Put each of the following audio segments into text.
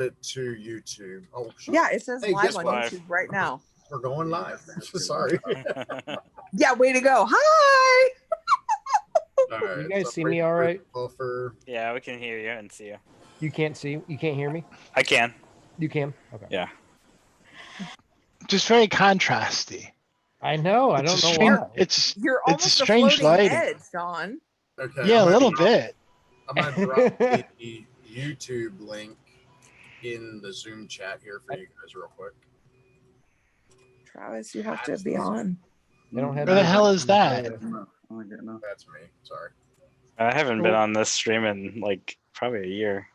it to YouTube. Oh, shit. Yeah, it says Hey, live guess on what? YouTube right now. We're going live. Sorry. Yeah, way to go. Hi. All right, You guys so see me wait all for right? Buffer. Yeah, we can hear you and see you. You can't see? You can't hear me? I can. You can? Okay. Yeah. Just very contrasty. I know. I It's don't a know strange, why. You're almost it's a strange floating lighting. head, Sean. Okay. Yeah, I'm a little gonna drop- bit. I'm going to drop the YouTube link in the Zoom chat here for you guys real quick. Travis, you have to be on. I don't have Where the any- hell is that? That's me. Sorry. I haven't been on this stream in like probably a year.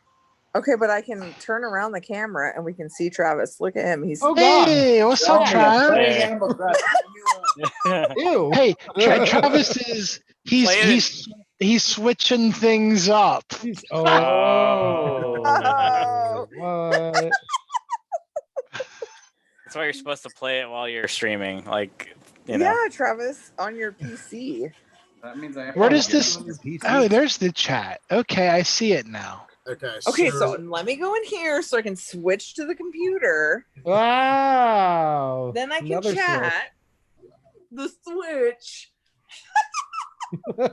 Okay, but I can turn around the camera and we can see Travis. Look at him. He's Oh, God. Hey, what's up, Trav? Ew. Hey, Travis is he's switching things up. Oh. Oh. What? That's why you're supposed to play it while you're streaming, like you know. Yeah, Travis, on your PC. That means I have Where to does get this? it on your PC. Oh, there's the chat. Okay, I see it now. Okay. Okay, so let me go in here so I can switch to the computer. Wow. Then I can Another chat. The switch. I've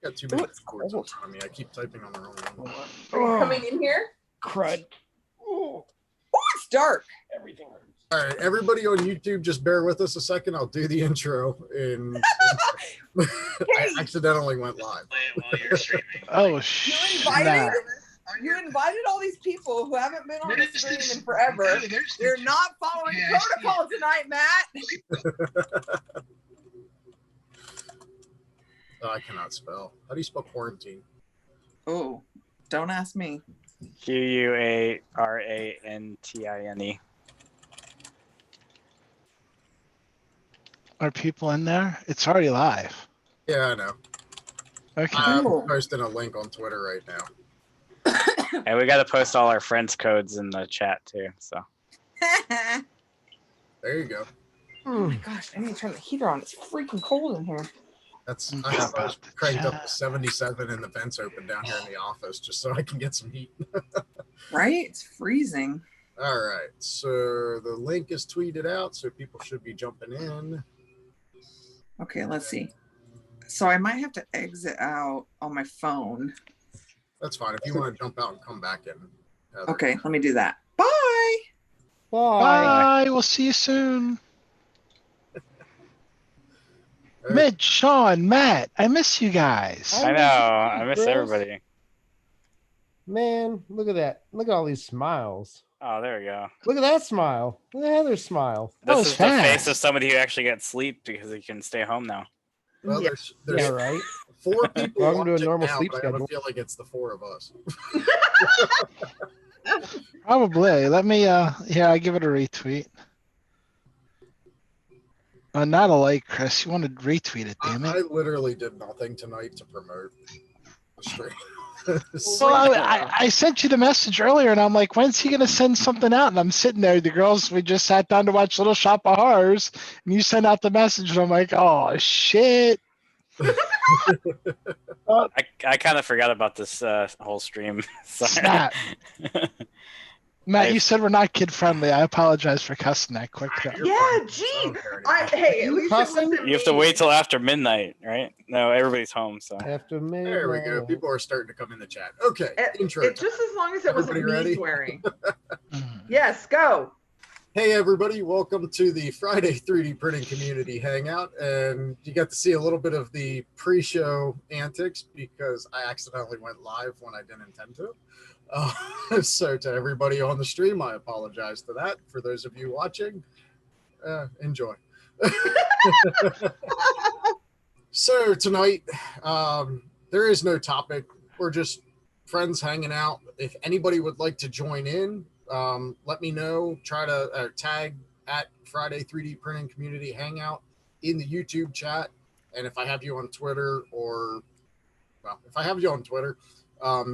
got too many Ooh, it's keyboards cold. on me. I keep typing on the wrong one. Are you coming in here? Crud. Oh, it's dark. Everything hurts. All right, everybody on YouTube, just bear with us a second. I'll do the intro. I accidentally went live. Oh You snap! invited, you invited all these people who haven't been on the stream in forever. They're not following protocol tonight, Matt. Oh, I cannot spell. How do you spell quarantine? Oh, don't ask me. QUARANTINE. Are people in there? It's already live. Yeah, I know. Okay. I'm Cool. posting a link on Twitter right now. And we got to post all our friends' codes in the chat too. So There you go. Oh my gosh, I need to turn the heater on. It's freaking cold in here. That's Mm, I how have about the cranked up chat? to 77 and the vents open down here in the office just so I can get some heat. Right? It's freezing. All right, so the link is tweeted out, so people should be jumping in. Okay, let's see. So I might have to exit out on my phone. That's fine. If you want to jump out and come back in. Heather. Okay, let me do that. Bye. Bye. Bye. We'll see you soon. All right. Mitch, Sean, Matt, I miss you guys. I know I miss everybody. Man, look at that. Look at all these smiles. Oh, there we go. Look at that smile. Look at Heather's smile. That This was is the face fast. of somebody who actually gets sleep because he can stay home now. Well, Yeah. there's Yeah, right? 4 people Welcome to a watching normal now, sleep but I have a schedule. feel like it's the 4 of us. Probably. Let me here, I give it a retweet. Not a like, Chris. You want to retweet it, damn I it. literally did nothing tonight to promote the stream. Well, I sent you the message earlier, and I'm like, when's he gonna send something out? And I'm sitting there. The girls, we just sat down to watch Little Shop of Horrors, and you sent out the message, and I'm like, oh shit. I kind of forgot about this whole stream. Sorry. Snap. Matt, you I- said we're not kid friendly. I apologize for cussing that quick. Though. You're Yeah, fine. I gee. don't care anymore. Hey, at least it Cussing? wasn't You have to me. wait till after midnight, right? No, everybody's home, so. After midnight. There we go. People are starting to come in the chat. Okay, intro. It just as long as it wasn't Everybody me ready? swearing. Yes, go. Hey everybody, welcome to the Friday 3D printing community hangout, and you got to see a little bit of the pre-show antics because I accidentally went live when I didn't intend to. So to everybody on the stream, I apologize for that. For those of you watching, enjoy. So tonight, there is no topic. We're just friends hanging out. If anybody would like to join in, let me know. Try to tag at Friday 3D Printing Community Hangout in the YouTube chat. And if I have you on Twitter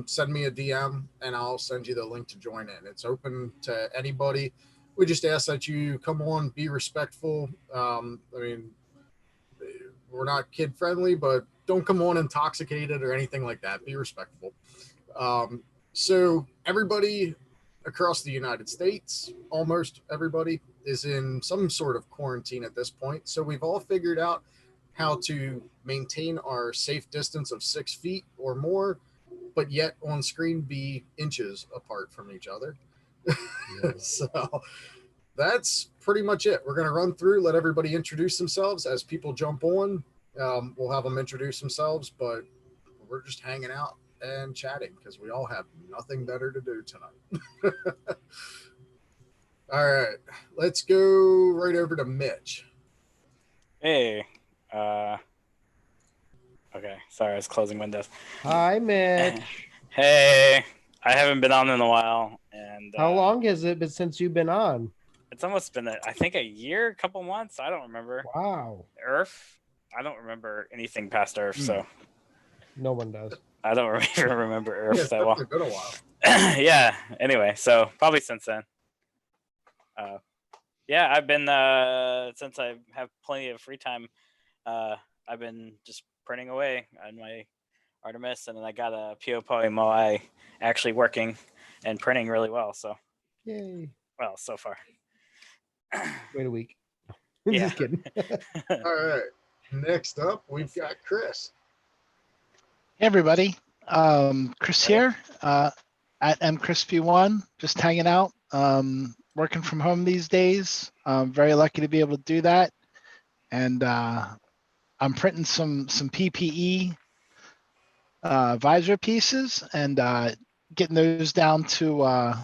send me a DM and I'll send you the link to join in. It's open to anybody. We just ask that you come on, be respectful. I mean, we're not kid friendly, but don't come on intoxicated or anything like that. Be respectful. So everybody across the United States, almost everybody is in some sort of quarantine at this point. So we've all figured out how to maintain our safe distance of 6 feet or more, but yet on screen be inches apart from each other. So that's pretty much it. We're going to run through, let everybody introduce themselves. As people jump on, we'll have them introduce themselves, but we're just hanging out and chatting because we all have nothing better to do tonight. All right, let's go right over to Mitch. Hey. Okay, sorry, I was closing windows. Hi, Mitch. Hey, I haven't been on in a while, and How long has it been since you've been on? it's almost been, I think, a year, a couple months. I don't remember. Wow. Earth? I don't remember anything past Earth, so No one does. I don't even remember Earth Yeah, it's that well. definitely been a while. Yeah. Anyway, so probably since then. Yeah, I've been since I have plenty of free time. I've been just printing away on my Artemis, and then I got a PO Poly Moai actually working and printing really well. So, Yay. well, so far. Wait a week. Yeah. Just kidding. All right, next up, we've got Chris. Hey everybody, Chris here at mcrispy1, just hanging out, working from home these days. I'm very lucky to be able to do that, and I'm printing some PPE visor pieces and getting those down to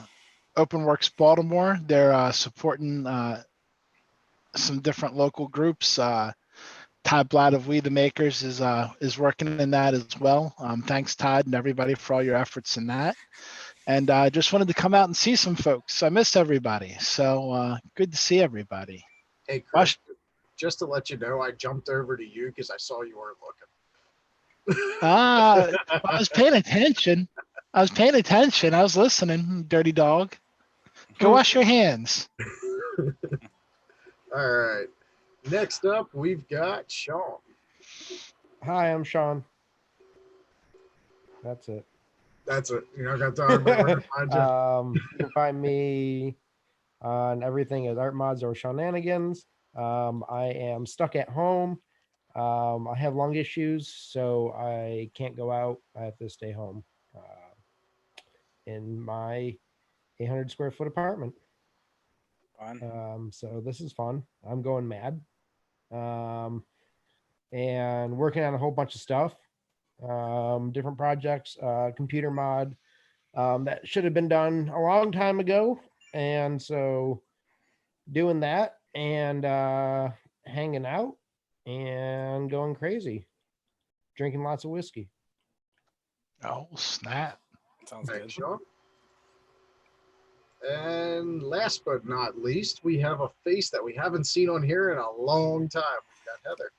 OpenWorks Baltimore. They're supporting some different local groups. Todd Blatt of We the Makers is working in that as well. Thanks, Todd, and everybody for all your efforts in that. And I just wanted to come out and see some folks. I miss everybody, so good to see everybody. Hey, Chris, just to let you know, I jumped over to you because I saw you weren't looking. I was paying attention. I was listening, dirty dog. Go wash your hands. All right. Next up, we've got Sean. Hi, I'm Sean. That's it. That's it. You're not gonna talk about where to find you. You can find me on everything as Art Mods or Shenanigans. I am stuck at home. I have lung issues, so I can't go out. I have to stay home in my 800 square foot apartment. Fun. So this is fun. I'm going mad. And working on a whole bunch of stuff, different projects, computer mod that should have been done a long time ago. And so doing that and hanging out and going crazy, drinking lots of whiskey. Oh, snap. Sounds Thanks, good. Sean. And last but not least, we have a face that we haven't seen on here in a long time. We've got Heather.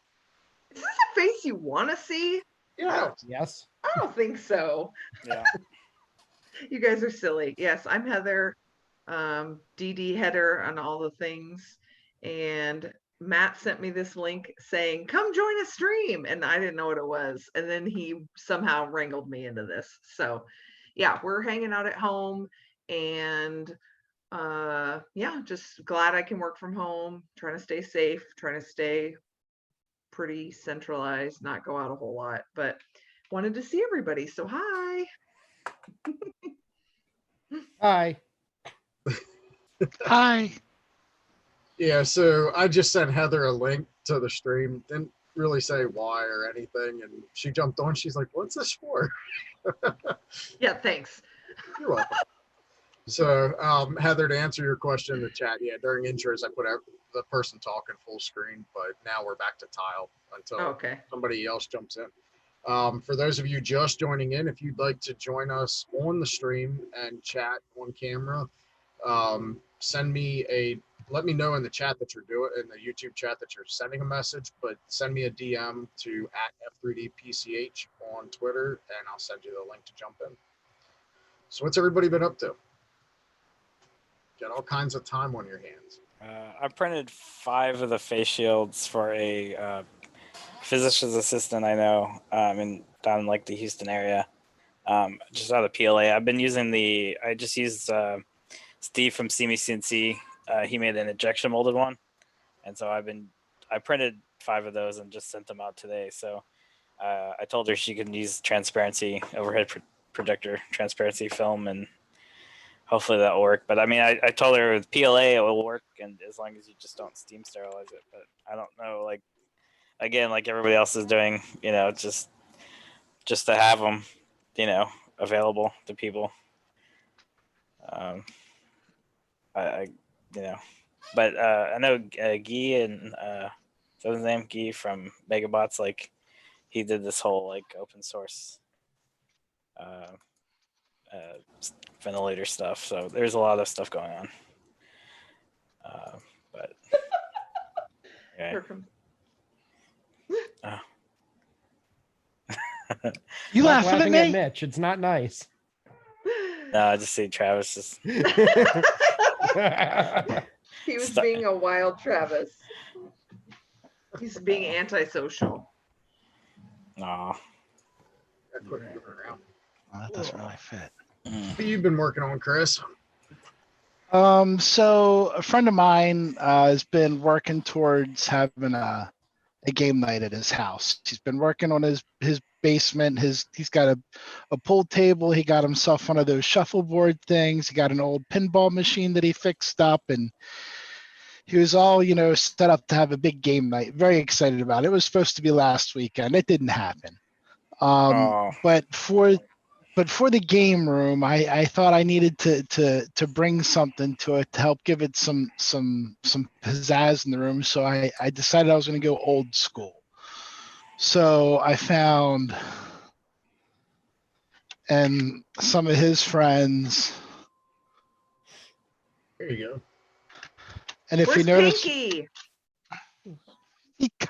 Is this a face you want to see? Yeah. Yes. I don't think so. Yeah. You guys are silly. Yes, I'm Heather, DD header on all the things. And Matt sent me this link saying, come join a stream. And I didn't know what it was. And then he somehow wrangled me into this. So yeah, we're hanging out at home and yeah, just glad I can work from home, trying to stay safe, trying to stay pretty centralized, not go out a whole lot, but wanted to see everybody. So hi. Hi. Hi. Yeah, so I just sent Heather a link to the stream. Didn't really say why or anything. And she jumped on. She's like, what's this for? Yeah, thanks. You're welcome. So, Heather, to answer your question in the chat, yeah, during intros, I put the person talking full screen, but now we're back to tile until Okay. somebody else jumps in. For those of you just joining in, if you'd like to join us on the stream and chat on camera, let me know in the chat that you're doing, in the YouTube chat that you're sending a message, but send me a DM to @F3DPCH on Twitter, and I'll send you the link to jump in. So what's everybody been up to? Got all kinds of time on your hands. I printed 5 of the face shields for a physician's assistant I know down in like the Houston area, just out of PLA. I've been using I just used Steve from CME CNC, he made an injection molded one, and so I printed 5 of those and just sent them out today. So I told her she could use transparency overhead projector transparency film, and hopefully that'll work. But I mean, I told her with PLA it will work, and as long as you just don't steam sterilize it. But I don't know, like again, like everybody else is doing, just to have them, available to people. I but I know Guy and what's his name, Guy from Megabots, like he did this whole like open source ventilator stuff. So there's a lot of stuff going on. But okay. Here comes- You Stop laughing at me? Mitch. It's not nice. No, I just see Travis just He was Stop. being a wild Travis. He's being antisocial. Aw. Oh, That doesn't really fit. what you've been working on, Chris? So a friend of mine has been working towards having a game night at his house. He's been working on his basement. He's got a pool table. He got himself one of those shuffleboard things. He got an old pinball machine that he fixed up, and he was all, set up to have a big game night. Very excited about it. It was supposed to be last weekend. It didn't happen. But for the game room, I thought I needed to bring something to it to help give it some pizzazz in the room. So I decided I was going to go old school. So I found, and some of his friends. There you go. And if Where's you notice, Pinky?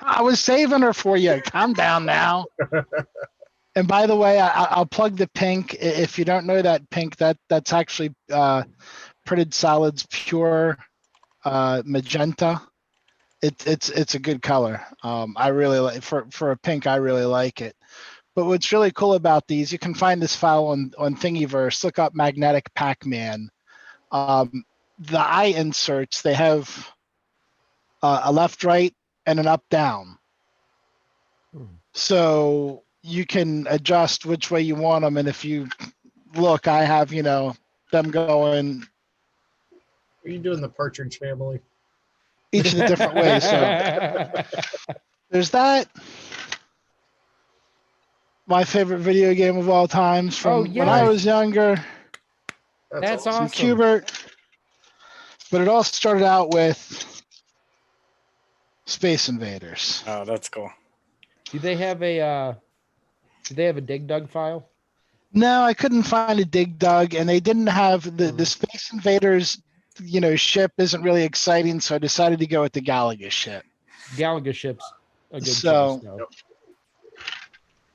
I was saving her for you. Calm down now. And by the way, I'll plug the pink. If you don't know that pink, that's actually Printed Solids pure magenta. It's a good color. I really like for a pink. I really like it. But what's really cool about these, you can find this file on Thingiverse. Look up Magnetic Pac-Man. The eye inserts, they have a left, right, and an up, down. So you can adjust which way you want them. And if you look, I have, them going. Are you doing the Partridge Family? Each of the different ways. So there's that. My favorite video game of all times from when I was younger. That's awesome. awesome. Cubert. But it all started out with Space Invaders. Oh, that's cool. Do they have a Dig Dug file? No, I couldn't find a Dig Dug, and they didn't have the Space Invaders. Ship isn't really exciting, so I decided to go with the Galaga ship. Galaga ship's a good So, choice,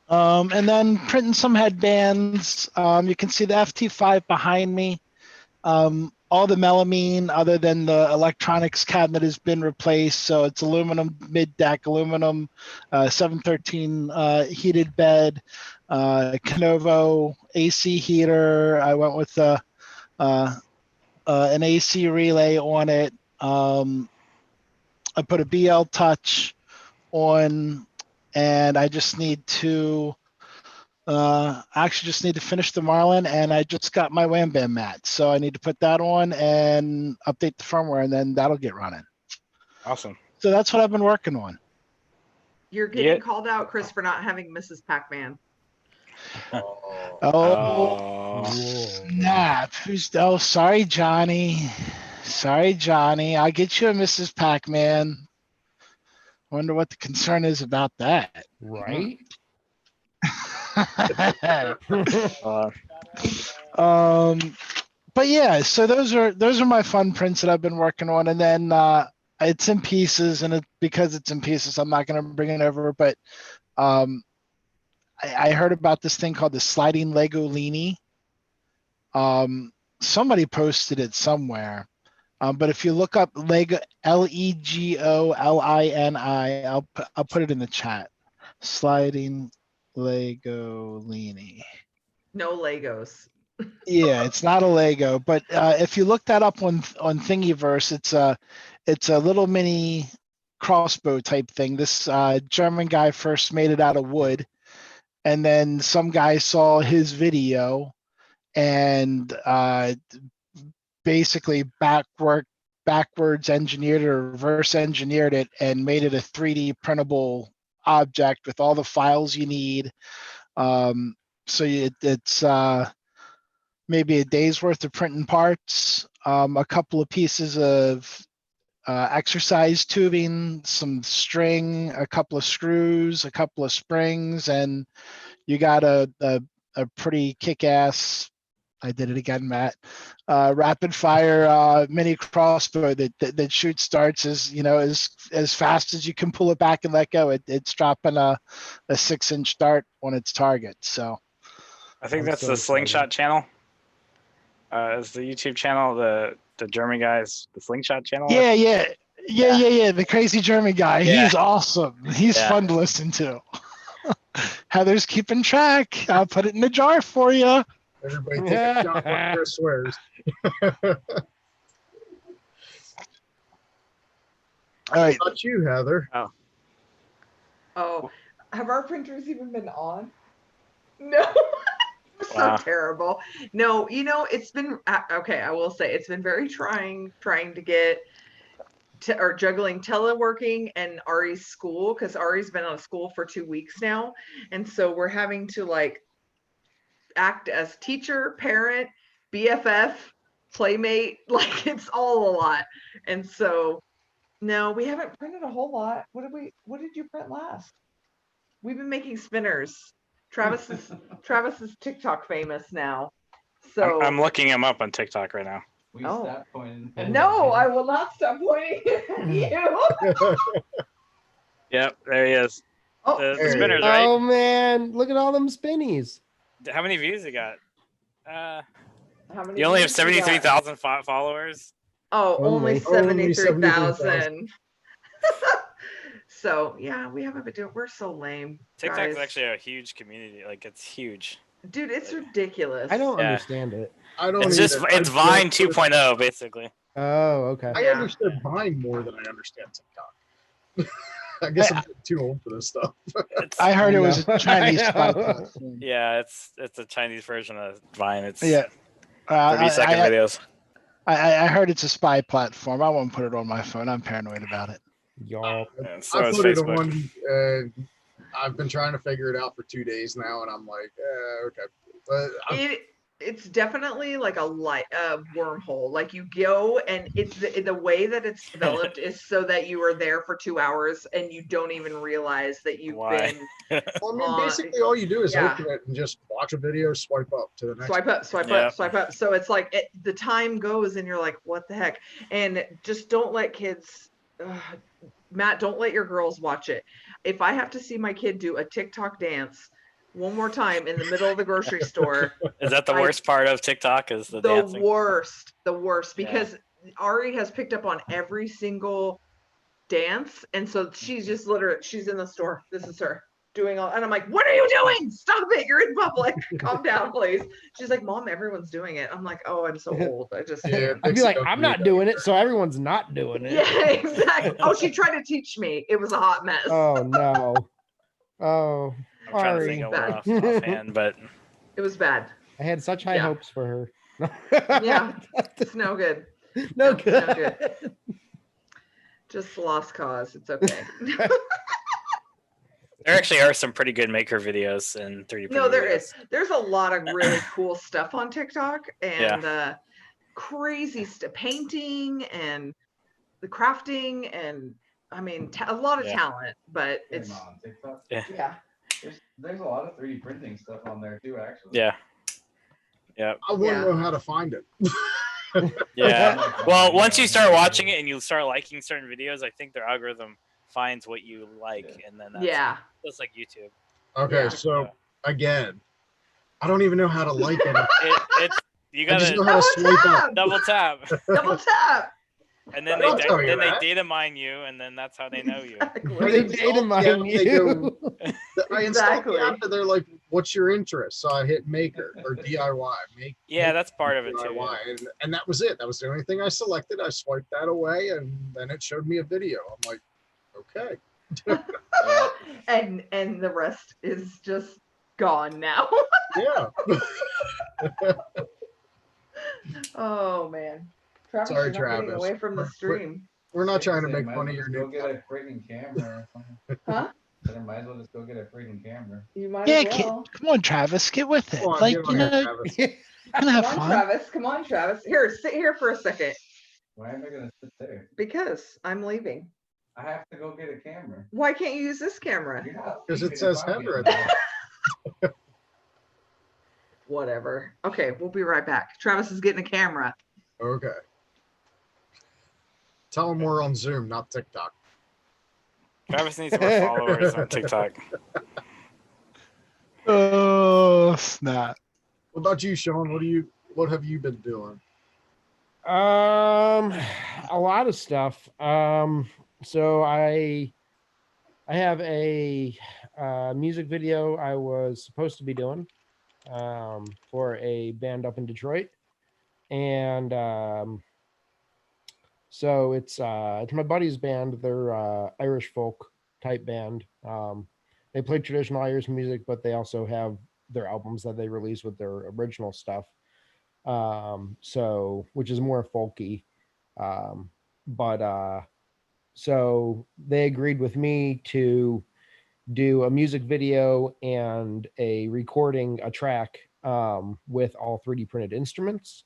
though. and then printing some headbands. You can see the FT5 behind me. All the melamine, other than the electronics cabinet, has been replaced. So it's aluminum mid-deck, aluminum 713 heated bed, Canovo AC heater. I went with an AC relay on it. I put a BL Touch on, and I just need to finish the Marlin, and I just got my Wham Bam mat. So I need to put that on and update the firmware, and then that'll get running. Awesome. So that's what I've been working on. You're getting called out, Chris, for not having Mrs. Pac-Man. Snap. Sorry, Johnny. Sorry, Johnny. I'll get you a Mrs. Pac-Man. Wonder what the concern is about that. Right? But yeah, so those are my fun prints that I've been working on, and then it's in pieces, and because it's in pieces, I'm not going to bring it over. But I heard about this thing called the sliding Lego Leanie. Somebody posted it somewhere, but if you look up Lego LEGOLINI, I'll put it in the chat. Sliding Lego Leanie. No Legos. Yeah, it's not a Lego, but if you look that up on Thingiverse, it's a little mini crossbow type thing. This German guy first made it out of wood, and then some guy saw his video and basically backwards engineered or reverse engineered it and made it a 3D printable object with all the files you need. So it's maybe a day's worth of printing parts, a couple of pieces of exercise tubing, some string, a couple of screws, a couple of springs, and you got a pretty kick-ass, I did it again, Matt, rapid fire mini crossbow that shoots darts as fast as you can pull it back and let go. It's dropping a 6-inch dart on its target. So I think I'm that's so the excited. Slingshot channel. It's the YouTube channel, the German guys, the Slingshot channel. yeah. The crazy German guy. Yeah. He's awesome. He's Yeah. fun to listen to. Heather's keeping track. I'll put it in the jar for you. Everybody take a shot when Chris swears. All right. How about you, Heather? Oh, have our printers even been on? No. We're Wow. so terrible. No, it's been okay. I will say it's been very trying to get or juggling teleworking and Ari's school, because Ari's been out of school for 2 weeks now, and so we're having to like act as teacher, parent, BFF, playmate. Like it's all a lot, and so no, we haven't printed a whole lot. What did you print last? We've been making spinners. Travis is TikTok famous now. So I'm looking him up on TikTok right now. We Oh. stop pointing. no, I will not stop pointing at you. Yep, there he is. Oh, The There he spinners, right? Oh man, look at all them spinnies. How many views he got? how many You only have views you got? 73,000 followers. Oh, only Only 73,000. So yeah, we haven't been doing. We're so lame. TikTok guys. is actually a huge community. Like it's huge. Dude, it's ridiculous. I don't Yeah. understand it. I don't. It's just either. it's I Vine just- 2.0 basically. Oh, okay. I Yeah. understand Vine more than I understand TikTok. I guess I'm too old for this stuff. It's, I heard it was I a Chinese know. spy platform. yeah, it's a Chinese version of Vine. It's Yeah. 30-second videos. I heard it's a spy platform. I won't put it on my phone. I'm paranoid about it. Y'all. And so I is put it Facebook. on, and I've been trying to figure it out for 2 days now, and I'm like, okay. But It's definitely like a wormhole. Like you go, and it's the way that it's developed is so that you are there for 2 hours and you don't even realize that you've Why? been well, I mean, basically, all you do is yeah. open it and just watch a video, swipe up to the next. swipe up, swipe Yeah. up, swipe up. So it's like the time goes, and you're like, what the heck? And just don't let kids. Matt, don't let your girls watch it. If I have to see my kid do a TikTok dance one more time in the middle of the grocery store, Is that the worst part of TikTok? Is the dancing? the worst, because Ari has picked up on every single dance, and so she's just literally, she's in the store. This is her doing all, and I'm like, what are you doing? Stop it! You're in public. Calm down, please. She's like, Mom, everyone's doing it. I'm like, oh, I'm so old. I just Yeah, I'd be like, Dixie I'm don't not do doing it, so everyone's not doing it. yeah, exactly. Oh, she tried to teach me. It was a hot mess. Oh no. Oh, I'm trying to Ari. think of Bad. one offhand, but It was bad. I had such high Yeah. hopes for her. Yeah. It's no good. No No, good. no good. Just lost cause. It's okay. there actually are some pretty good maker videos in 3D. No, printing there videos. is. There's a lot of really cool stuff on TikTok, and crazy stuff, painting and the crafting, and I mean, a lot of Yeah. talent. But It's it's on TikTok. yeah. There's a lot of 3D printing stuff on there too, actually. Yeah. Yeah. I want to Yeah. know how to find it. Yeah. Well, once you start watching it and you start liking certain videos, I think their algorithm finds what you like, and then that's just like YouTube. Okay, Yeah. so again, I don't even know how to like it. It's you I just gotta know how to swipe up. double tap. Double tap. And then They'll tell you they that. data mine you, and then that's how they know you. Exactly. They data mine They go, you. I installed Exactly. the app and they're like, what's your interest? So I hit maker or DIY. Yeah, that's part of it too. DIY. And that was it. That was the only thing I selected. I swiped that away and then it showed me a video. I'm like, okay. Yeah. And the rest is just gone now. Yeah. Oh man. Travis, Sorry, you're not getting Travis. away from the stream. We're not trying to They make might fun of as your well new just go get a freaking camera or something. Huh? They might as well just go get a freaking camera. You might Yeah, as well. come on, Travis, get with it. Come on, Like, get you on here, know, Travis. you're gonna have Come on, fun. Travis. Come on, Travis. Here, sit here for a second. Why am I gonna sit there? Because I'm leaving. I have to go get a camera. Why can't you use this camera? You're not Because it leaving says if I'm Heather at getting the it. Whatever. Okay, we'll be right back. Travis is getting a camera. Okay. Tell them we're on Zoom, not TikTok. Travis needs more followers on TikTok. Oh snap! What about you, Sean? What have you been doing? A lot of stuff. So I have a music video I was supposed to be doing for a band up in Detroit, and so it's my buddy's band. They're Irish folk type band. They play traditional Irish music, but they also have their albums that they release with their original stuff. So which is more folky. But so they agreed with me to do a music video and a track with all 3D printed instruments,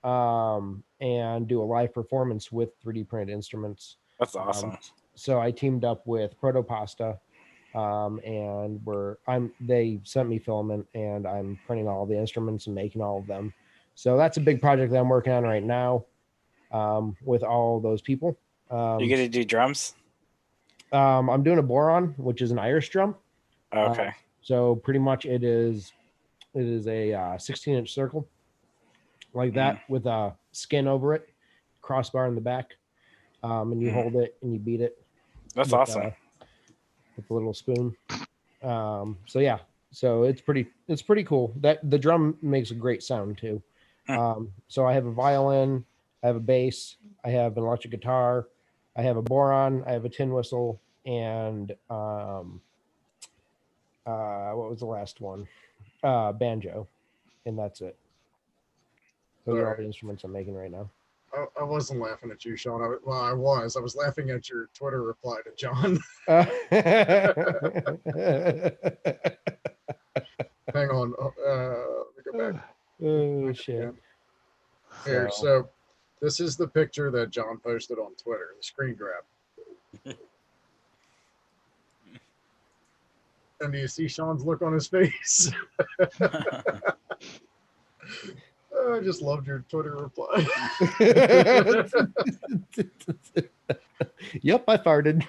and do a live performance with 3D printed instruments. That's awesome. So I teamed up with Protopasta, and they sent me filament, and I'm printing all the instruments and making all of them. So that's a big project that I'm working on right now, with all those people. You get to do drums? I'm doing a boron, which is an Irish drum. Okay. So pretty much it is a 16-inch circle like that with a skin over it, crossbar in the back, and you hold it and you beat it. That's awesome. With a little spoon. So yeah, so it's pretty cool. That the drum makes a great sound too. So I have a violin, I have a bass, I have an electric guitar, I have a boron, I have a tin whistle, and what was the last one? Banjo, and that's it. Those are all the instruments I'm making right now. I wasn't laughing at you, Sean. I was laughing at your Twitter reply to John. Hang on. Let me go back. Oh shit. Here, so this is the picture that John posted on Twitter, the screen grab. And do you see Sean's look on his face? I just loved your Twitter reply. Yep, I farted.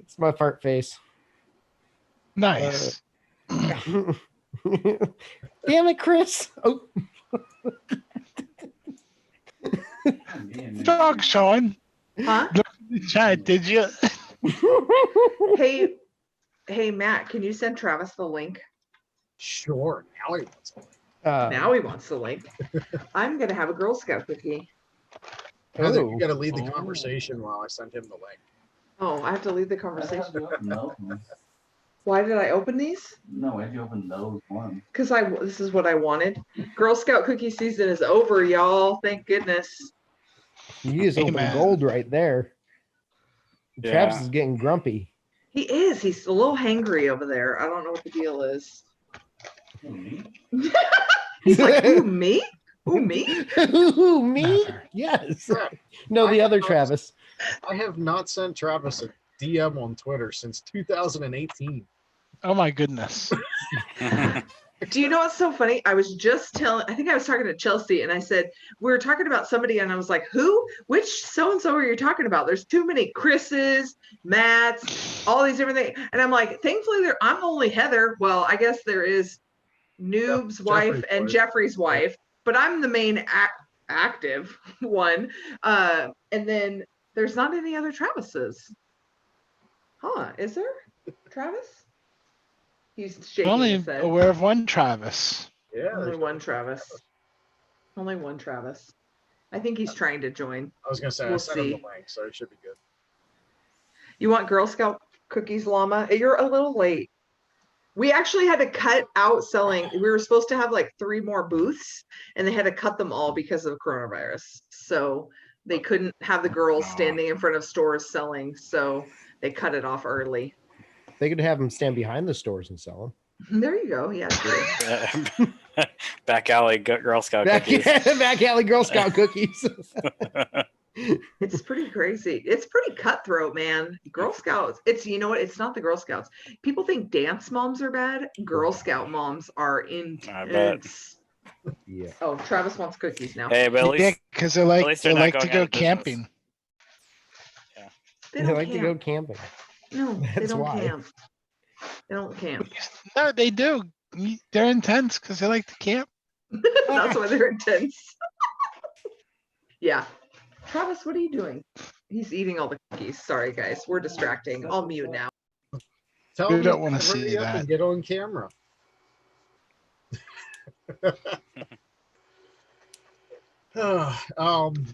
It's my fart face. Nice. Damn it, Chris. Oh. Dog, Sean. Huh? Chat, did you? Hey, Matt, can you send Travis the link? Sure. Now he wants to. Now he wants the link. I'm gonna have a Girl Scout cookie. Heather, you got to lead the conversation while I send him the link. Oh, I have to lead the conversation. No. Why did I open these? No, why'd you open those ones? Because this is what I wanted. Girl Scout cookie season is over, y'all. Thank goodness. You just opened gold right there. Yeah. Travis is getting grumpy. He is. He's a little hangry over there. I don't know what the deal is. He's like, ooh, me? Ooh, me? Ooh, me? Yes. No, the other Travis. I have not sent Travis a DM on Twitter since 2018. Oh my goodness. Do you know what's so funny? I was just I think I was talking to Chelsea and I said, we were talking about somebody and I was like, who? Which so-and-so are you talking about? There's too many Chris's, Matt's, all these different things. And I'm like, thankfully I'm only Heather. Well, I guess there is Noob's wife and Jeffrey's wife, but I'm the main active one. And then there's not any other Travises. Huh? Is there? Travis? He's shaking Only his head. aware of one Travis. Yeah. Only there's one Travis. Only one Travis. I think he's trying to join. I was gonna say I We'll sent him the see. link, so it should be good. You want Girl Scout cookies, Llama? You're a little late. We actually had to cut out selling. We were supposed to have like 3 more booths, and they had to cut them all because of coronavirus. So they couldn't have the girls standing in front of stores selling. So they cut it off early. They could have them stand behind the stores and sell them. There you go. Yeah. True. Back alley Girl Scout Back, cookies. back alley Girl Scout cookies. It's pretty crazy. It's pretty cutthroat, man. Girl Scouts. It's, you know what? It's not the Girl Scouts. People think dance moms are bad. Girl Scout moms are intense. Yeah. Oh, Travis wants cookies now. Hey, but at Yeah, least because they at like least they they're not like to going out go of business. camping. They They don't like to go camp. camping. No, they That's don't why. camp. They don't camp. No, they do. They're intense because they like to camp. That's why they're intense. Yeah. Travis, what are you doing? He's eating all the cookies. Sorry, guys. We're distracting. I'll mute now. Tell We him don't to wanna hurry see up that. and get on camera.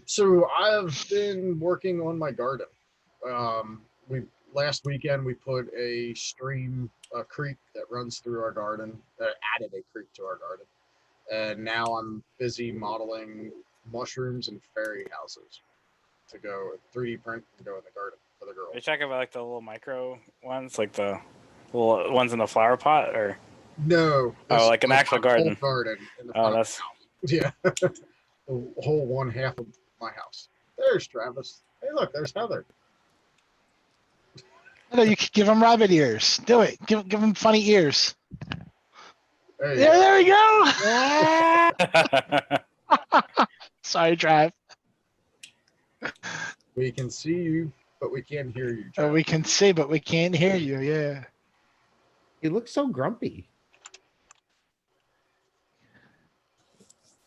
So I've been working on my garden. Last weekend we put a creek that runs through our garden, added a creek to our garden. And now I'm busy modeling mushrooms and fairy houses to go 3D print and go in the garden for the Are you girls. talking about like the little micro ones, like the little ones in the flower pot, or No. Oh, like an actual my whole garden. garden in the oh, front of that's the house. Yeah. The whole one half of my house. There's Travis. Hey, look, there's Heather. No, you could give them rabbit ears. Do it. Give them funny ears. There you Yeah, go. there we go. Sorry, Drive. We can see you, but we can't hear you. Oh, Travis. we can see, but we can't hear you. Yeah. You look so grumpy.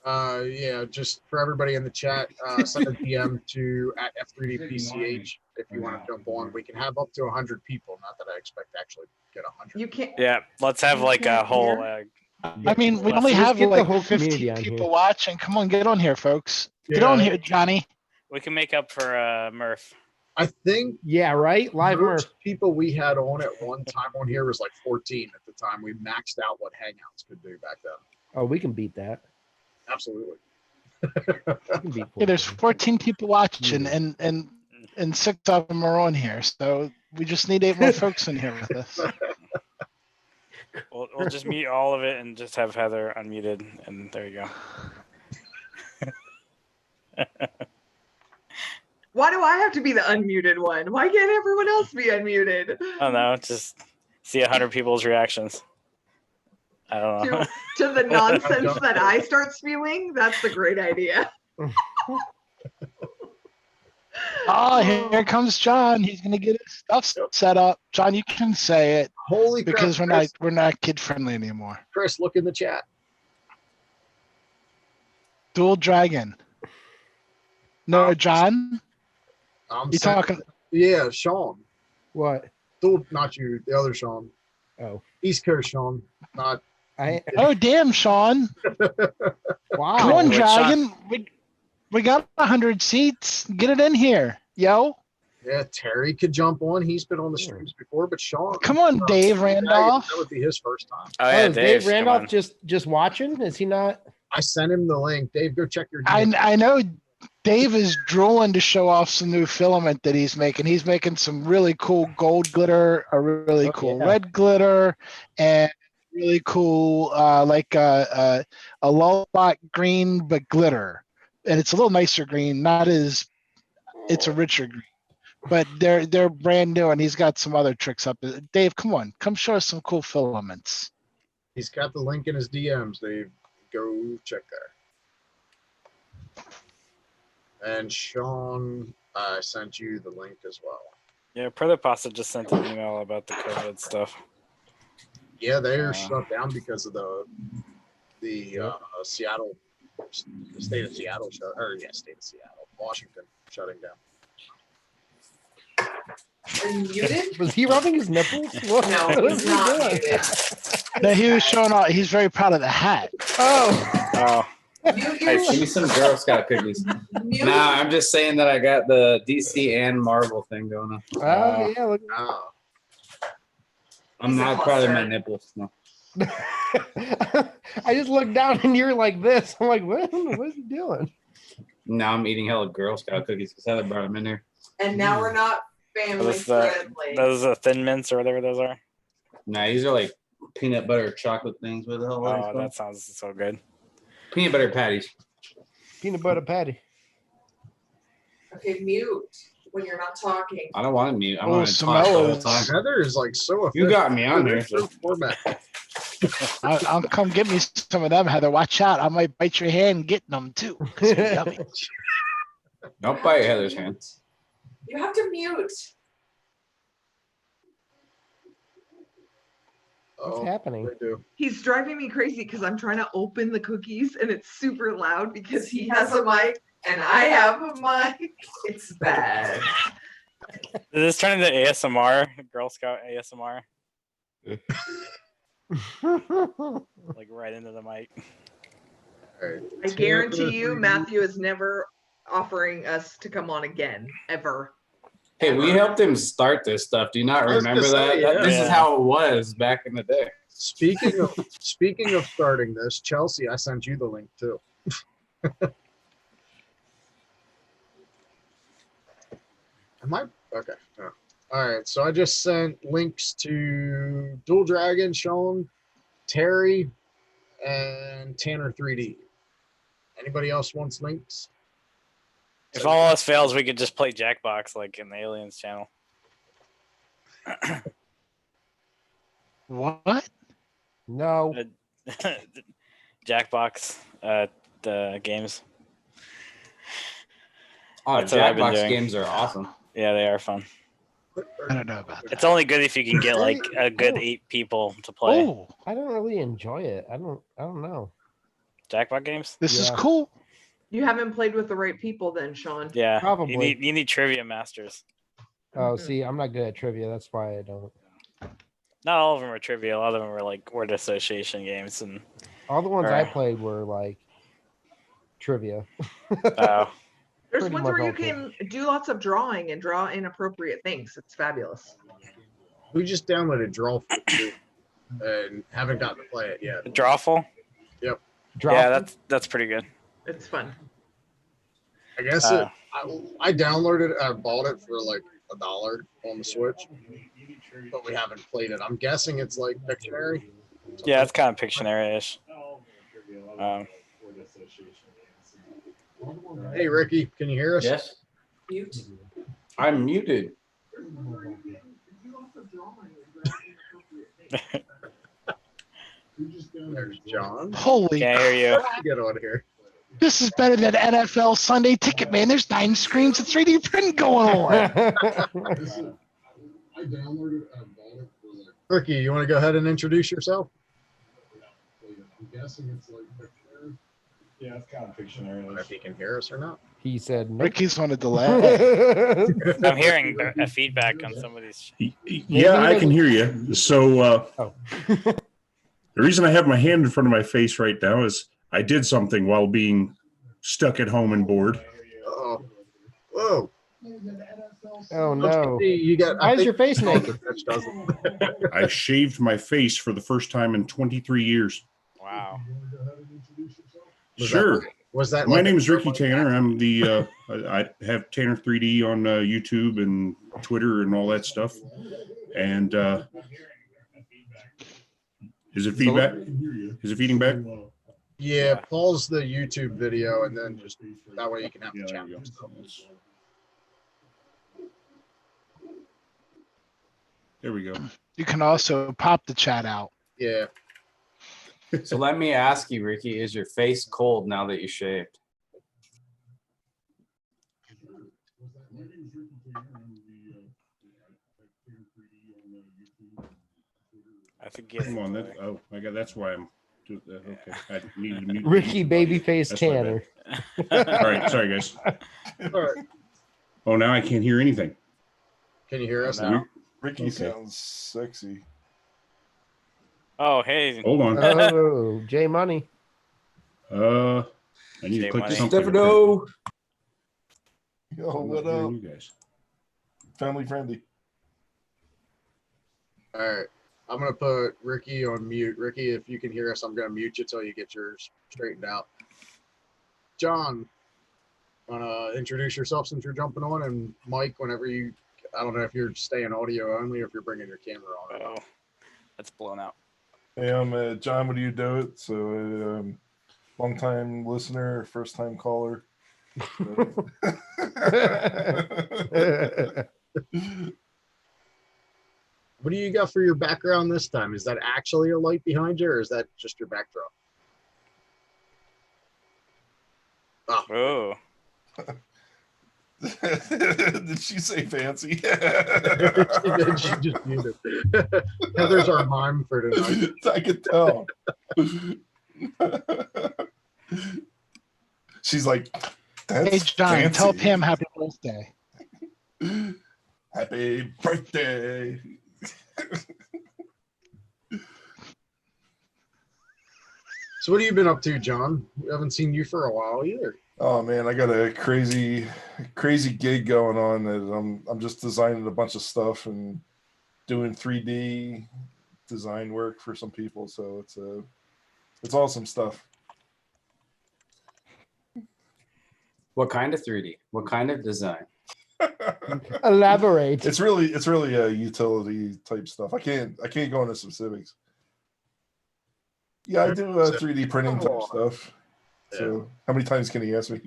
Yeah, just for everybody in the chat, send a DM to at F3DPCH if you want to jump on. We can have up to 100 people. Not that I expect to actually get 100. You can't. yeah, let's have You like a can't whole. hear? I mean, we Let's only just have get the like whole community 15 on people here. watching. Come on, get on here, folks. Get Yeah. on here, Johnny. We can make up for Murph. I think Yeah, right? Live most Murph. people we had on at one time on here was like 14 at the time. We maxed out what Hangouts could do back then. Oh, we can beat that. Absolutely. We can beat Yeah, there's 14 people watching, Yeah. and 6 of them are on here. So we just need 8 more folks in here with us. We'll just mute all of it and just have Heather unmuted, and there you go. Why do I have to be the unmuted one? Why can't everyone else be unmuted? I don't know. Just see 100 people's reactions. I don't know. To the nonsense that I start spewing, that's a great idea. Oh, here comes John. He's gonna get his stuff set up. John, you can say it Holy crap, because Chris, we're not kid friendly anymore. Chris, look in the chat. Dual Dragon. No, John. I'm You sending- talking? Yeah, Sean. What? Not you, the other Sean. Oh, East Coast Sean. Not Oh, damn, Sean. wow. Come on, which Dragon. We got 100 seats. Get it in here, yo. yeah, Terry could jump on. He's been on the streams before, but Sean. Come on, Dave Randolph. That would be his first time. Oh Oh, yeah, is Dave. Dave Randolph just watching? Is he not? I sent him the link. Dave, go check your DM. I know Dave is drooling to show off some new filament that he's making. He's making some really cool gold glitter, a really Oh, cool yeah. red glitter, and really cool like a lullaby green but glitter. And it's a little nicer green, not as it's a richer green. But they're brand new, and he's got some other tricks up. Dave, come on, come show us some cool filaments. He's got the link in his DMs. Dave, go check there. And Sean, I sent you the link as well. Yeah, Protopasta just sent an email about the COVID stuff. Yeah, they are shut down because of the Seattle The state of Seattle state of Seattle, Washington shutting down. Are you muted? Was he rubbing his nipples? What, No, what he's was he not doing? muted. No, he was showing off. He's very proud of the hat. Oh. Oh, Mute Hey, your give me some Girl Scout cookies. mute. Nah, I'm just saying that I got the DC and Marvel thing going on. Oh, yeah. Look. Oh, I'm He's a not proud of my cluster. nipples. No. I just looked down and you're like this. I'm like, what is he doing? Now I'm eating hella Girl Scout cookies because Heather brought them in there. And now we're not family friendly. those are Thin Mints or whatever those are. Nah, these are like peanut butter chocolate things with Oh, that sounds so good. peanut butter patties. Peanut butter patty. Okay, mute when you're not talking. I don't want to mute. I Oh, want to talk the whole Samoa's. time. Heather is like so You efficient. got me on Dude, here. it's her So. format. I'll come get me some of them, Heather. Watch out. I might bite your hand getting them too. 'cause they're yummy. Don't bite Heather's hand. You have to mute. What's Oh, happening? they do. He's driving me crazy because I'm trying to open the cookies and it's super loud because he has a mic and I have a mic. It's bad. Did this turn into ASMR? Girl Scout ASMR? Like right into the mic. All right. I guarantee you, Matthew is never offering us to come on again, ever. Hey, we helped him start this stuff. Do you not I was remember gonna say, that? yeah. This is how it was back in the day. Speaking of starting this, Chelsea, I sent you the link too. Am I okay? Oh. All right, so I just sent links to Dual Dragon, Sean, Terry, and Tanner 3D. Anybody else wants links? If all else fails, we could just play Jackbox like in the Aliens channel. What? No. Jackbox, the games. Oh, That's what I've been Jackbox doing. games are awesome. Yeah, they are fun. I don't know about that. It's only good if you can get like a good 8 people to play. Oh, I don't really enjoy it. I don't know. Jackbox games? this is Yeah. cool. You haven't played with the right people then, Sean. Yeah. Probably. You need trivia masters. Oh, see, I'm not good at trivia. That's why I don't. Not all of them are trivia. A lot of them are like word association games and All the ones I Right. played were like trivia. oh. There's Pretty ones much where you all can do lots of drawing and draw inappropriate things. It's fabulous. We just downloaded Drawful too, and haven't gotten to play it yet. Drawful? Drop. Yeah, that's pretty good. It's fun. I guess I downloaded it. I bought it for like $1 on the Switch, but we haven't played it. I'm guessing it's like Pictionary. Yeah, it's kind of Pictionary-ish. Hey Ricky, can you hear us? Yes, Mute. I'm muted. There's John. Holy, Can't hear you. Get on here. this is better than NFL Sunday Ticket, man. There's 9 screens of 3D print going on. I downloaded it. I bought it for like. Ricky, you want to go ahead and introduce yourself? I'm guessing it's like Pictionary. Yeah, it's kind of Pictionary. I don't know if he can hear us or not. He said no. Ricky's on a delay. I'm hearing a feedback on some of these. Yeah, I can hear you. So Oh. the reason I have my hand in front of my face right now is I did something while being stuck at home and bored. Oh, whoa! Oh no. You got. Why is your face naked? Which doesn't. I shaved my face for the first time in 23 years. Wow. Sure. Was that? My like name a- is Ricky Tanner. I'm the I have Tanner 3D on YouTube and Twitter and all that stuff. And is it feedback? Is it feeding back? Yeah, pause the YouTube video and then just that way you can have the Yeah, chat. there you go. There we go. You can also pop the chat out. Yeah. So let me ask you, Ricky, is your face cold now that you shaved? I think he has Come on, that, oh my God, that's why I'm Okay. I needed to mute Ricky the audio. Babyface That's my Tanner. bad. All right. Sorry, guys. All right. Oh, now I can't hear anything. Can you hear us No. now? Ricky Okay. sounds sexy. Oh, hey. Hold on. Oh, J Money. I need J to click Money. something. Stefano. Yo, I'm not what hearing up? you guys. Family friendly. All right. I'm going to put Ricky on mute. Ricky, if you can hear us, I'm going to mute you till you get yours straightened out. John, want to introduce yourself since you're jumping on? And Mike, whenever you, I don't know if you're staying audio only or if you're bringing your camera on. Oh, that's blown out. Hey, I'm John. What do you do it? So, long time listener, first time caller. What do you got for your background this time? Is that actually a light behind you or is that just your backdrop? Oh, Did she say fancy? She just muted. Heather's our mime for tonight. I could tell. She's like, that's Hey, John, fancy. tell Pam happy birthday. Happy birthday. So what have you been up to, John? We haven't seen you for a while either. Oh man, I got a crazy gig going on that I'm just designing a bunch of stuff and doing 3D design work for some people. So it's awesome stuff. What kind of 3D? What kind of design? Elaborate. It's really a utility type stuff. I can't go into specifics. Yeah, I do 3D printing type stuff. So how many times can he ask me?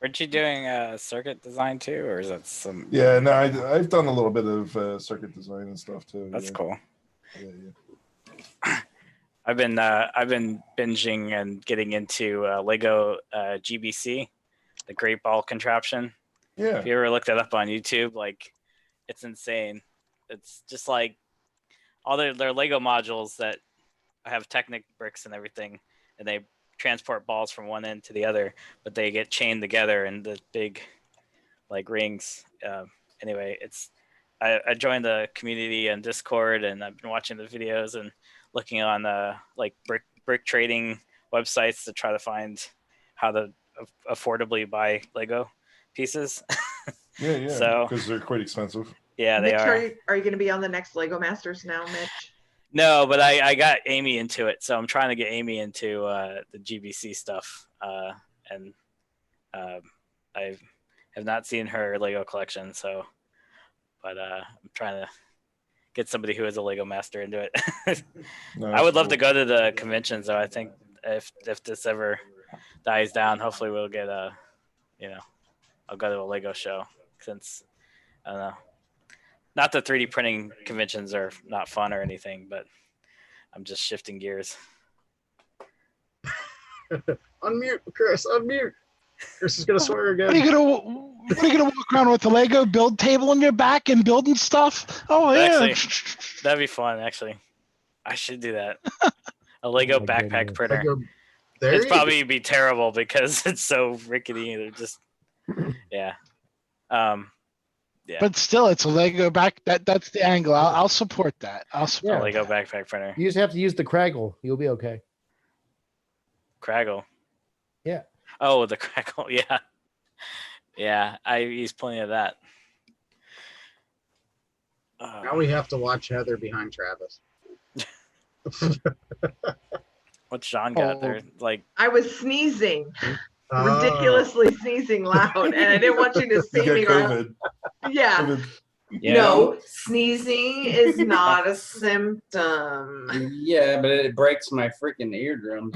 weren't you doing circuit design too, or is that some? Yeah, no, I've done a little bit of circuit design and stuff too. That's cool. Yeah. I've been binging and getting into Lego GBC, the Great Ball contraption. Yeah. If you ever looked it up on YouTube, like it's insane. It's just like all their Lego modules that have Technic bricks and everything, and they transport balls from one end to the other, but they get chained together in the big like rings. Anyway, I joined the community on Discord, and I've been watching the videos and looking on like brick trading websites to try to find how to affordably buy Lego pieces. Yeah. So because they're quite expensive. yeah, they Mitch, are. are you going to be on the next Lego Masters now, Mitch? No, but I got Amy into it, so I'm trying to get Amy into the GBC stuff, and I have not seen her Lego collection, so but I'm trying to get somebody who is a Lego master into it. No, I would love cool. to go to the conventions, though. I think if this ever dies down, hopefully we'll get I'll go to a Lego show, since I don't know. Not that 3D printing conventions are not fun or anything, but I'm just shifting gears. Unmute, Chris. Unmute. Chris is gonna swear again. What are you gonna walk around with a Lego build table on your back and building stuff? Oh yeah. Actually, that'd be fun. Actually, I should do that. A Lego my backpack goodness. printer. There It's you probably be terrible because it's so rickety. They're just yeah. Yeah. But still, it's a Lego back. That's the angle. I'll support that. I'll support A Lego backpack printer. You just have to use the Craggle. You'll be okay. Craggle. Yeah. Oh, the Craggle. Yeah. Yeah, I use plenty of that. Now we have to watch Heather behind Travis. What's John got there? Like I was sneezing, ridiculously sneezing loud, and I didn't want you to see You me. got COVID. Yeah. COVID. Yeah. No, sneezing is not a symptom. Yeah, but it breaks my freaking eardrums.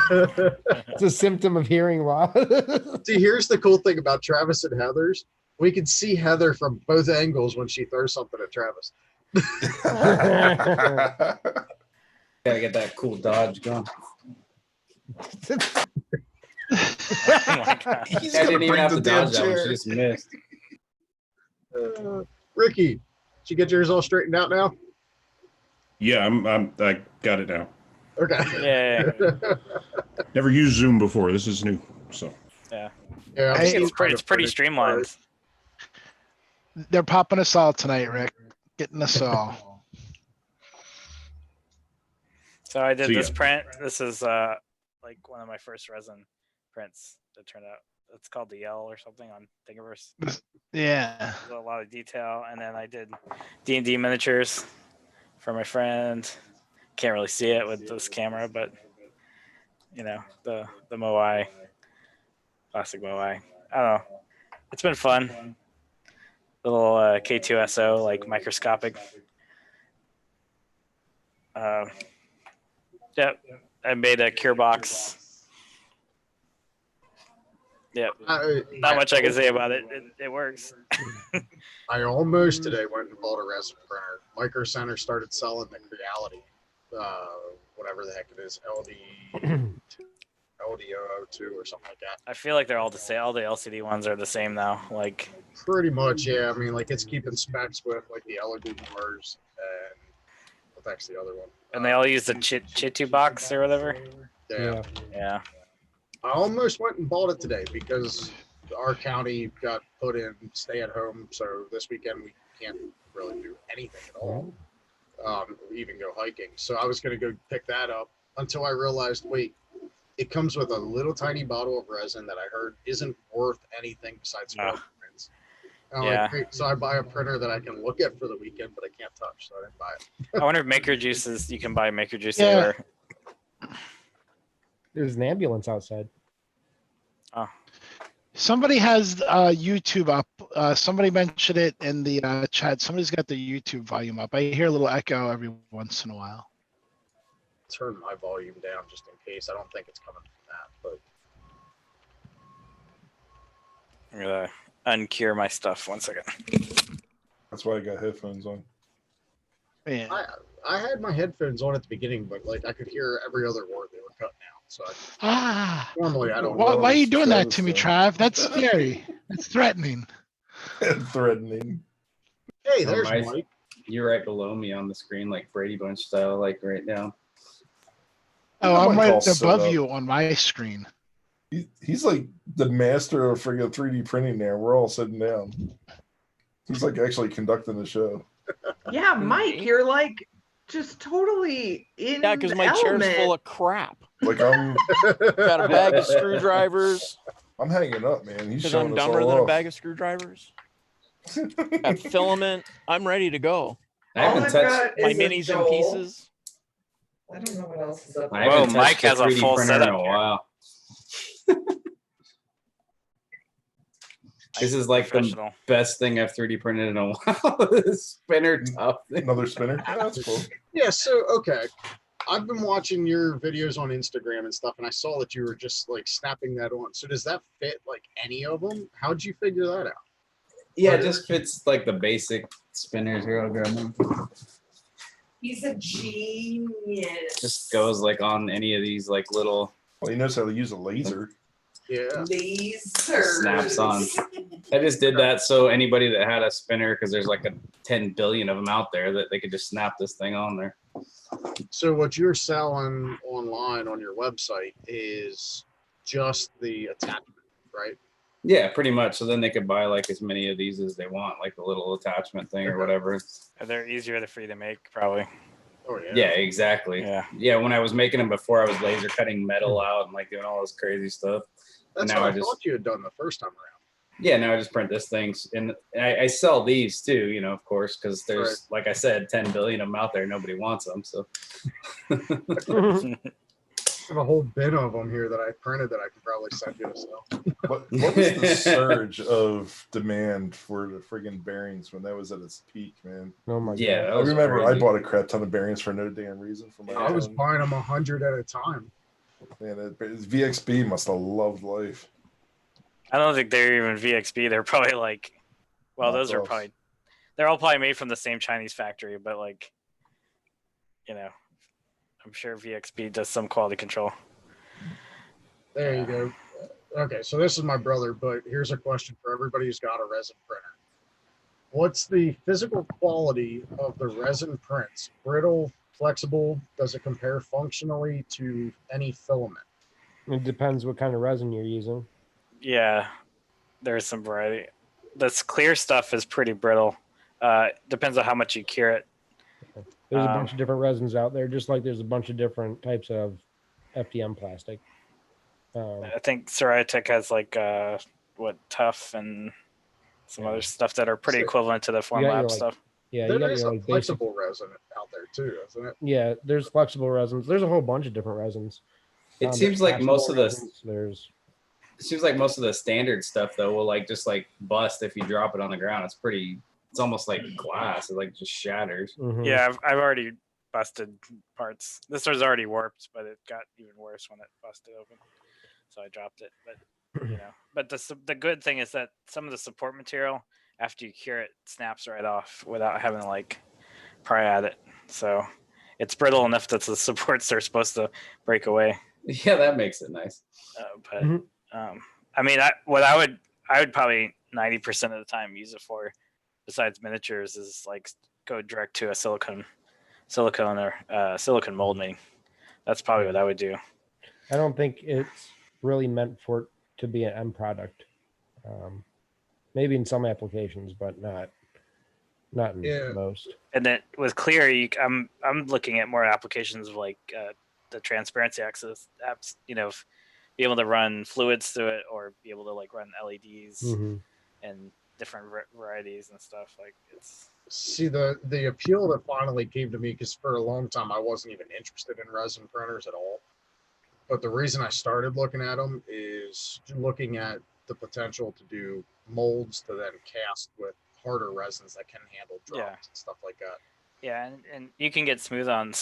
It's a symptom of hearing loss. See, here's the cool thing about Travis and Heather's. We can see Heather from both angles when she throws something at Travis. Gotta get that cool dodge going. oh my God. He's I gonna didn't even break have the to damn dodge that one. chair. She just missed. Ricky, did you get yours all straightened out now? Yeah, I got it now. Okay. Yeah. Never used Zoom before. This is new. So Yeah. Yeah, I I'm think still it's trying to pretty finish streamlined. They're popping us all tonight, Rick. Getting us all. So I did So, this yeah. print. This is like one of my first resin prints that turned out. It's called the Yell or something on Thingiverse. Yeah. A lot of detail, and then I did D&D miniatures for my friend. Can't really see it with this camera, but you know the Moai, classic Moai. I don't know. It's been fun. Little K2SO, like microscopic. Yep, I made a cure box. Yep, not much I can say about it. It works. I almost today went and bought a resin printer. Micro Center started selling the Creality, whatever the heck it is, LD002 or something like that. I feel like they're all the same. All the LCD ones are the same now. Like Pretty much, yeah. I mean, like it's keeping specs with like the LED bars and what the heck's the other one? and they all use the Chitu box or whatever. Yeah. Yeah. I almost went and bought it today because our county got put in stay at home. So this weekend we can't really do anything at all, even go hiking. So I was going to go pick that up until I realized, wait, it comes with a little tiny bottle of resin that I heard isn't worth anything besides prints. I'm like, great. So I buy a printer that I can look at for the weekend, but I can't touch, so I didn't buy it. I wonder if Maker Juices, you can buy Maker Juice Yeah. anywhere. There's an ambulance outside. Oh, Somebody has YouTube up. Somebody mentioned it in the chat. Somebody's got the YouTube volume up. I hear a little echo every once in a while. Turn my volume down just in case. I don't think it's coming from that, but I'm gonna uncure my stuff. 1 second. That's why I got headphones on. Yeah. I had my headphones on at the beginning, but like I could hear every other word they were cutting out. So normally I don't. Why are you doing that to me, so. Trav? That's scary. It's threatening. Threatening. Hey, there's my- Mike. You're right below me on the screen, like Brady Bunch style, like right now. Oh, Look at I'm Mike all right set above up. you on my screen. He's like the master of friggin' 3D printing there. We're all sitting down. He's like actually conducting the show. Yeah, Mike, you're like just totally in Yeah, because the my chair's element. full of crap. Like I'm Got a bag of screwdrivers. I'm hanging up, man. He's Because showing I'm us dumber all than a off. bag of screwdrivers. Got filament. I'm ready to go. I haven't I've touched. got My is a minis and Joel. pieces. I don't know what else is up I there. Whoa, haven't Mike touched a has a 3D full printer in setup a here. while. This is like the Professional. best thing I've 3D printed in a while. This spinner top thing. Another spinner. Yeah, that's cool. Yeah. So okay, I've been watching your videos on Instagram and stuff, and I saw that you were just like snapping that on. So does that fit like any of them? How'd you figure that out? Yeah, it just fits like the basic spinners here. I'll grab them. He's a genius. Just goes like on any of these like little Well, he knows how to use a laser. Yeah. Laser. snaps on. I just did that so anybody that had a spinner, because there's like a 10 billion of them out there, that they could just snap this thing on there. So what you're selling online on your website is just the attachment, right? Yeah, pretty much. So then they could buy like as many of these as they want, like the little attachment thing or whatever. They're easier for you to make, probably. Oh yeah. Yeah, exactly. Yeah. Yeah, when I was making them before, I was laser cutting metal out and like doing all this crazy stuff. That's now what I I just- thought you had done the first time around. Yeah, now I just print this thing, and I sell these too, you know, of course, because there's, like I said, 10 billion of them out there. Nobody wants them, so. I have a whole bin of them here that I printed that I could probably send you to sell. What was the surge of demand for the friggin' bearings when that was at its peak, man? Oh my Yeah, god. I remember I bought a crap ton of bearings for no damn reason for my I was own. buying them 100 at a time. Man, VXB must have loved life. I don't think they're even VXB. They're probably like, well, those are Knockoffs. probably, they're all probably made from the same Chinese factory, but like, you know, I'm sure VXB does some quality control. There you go. Okay, so this is my brother, but here's a question for everybody who's got a resin printer. What's the physical quality of the resin prints? Brittle, flexible? Does it compare functionally to any filament? It depends what kind of resin you're using. Yeah, there's some variety. This clear stuff is pretty brittle. Depends on how much you cure it. There's a bunch of different resins out there, just like there's a bunch of different types of FDM plastic. I think Ceratec has like tough and some other stuff that are pretty So, equivalent to the Formlab stuff. Yeah, you There got is your a like basic. flexible resin out there too, isn't it? Yeah, there's flexible resins. There's a whole bunch of different resins. It seems There's like most of castable the resins, there's it seems like most of the standard stuff though will like just like bust if you drop it on the ground. It's almost like glass. It like just shatters. mhm. Yeah, I've already busted parts. This was already warped, but it got even worse when it busted open. So I dropped it. But but the good thing is that some of the support material, after you cure it, snaps right off without having to like pry at it. So it's brittle enough that the supports are supposed to break away. Yeah, that makes it nice. But Mhm. I mean, I would probably 90% of the time use it for, besides miniatures, is like go direct to a silicone or silicone mold making. That's probably what I would do. I don't think it's really meant for it to be an end product. Maybe in some applications, but not in most. And then with clear, I'm looking at more applications of like the transparency access apps. Be able to run fluids through it, or be able to like run LEDs Mhm. and different varieties and stuff. Like it's. See, the appeal that finally came to me, because for a long time I wasn't even interested in resin printers at all. But the reason I started looking at them is looking at the potential to do molds to then cast with harder resins that can handle drops and stuff like that. Yeah, and you can get smooth on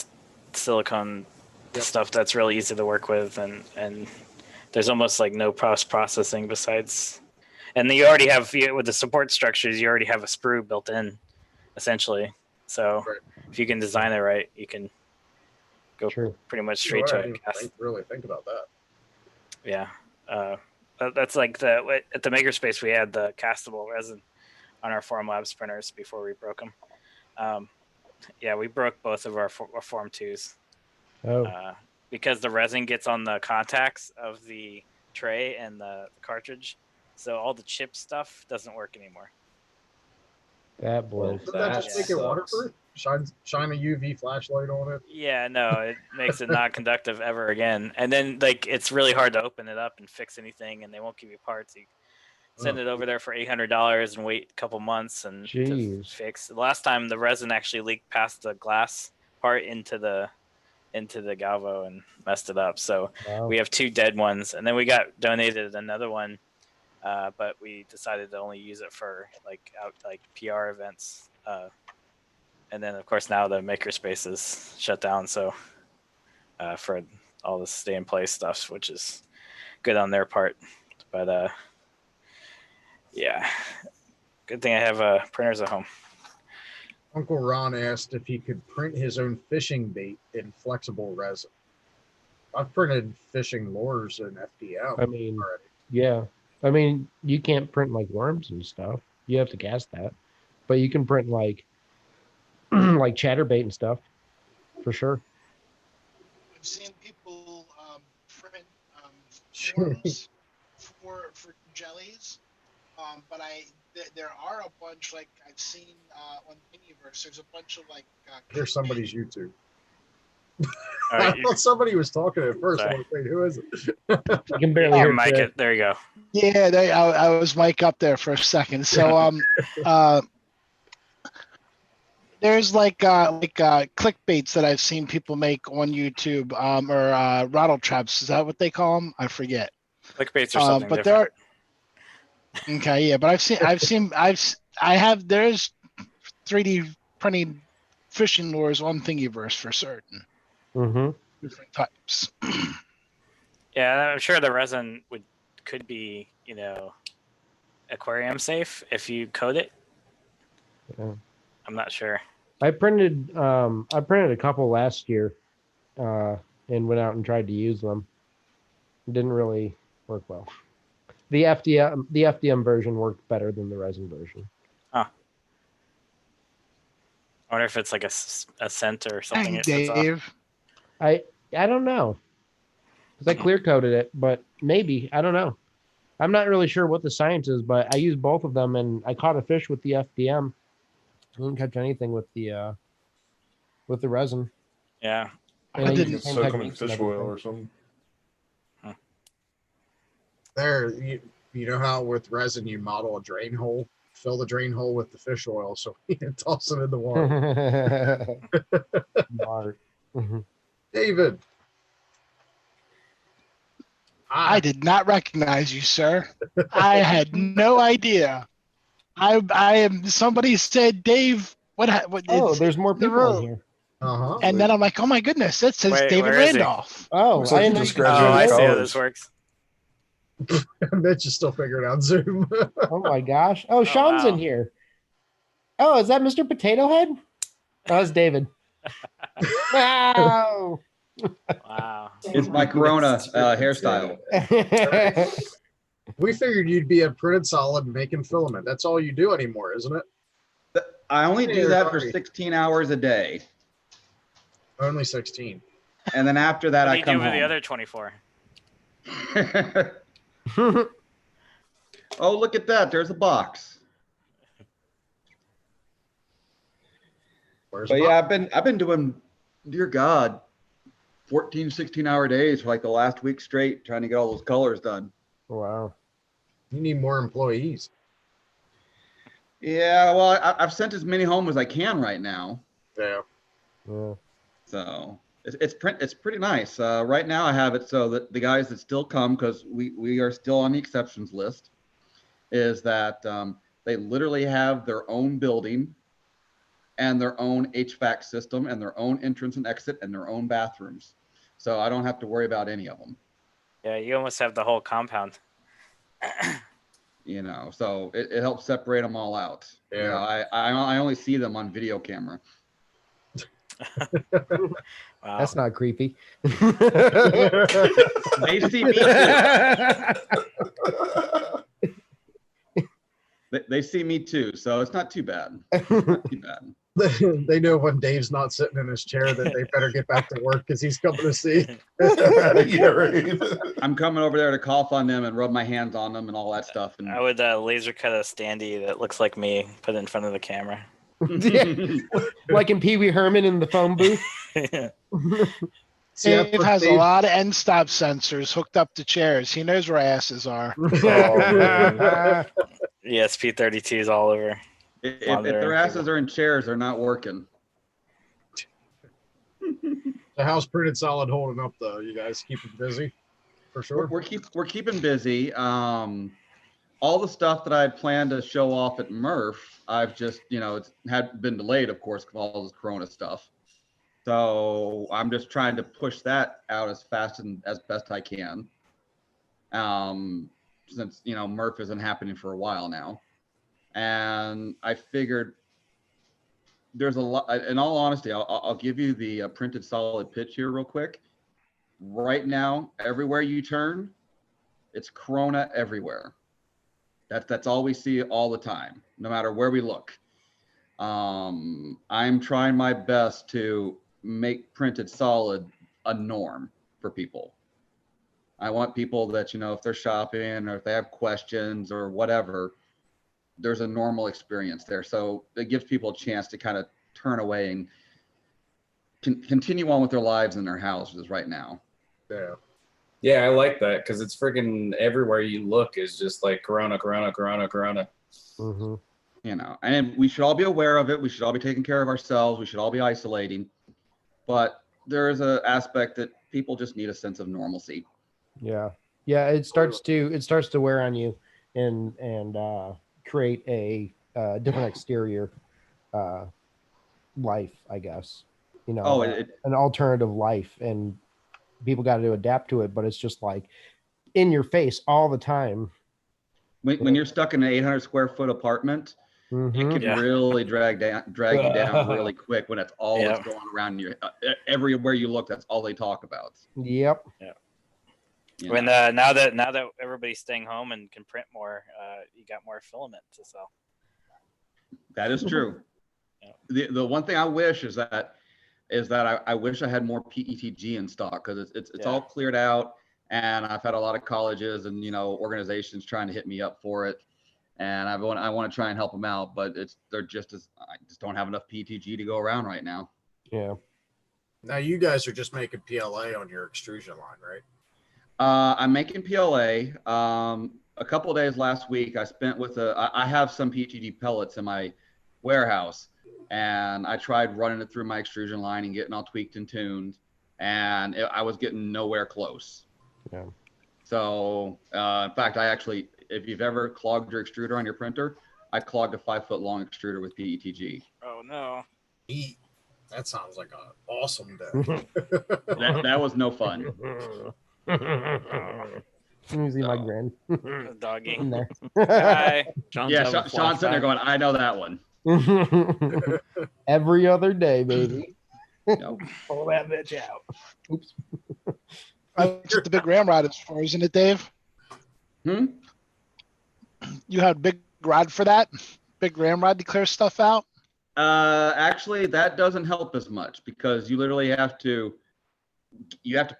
silicone stuff that's really easy to work with, and there's almost like no processing besides. And then you already have, with the support structures, you already have a sprue built in, essentially. So if you can design it right, you can go pretty much straight to it. Really think about that. Yeah, that's like at the makerspace we had the castable resin on our Formlabs printers before we broke them. Yeah, we broke both of our Form 2s. Because the resin gets on the contacts of the tray and the cartridge, so all the chip stuff doesn't work anymore. That blows. Doesn't that just make it waterproof? Shine a UV flashlight on it. Yeah, no, it makes it not conductive ever again. And then like it's really hard to open it up and fix anything, and they won't give you parts. You send it over there for $800 and wait a couple months and to fix. The last time the resin actually leaked past the glass part into the Galvo and messed it up. So we have 2 dead ones, and then we got donated another one, but we decided to only use it for like PR events. And then of course now the makerspace is shut down, so for all the stay in place stuff, which is good on their part. But yeah, good thing I have printers at home. Uncle Ron asked if he could print his own fishing bait in flexible resin. I've printed fishing lures in FDM. I mean, already. Yeah. I mean, you can't print like worms and stuff. You have to cast that. But you can print like like chatterbait and stuff for sure. I've seen people print forms for jellies, but there are a bunch, like I've seen on Thingiverse. There's a bunch of like. Here's somebody's YouTube. I thought somebody was talking at first. I'm like, wait, who is it? You can barely hear Mike it. There you go. Yeah, I was mic up there for a second. So there's like clickbaits that I've seen people make on YouTube, or rattle traps. Is that what they call them? I forget. Clickbaits or something but different. Okay, yeah, but there's 3D printing fishing lures on Thingiverse for certain. Mm-hmm. Different types. Yeah, I'm sure the resin could be, aquarium safe if you coat it. Yeah. I'm not sure. I printed a couple last year, and went out and tried to use them. It didn't really work well. The FDM version worked better than the resin version. Huh. I wonder if it's like a scent or something. Dang, It puts off. Dave. I don't know because I clear coated it, but maybe I don't know. I'm not really sure what the science is, but I use both of them, and I caught a fish with the FDM. I didn't catch anything with the resin. Yeah. And I I use didn't the same Soak them in techniques and fish oil everything. or something. There, you know how with resin you model a drain hole, fill the drain hole with the fish oil, so you can toss it in the water. Smart. David, I did not recognize you, sir. I had no idea. I am. Somebody said, Dave. What? Oh, it's there's more in the people in room. here. Uh-huh. And then I'm like, oh my goodness, that says Wait, David where is he? Randolph. Oh, Looks like I he didn't know just you could Oh, I graduated see see how college. this works. Mitch is still figuring out Zoom. that. Oh my gosh. Oh, Sean's wow. in here. Oh, is that Mr. Potato Head? That was David. Wow. Wow. It's my Corona hairstyle. We figured you'd be at Printed Solid making filament. That's all you do anymore, isn't it? I only Hey, do that for everybody. 16 hours a day. Only 16. And then after that, What do I you come do with the home. other 24? Oh, look at that. There's a box. Where's But the yeah, box? I've been doing, dear God, 14, 16-hour days for like the last week straight trying to get all those colors done. Wow. You need more employees. Yeah, well, I've sent as many home as I can right now. Yeah. Yeah. So it's pretty nice. Right now I have it so that the guys that still come, because we are still on the exceptions list, is that they literally have their own building and their own HVAC system and their own entrance and exit and their own bathrooms. So I don't have to worry about any of them. Yeah, you almost have the whole compound. You know, so it helps separate them all out. Yeah. You know, I only see them on video camera. Wow. That's not creepy. They see me too. They see me too, so it's not too bad. It's not too bad. They know when Dave's not sitting in his chair that they better get back to work because he's coming to see. Yeah, right. I'm coming over there to cough on them and rub my hands on them and all that stuff. And I would laser cut a standee that looks like me, put it in front of the camera. Like in Pee Wee Herman in the phone booth. See, Dave has a lot of end stop sensors hooked up to chairs. He knows where asses are. man. ESP32s all over. if Monitoring their asses people. are in chairs, they're not working. The house Printed Solid holding up though. You guys keeping busy for sure. We're keeping busy. All the stuff that I had planned to show off at Murph, I've just, it's had been delayed, of course, because of all this Corona stuff. So I'm just trying to push that out as fast and as best I can. Since, Murph isn't happening for a while now. And I figured there's a lot, in all honesty, I'll give you the Printed Solid pitch here real quick. Right now, everywhere you turn, it's Corona everywhere. That's all we see all the time, no matter where we look. I'm trying my best to make Printed Solid a norm for people. I want people that, if they're shopping or if they have questions or whatever, there's a normal experience there. So it gives people a chance to kind of turn away and continue on with their lives in their houses right now. Yeah. Yeah, I like that because it's freaking everywhere you look is just like Corona, Corona, Corona, Corona. Mm-hmm. And we should all be aware of it. We should all be taking care of ourselves. We should all be isolating. But there is an aspect that people just need a sense of normalcy. Yeah. It starts to wear on you and create a different exterior life, I guess. An alternative life, and people got to adapt to it. But it's just like in your face all the time. When you're stuck in an 800 square foot apartment, it can really drag you down really quick when it's all that's going around you. Everywhere you look, that's all they talk about. Yep. Yeah. When now that everybody's staying home and can print more, you got more filament to sell. That is true. The one thing I wish is that I wish I had more PETG in stock, because it's all cleared out, and I've had a lot of colleges and organizations trying to hit me up for it, and I want to try and help them out, but I just don't have enough PETG to go around right now. Yeah. Now you guys are just making PLA on your extrusion line, right? I'm making PLA. A couple of days last week, I spent with I have some PETG pellets in my warehouse, and I tried running it through my extrusion line and getting all tweaked and tuned, and I was getting nowhere close. Yeah. So, in fact, if you've ever clogged your extruder on your printer, I clogged a 5-foot long extruder with PETG. Oh no. That sounds like an awesome day. that was no fun. Usually my grand. Doggy. In there. Hi. Sean's sitting there going, I know that one. Every other day, baby. Nope. Pull that bitch out. Oops. That's what the big ramrod is for, isn't it, Dave? You had big rod for that? Big ramrod to clear stuff out? Actually, that doesn't help as much, because you literally have to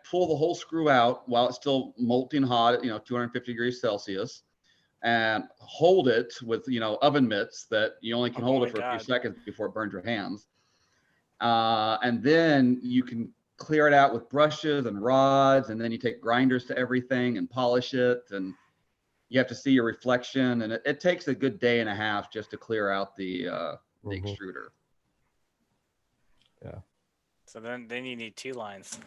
pull the whole screw out while it's still molten hot at 250 degrees Celsius, and hold it with oven mitts that you only can hold it for a few seconds before it burns your hands. And then you can clear it out with brushes and rods, and then you take grinders to everything and polish it, and you have to see your reflection, and it takes a good day and a half just to clear out the extruder. Yeah. So then you need 2 lines.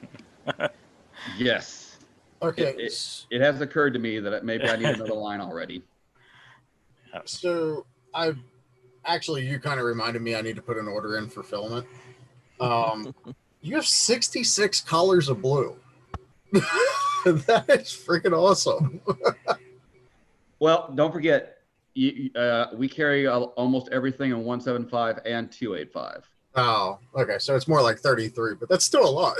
Yes. Okay. It has occurred to me that maybe I need another line already. So you kind of reminded me I need to put an order in for filament. You have 66 colors of blue. That is freaking awesome. Well, don't forget, we carry almost everything in 175 and 285. Oh, okay. So it's more like 33, but that's still a lot.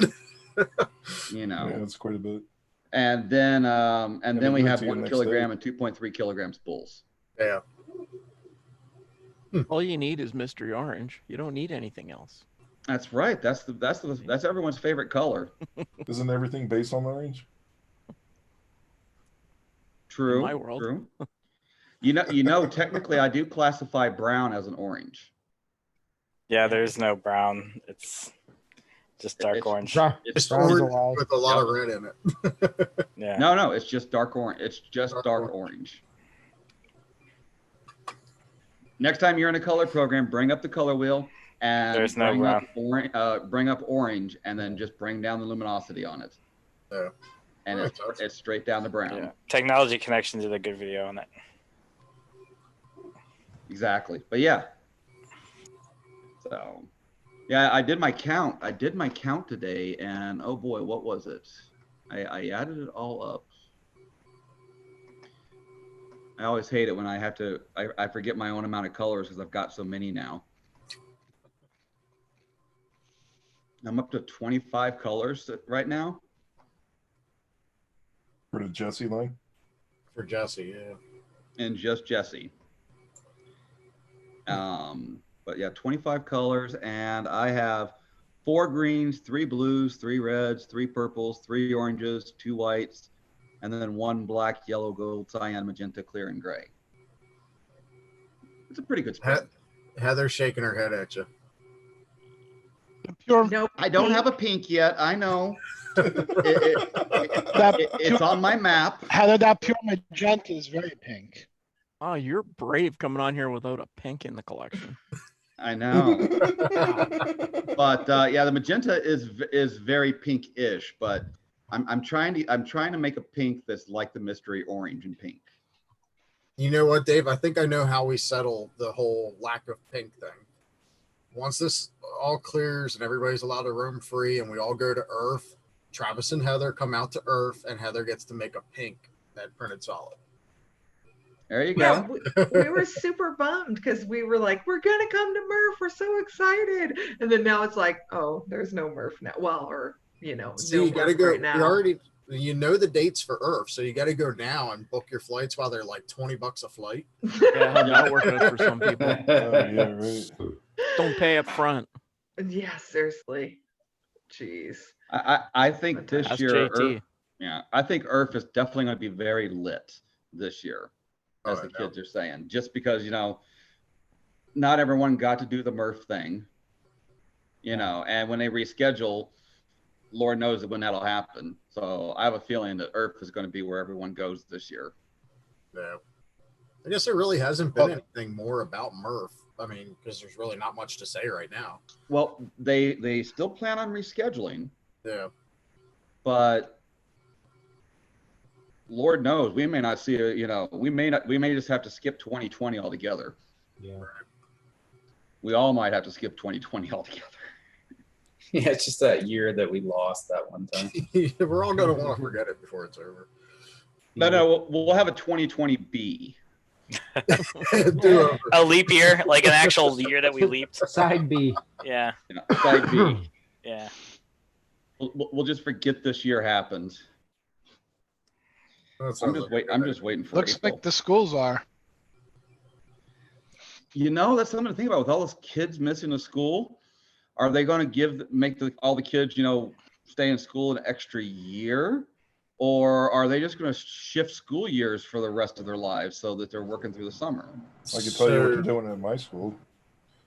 Yeah, that's quite a bit. And then we have 1 kilogram day. and 2.3 kilograms spools. Yeah. All you need is mystery orange. You don't need anything else. That's right. That's everyone's favorite color. Isn't everything based on orange? True. In my world. True. Technically, I do classify brown as an orange. Yeah, there's no brown. It's just dark orange. It's orange with a lot of red in it. Yeah. No, it's just dark orange. It's just dark orange. Next time you're in a color program, bring up the color wheel and There's no bring up orange, and then just bring down the luminosity on it. Yeah. And it's straight down to brown. Yeah. Technology Connection did a good video on it. Exactly. But yeah. So, yeah, I did my count. Today, and oh boy, what was it? I added it all up. I always hate it when I have to. I forget my own amount of colors because I've got so many now. I'm up to 25 colors right now. For the Jesse line? For Jesse, yeah. And just Jesse. But yeah, 25 colors, and I have 4 greens, 3 blues, 3 reds, 3 purples, 3 oranges, 2 whites, and then 1 black, yellow, gold, cyan, magenta, clear, and gray. It's a pretty good spread. Heather's shaking her head at you. I don't have a pink yet. I know. It's on my map. Heather, that pure magenta is very pink. Oh, you're brave coming on here without a pink in the collection. I know. But yeah, the magenta is very pink-ish, but I'm trying to make a pink that's like the mystery orange and pink. You know what, Dave? I think I know how we settle the whole lack of pink thing. Once this all clears and everybody's allowed to roam free and we all go to Earth, Travis and Heather come out to Earth, and Heather gets to make a pink that printed solid. There you go. Yeah, we were super bummed because we were like, we're gonna come to Murph. We're so excited, and then now it's like, oh, there's no Murph now. Well, or so no you got to Murph go. right now. You know the dates for Earth, so you got to go now and book your flights while they're like $20 a flight. Yeah, how's that working out for some people? Yeah, right. Don't pay up front. Yeah, seriously. Jeez. I think this Ask year, JT. I think Earth is definitely going to be very lit this year, as Oh, the I know. kids are saying, just because, not everyone got to do the Murph thing, and when they reschedule, Lord knows when that'll happen. So I have a feeling that Earth is going to be where everyone goes this year. Yeah. I guess there really hasn't been anything more about Murph. I mean, because there's really not much to say right now. Well, they still plan on rescheduling. Yeah. But Lord knows we may not see we may just have to skip 2020 altogether. Yeah. We all might have to skip 2020 altogether. Yeah, it's just that year that we lost that one time. We're all going to want to forget it before it's over. No, we'll have a 2020B. A leap year, like an actual year that we leaped. Side B. Yeah. Side B. Yeah. We'll just forget this year happened. I'm just waiting for Looks April. like the schools are. That's something to think about with all those kids missing the school. Are they going to make all the kids, stay in school an extra year? Or are they just going to shift school years for the rest of their lives so that they're working through the summer? I can tell you what they're doing at my school.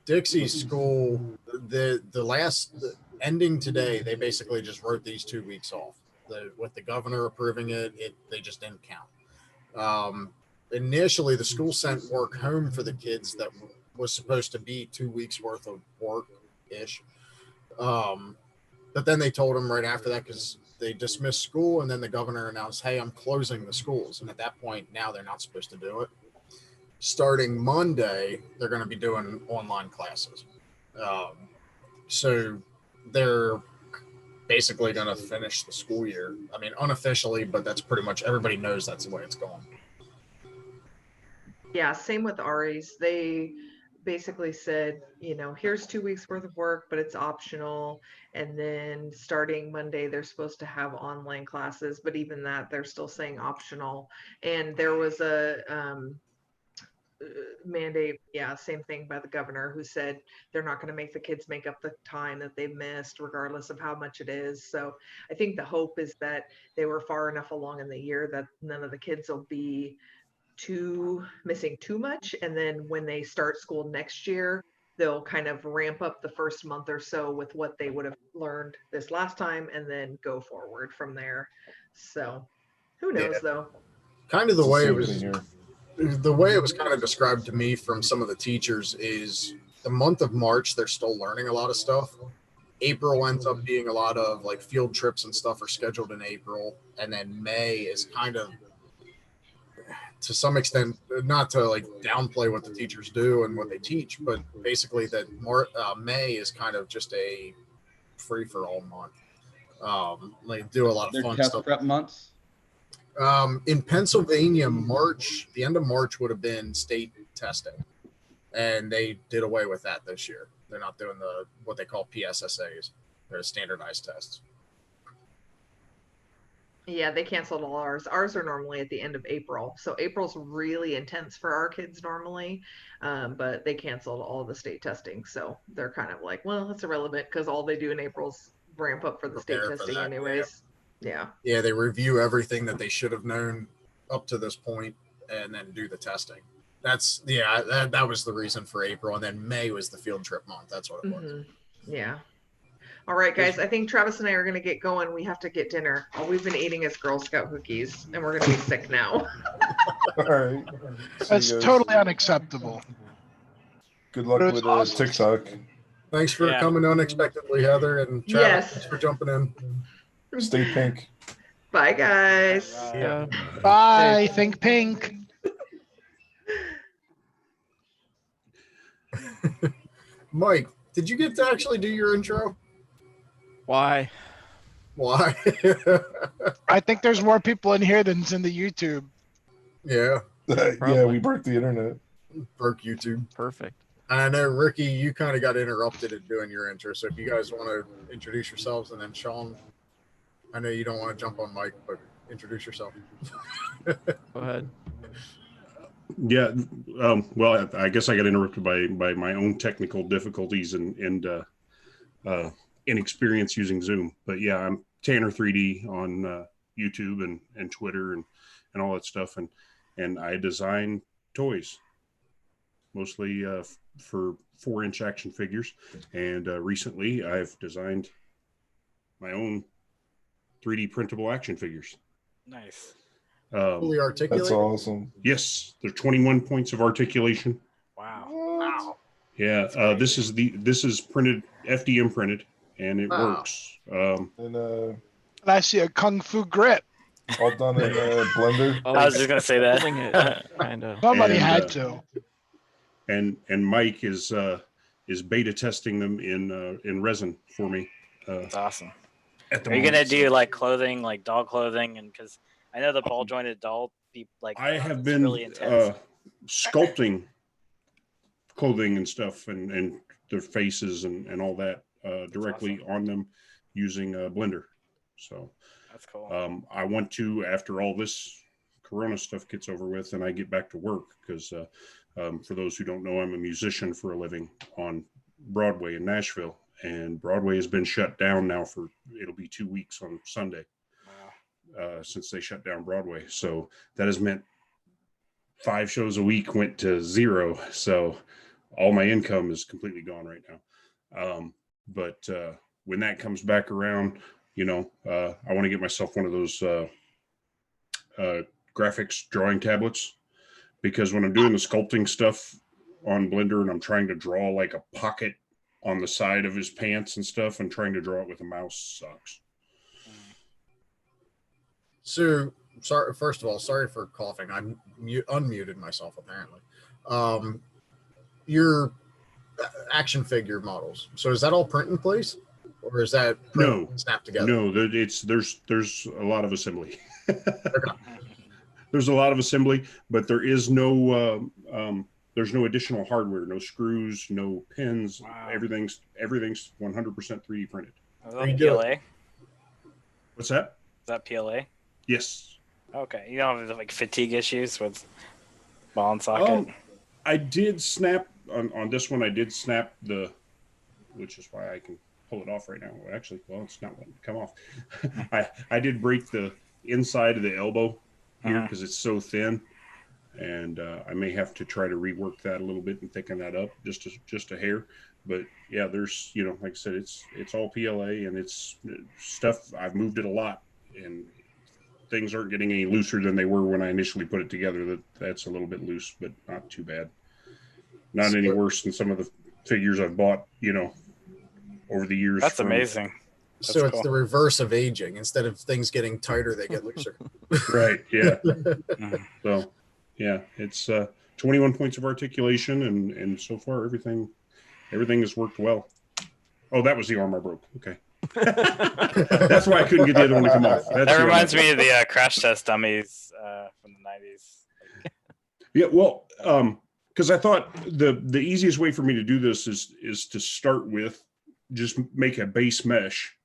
Dixie's school, the last ending today, they basically just wrote these 2 weeks off. With the governor approving it, they just didn't count. Initially, the school sent work home for the kids that was supposed to be 2 weeks worth of work-ish. But then they told them right after that, because they dismissed school, and then the governor announced, hey, I'm closing the schools. And at that point, now they're not supposed to do it. Starting Monday, they're going to be doing online classes. So they're basically going to finish the school year. I mean, unofficially, but that's pretty much, everybody knows that's the way it's going. Yeah, same with Ari's. They basically said, here's 2 weeks worth of work, but it's optional. And then starting Monday, they're supposed to have online classes, but even that, they're still saying optional. And there was a mandate, same thing by the governor, who said they're not going to make the kids make up the time that they've missed, regardless of how much it is. So I think the hope is that they were far enough along in the year that none of the kids will be missing too much, and then when they start school next year, they'll kind of ramp up the first month or so with what they would have learned this last time, and then go forward from there. So who knows, though? Kind of the way it was kind of described to me from some of the teachers is the month of March, they're still learning a lot of stuff. April ends up being a lot of like field trips and stuff are scheduled in April, and then May is kind of, to some extent, not to like downplay what the teachers do and what they teach, but basically that May is kind of just a free-for-all month. They do a lot of fun test stuff. prep months. In Pennsylvania, the end of March would have been state testing, and they did away with that this year. They're not doing what they call PSSAs. They're standardized tests. Yeah, they canceled all ours. Ours are normally at the end of April. So April's really intense for our kids normally, but they canceled all the state testing. So they're kind of like, well, it's irrelevant because all they do in April's ramp up for the state testing anyways. Yeah. Yeah, they review everything that they should have known up to this point and then do the testing. That was the reason for April. And then May was the field trip month. That's what it was. Yeah. All right, guys, I think Travis and I are going to get going. We have to get dinner. All we've been eating is Girl Scout cookies, and we're going to be sick now. All right. That's totally unacceptable. Good luck with TikTok. Thanks for coming unexpectedly, Heather, and Travis, thanks for jumping in. Stay pink. Bye, guys. Bye. Think pink. Mike, did you get to actually do your intro? Why? I think there's more people in here than's in the YouTube. Yeah. Yeah, we broke the internet. Broke YouTube. Perfect. I know, Ricky, you kind of got interrupted in doing your intro. So if you guys want to introduce yourselves, and then Sean, I know you don't want to jump on Mike, but introduce yourself. Go ahead. Yeah, Well, I guess I got interrupted by my own technical difficulties and inexperience using Zoom. But yeah, I'm Tanner 3D on YouTube and Twitter and all that stuff, and I design toys mostly for 4-inch action figures, and recently I've designed my own 3D printable action figures. Nice. Fully articulated. That's awesome. Yes, they're 21 points of articulation. Wow. Wow. Yeah, this is printed FDM printed, and it Wow. works. And And I see a Kung Fu Grit. all done in Blender. Oh, I was just gonna say that. holding it, kind of. Somebody And, had to. And Mike is beta testing them in resin for me. That's awesome. At the Are you moment, gonna do so like clothing, like dog clothing, and because I know the ball jointed doll, like I have it's been really intense. sculpting clothing and stuff and their faces and all that directly on them using Blender. So That's cool. I want to, after all this Corona stuff gets over with and I get back to work, because for those who don't know, I'm a musician for a living on Broadway in Nashville, and Broadway has been shut down now for, it'll be 2 weeks on Sunday since they shut down Broadway. So that has meant 5 shows a week went to 0. So all my income is completely gone right now. But when that comes back around, I want to get myself one of those graphics drawing tablets, because when I'm doing the sculpting stuff on Blender and I'm trying to draw like a pocket on the side of his pants and stuff, and trying to draw it with a mouse sucks. So sorry. First of all, sorry for coughing. I unmuted myself apparently. Your action figure models. So is that all print in place, or is that No, snapped together? No, there's a lot of assembly. There's a lot of assembly, but there is no there's no additional hardware, no screws, no pins. Wow. Everything's 100% 3D printed. Is Are you that PLA? doing- What's that? Is that PLA? Yes. Okay. You don't have like fatigue issues with ball and socket? I did snap on this one. I did snap which is why I can pull it off right now. Actually, well, it's not letting it come off. I did break the inside of the elbow here because it's so thin, and I may have to try to rework that a little bit and thicken that up just a hair. But yeah, there's like I said, it's all PLA, and it's stuff. I've moved it a lot, and things aren't getting any looser than they were when I initially put it together. That's a little bit loose, but not too bad. Not any worse than some of the figures I've bought, over the years. That's amazing. So That's it's cool. the reverse of aging. Instead of things getting tighter, they get looser. Right. Yeah. So, yeah, it's 21 points of articulation, and so far everything has worked well. Oh, that was the arm I broke. Okay. That's why I couldn't get the other one to come off. That reminds me of the crash test dummies from the 90s. Yeah, well, because I thought the easiest way for me to do this is to start with just make a base mesh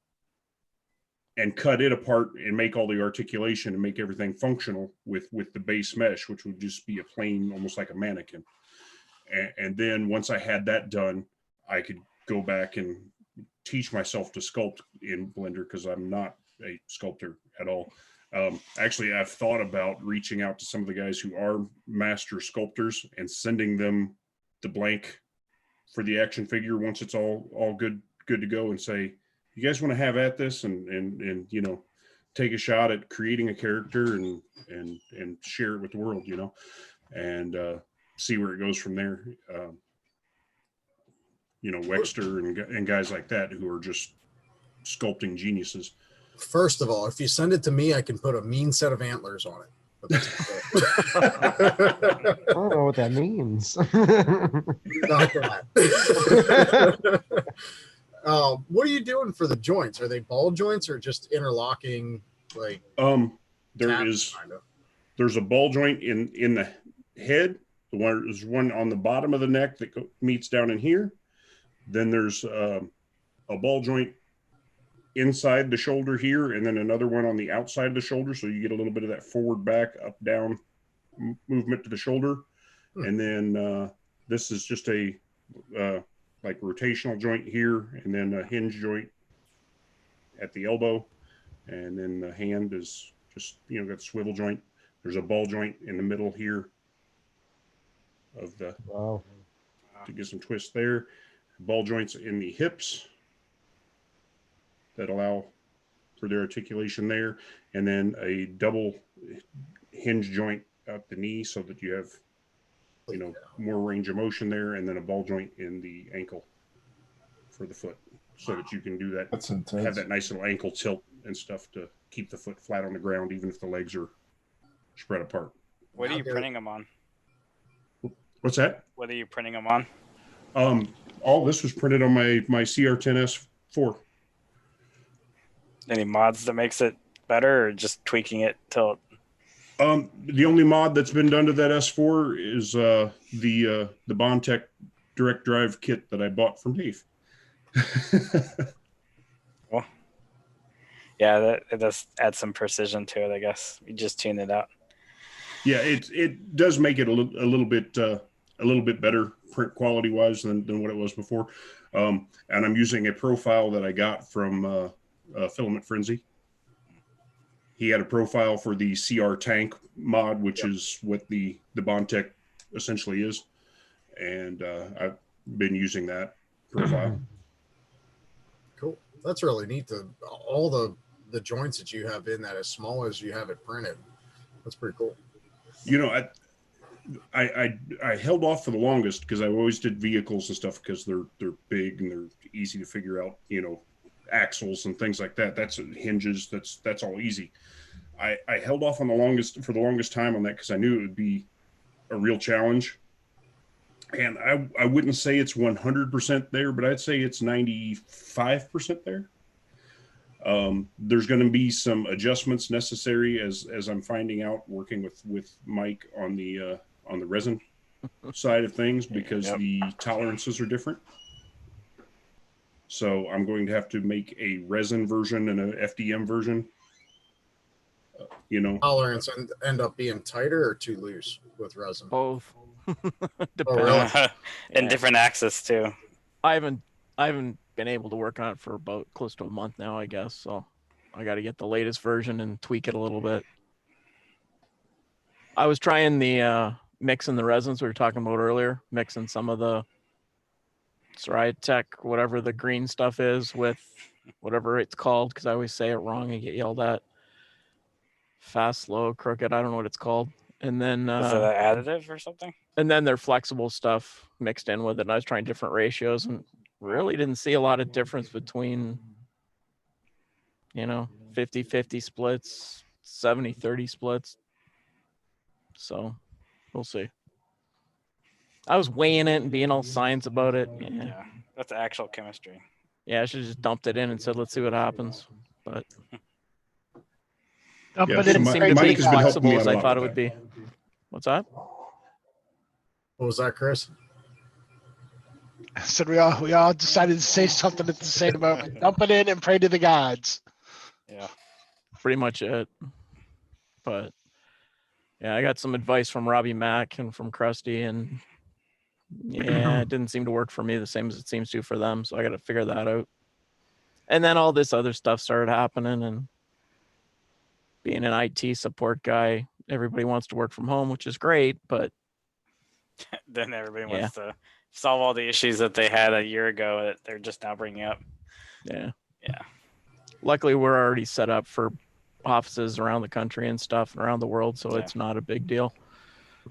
and cut it apart and make all the articulation and make everything functional with the base mesh, which would just be a plain, almost like a mannequin. And then once I had that done, I could go back and teach myself to sculpt in Blender, because I'm not a sculptor at all. Actually, I've thought about reaching out to some of the guys who are master sculptors and sending them the blank for the action figure once it's all good to go, and say, you guys want to have at this and take a shot at creating a character and share it with the world, and see where it goes from there. Wexter and guys like that who are just sculpting geniuses. First of all, if you send it to me, I can put a mean set of antlers on it. But that's I don't know what that means. not that. What are you doing for the joints? Are they ball joints or just interlocking? Like there's a ball joint in the head. There's one on the bottom of the neck that meets down in here. Then there's a ball joint inside the shoulder here, and then another one on the outside of the shoulder, so you get a little bit of that forward, back, up, down movement to the shoulder. And then this is just a like rotational joint here, and then a hinge joint at the elbow, and then the hand is just, you know, got the swivel joint. There's a ball joint in the middle here of the to get some twist there. Ball joints in the hips that allow for their articulation there, and then a double hinge joint up the knee so that you have, you know, more range of motion there, and then a ball joint in the ankle for the foot so that you can do that. That's intense. Have that nice little ankle tilt and stuff to keep the foot flat on the ground, even if the legs are spread apart. What are you printing them on? What's that? What are you printing them on? All this was printed on my CR10S4. Any mods that makes it better, or just tweaking it till? The only mod that's been done to that S4 is the Bondtech direct drive kit that I bought from Dave. Well, yeah, it does add some precision to it, I guess. You just tune it out. Yeah, it does make it a little bit better print quality wise than what it was before. And I'm using a profile that I got from Filament Frenzy. He had a profile for the CR Tank mod, which is what the Bondtech essentially is, and I've been using that profile. Cool. That's really neat. All the joints that you have in that, as small as you have it printed. That's pretty cool. You know, I held off for the longest because I always did vehicles and stuff because they're big and they're easy to figure out. You know, axles and things like that. That's hinges. That's all easy. I held off on the longest time on that because I knew it would be a real challenge. And I wouldn't say it's 100% there, but I'd say it's 95% there. There's going to be some adjustments necessary as I'm finding out working with Mike on the resin side of things, because the tolerances are different. So I'm going to have to make a resin version and an FDM version. You know, tolerance end up being tighter or too loose with resin? Both. Really? And different axis too. I haven't been able to work on it for about close to a month now, I guess. So I got to get the latest version and tweak it a little bit. I was trying the mixing the resins we were talking about earlier, mixing some of the Tech, whatever the green stuff is, with whatever it's called, because I always say it wrong and get yelled at. Fast, slow, crooked, I don't know what it's called. And then is it an additive or something? And then their flexible stuff mixed in with it. And I was trying different ratios and really didn't see a lot of difference between, 50-50 splits, 70-30 splits. So we'll see. I was weighing it and being all science about it. Yeah, that's actual chemistry. Yeah, I should have just dumped it in and said, let's see what happens. But But it didn't seem to be as flexible as I thought it would be. What's that? What was that, Chris? I said we all decided to say something at the same moment. Dump it in and pray to the gods. Yeah, pretty much it. But yeah, I got some advice from Robbie Mack and from Krusty, and yeah, it didn't seem to work for me the same as it seems to for them. So I got to figure that out. And then all this other stuff started happening, and being an IT support guy, everybody wants to work from home, which is great, but then everybody wants to solve all the issues that they had a year ago that they're just now bringing up. Yeah. Yeah. Luckily, we're already set up for offices around the country and stuff and around the world, so it's not a big deal.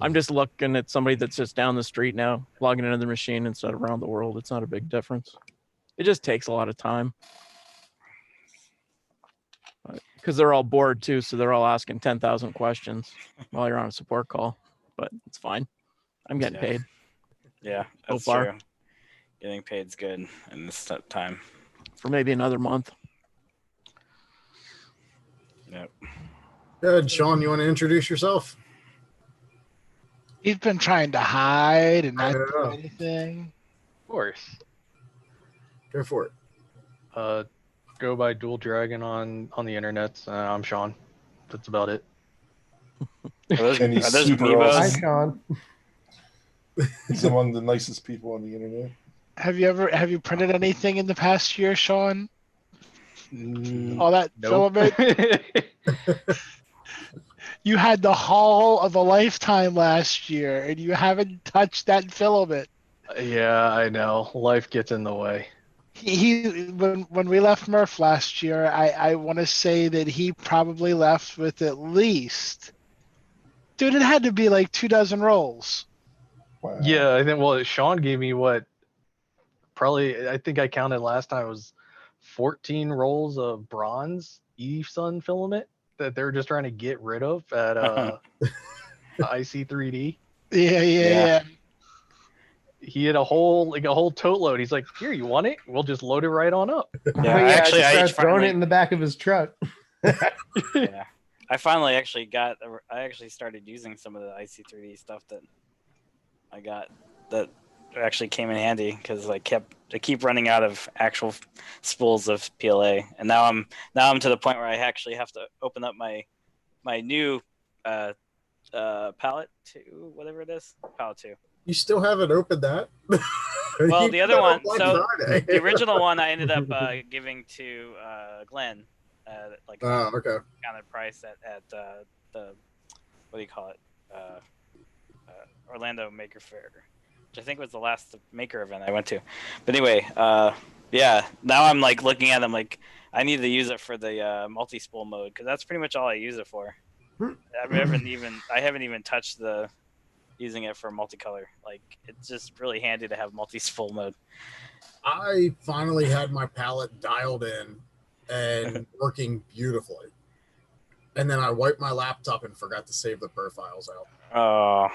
I'm just looking at somebody that's just down the street now, logging into the machine instead of around the world. It's not a big difference. It just takes a lot of time. Because they're all bored too, so they're all asking 10,000 questions while you're on a support call. But it's fine. I'm getting paid. Yeah, that's true. Getting paid's good in this time. For maybe another month. Yep. Good. Sean, you want to introduce yourself? He's been trying to hide and not do anything. Of course. Go for it. Go by Dual Dragon on the internet. I'm Sean. That's about it. Are those And he's Meebos? super awesome. Hi, Sean. He's among the nicest people on the internet. Have you printed anything in the past year, Sean? All that Nope. filament? You had the haul of a lifetime last year, and you haven't touched that filament. Yeah, I know. Life gets in the way. When we left Murph last year, I want to say that he probably left with at least, dude, it had to be like 24 rolls. Wow. Yeah, I think. Well, Sean gave me what? Probably, I think I counted last time, it was 14 rolls of bronze E-Sun filament that they're just trying to get rid of at IC3D. Yeah. He had a whole tote load. He's like, "Here, you want it? We'll just load it right on up." Yeah, I actually, just I started throwing finally, it in the back of his truck. yeah, I finally actually got. I actually started using some of the IC3D stuff that I got that actually came in handy because I keep running out of actual spools of PLA, and now I'm to the point where I actually have to open up my new palette 2, whatever it is, palette 2. You still haven't opened that? Well, You the other put one, up Black so Friday. the original one I ended up giving to Glenn, like okay. discounted price at the what do you call it, Orlando Maker Fair, which I think was the last maker event I went to. But anyway, yeah, now I'm like looking at them like I need to use it for the multi-spool mode because that's pretty much all I use it for. I haven't even touched using it for multicolor. Like it's just really handy to have multi-spool mode. I finally had my palette dialed in and working beautifully. And then I wiped my laptop and forgot to save the per files out. Oh,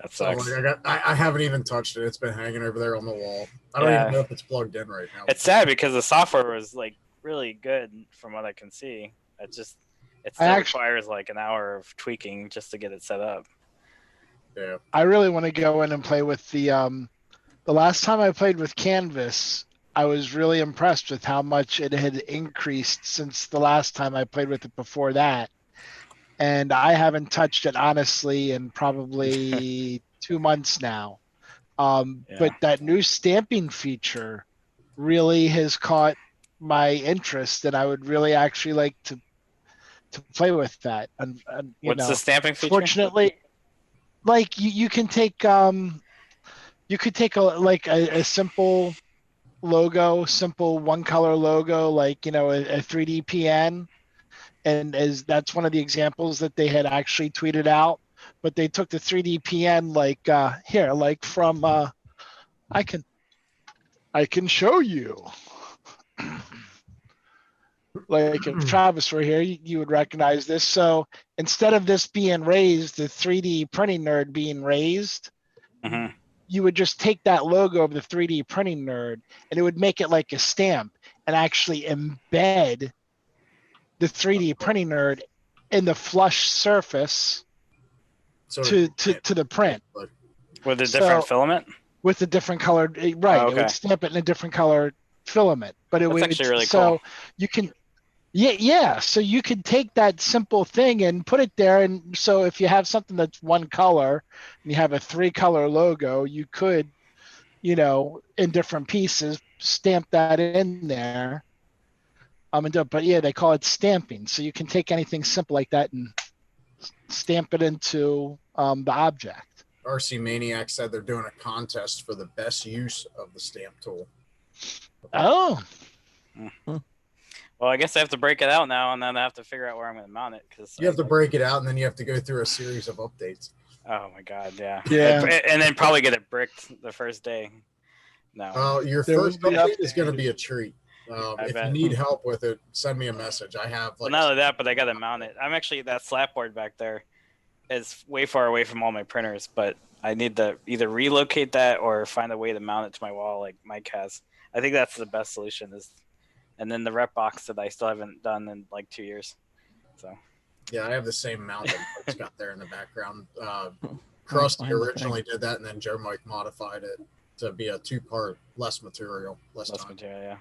that So sucks. like, I haven't even touched it. It's been hanging over there on the wall. I don't even know if it's plugged in right now. It's sad because the software was like really good from what I can see. It still requires like an hour of tweaking just to get it set up. Yeah. I really want to go in and play with the last time I played with Canvas, I was really impressed with how much it had increased since the last time I played with it before that. And I haven't touched it honestly in probably 2 months now. But that new stamping feature really has caught my interest, and I would really actually like to play with that. And What's the stamping feature? Fortunately, like you can take you could take a simple logo, simple one color logo, like a 3D PN, and that's one of the examples that they had actually tweeted out. But they took the 3D PN like from I can show you. Like if Travis were here, you would recognize this. So instead of this being raised, the 3D printing nerd being raised, you would just take that logo of the 3D printing nerd and it would make it like a stamp and actually embed the 3D printing nerd in the flush surface to the print. With a different filament? With a different color, right. Oh, It would stamp it in a different color filament. But it That's would actually really so cool. you can so you could take that simple thing and put it there, and so if you have something that's one color and you have a 3-color logo, you could, in different pieces, stamp that in there. But yeah, they call it stamping. So you can take anything simple like that and stamp it into the object. RC Maniac said they're doing a contest for the best use of the stamp tool. Oh. Well, I guess I have to break it out now, and then I have to figure out where I'm going to mount it. Because you have to break it out, and then you have to go through a series of updates. Oh my God, yeah. Yeah. And then probably get it bricked the first day. No. Your first update is going to be a treat. If bet. you need help with it, send me a message. I have Well, not only that, but I got to mount it. I'm actually, that slap board back there is way far away from all my printers, but I need to either relocate that or find a way to mount it to my wall like Mike has. I think that's the best solution and then the rep box that I still haven't done in like 2 years. So yeah, I have the same mount that it's got there in the background. Krusty originally did that, and then Joe Mike modified it to be a 2-part, less material, less time. Material, yeah.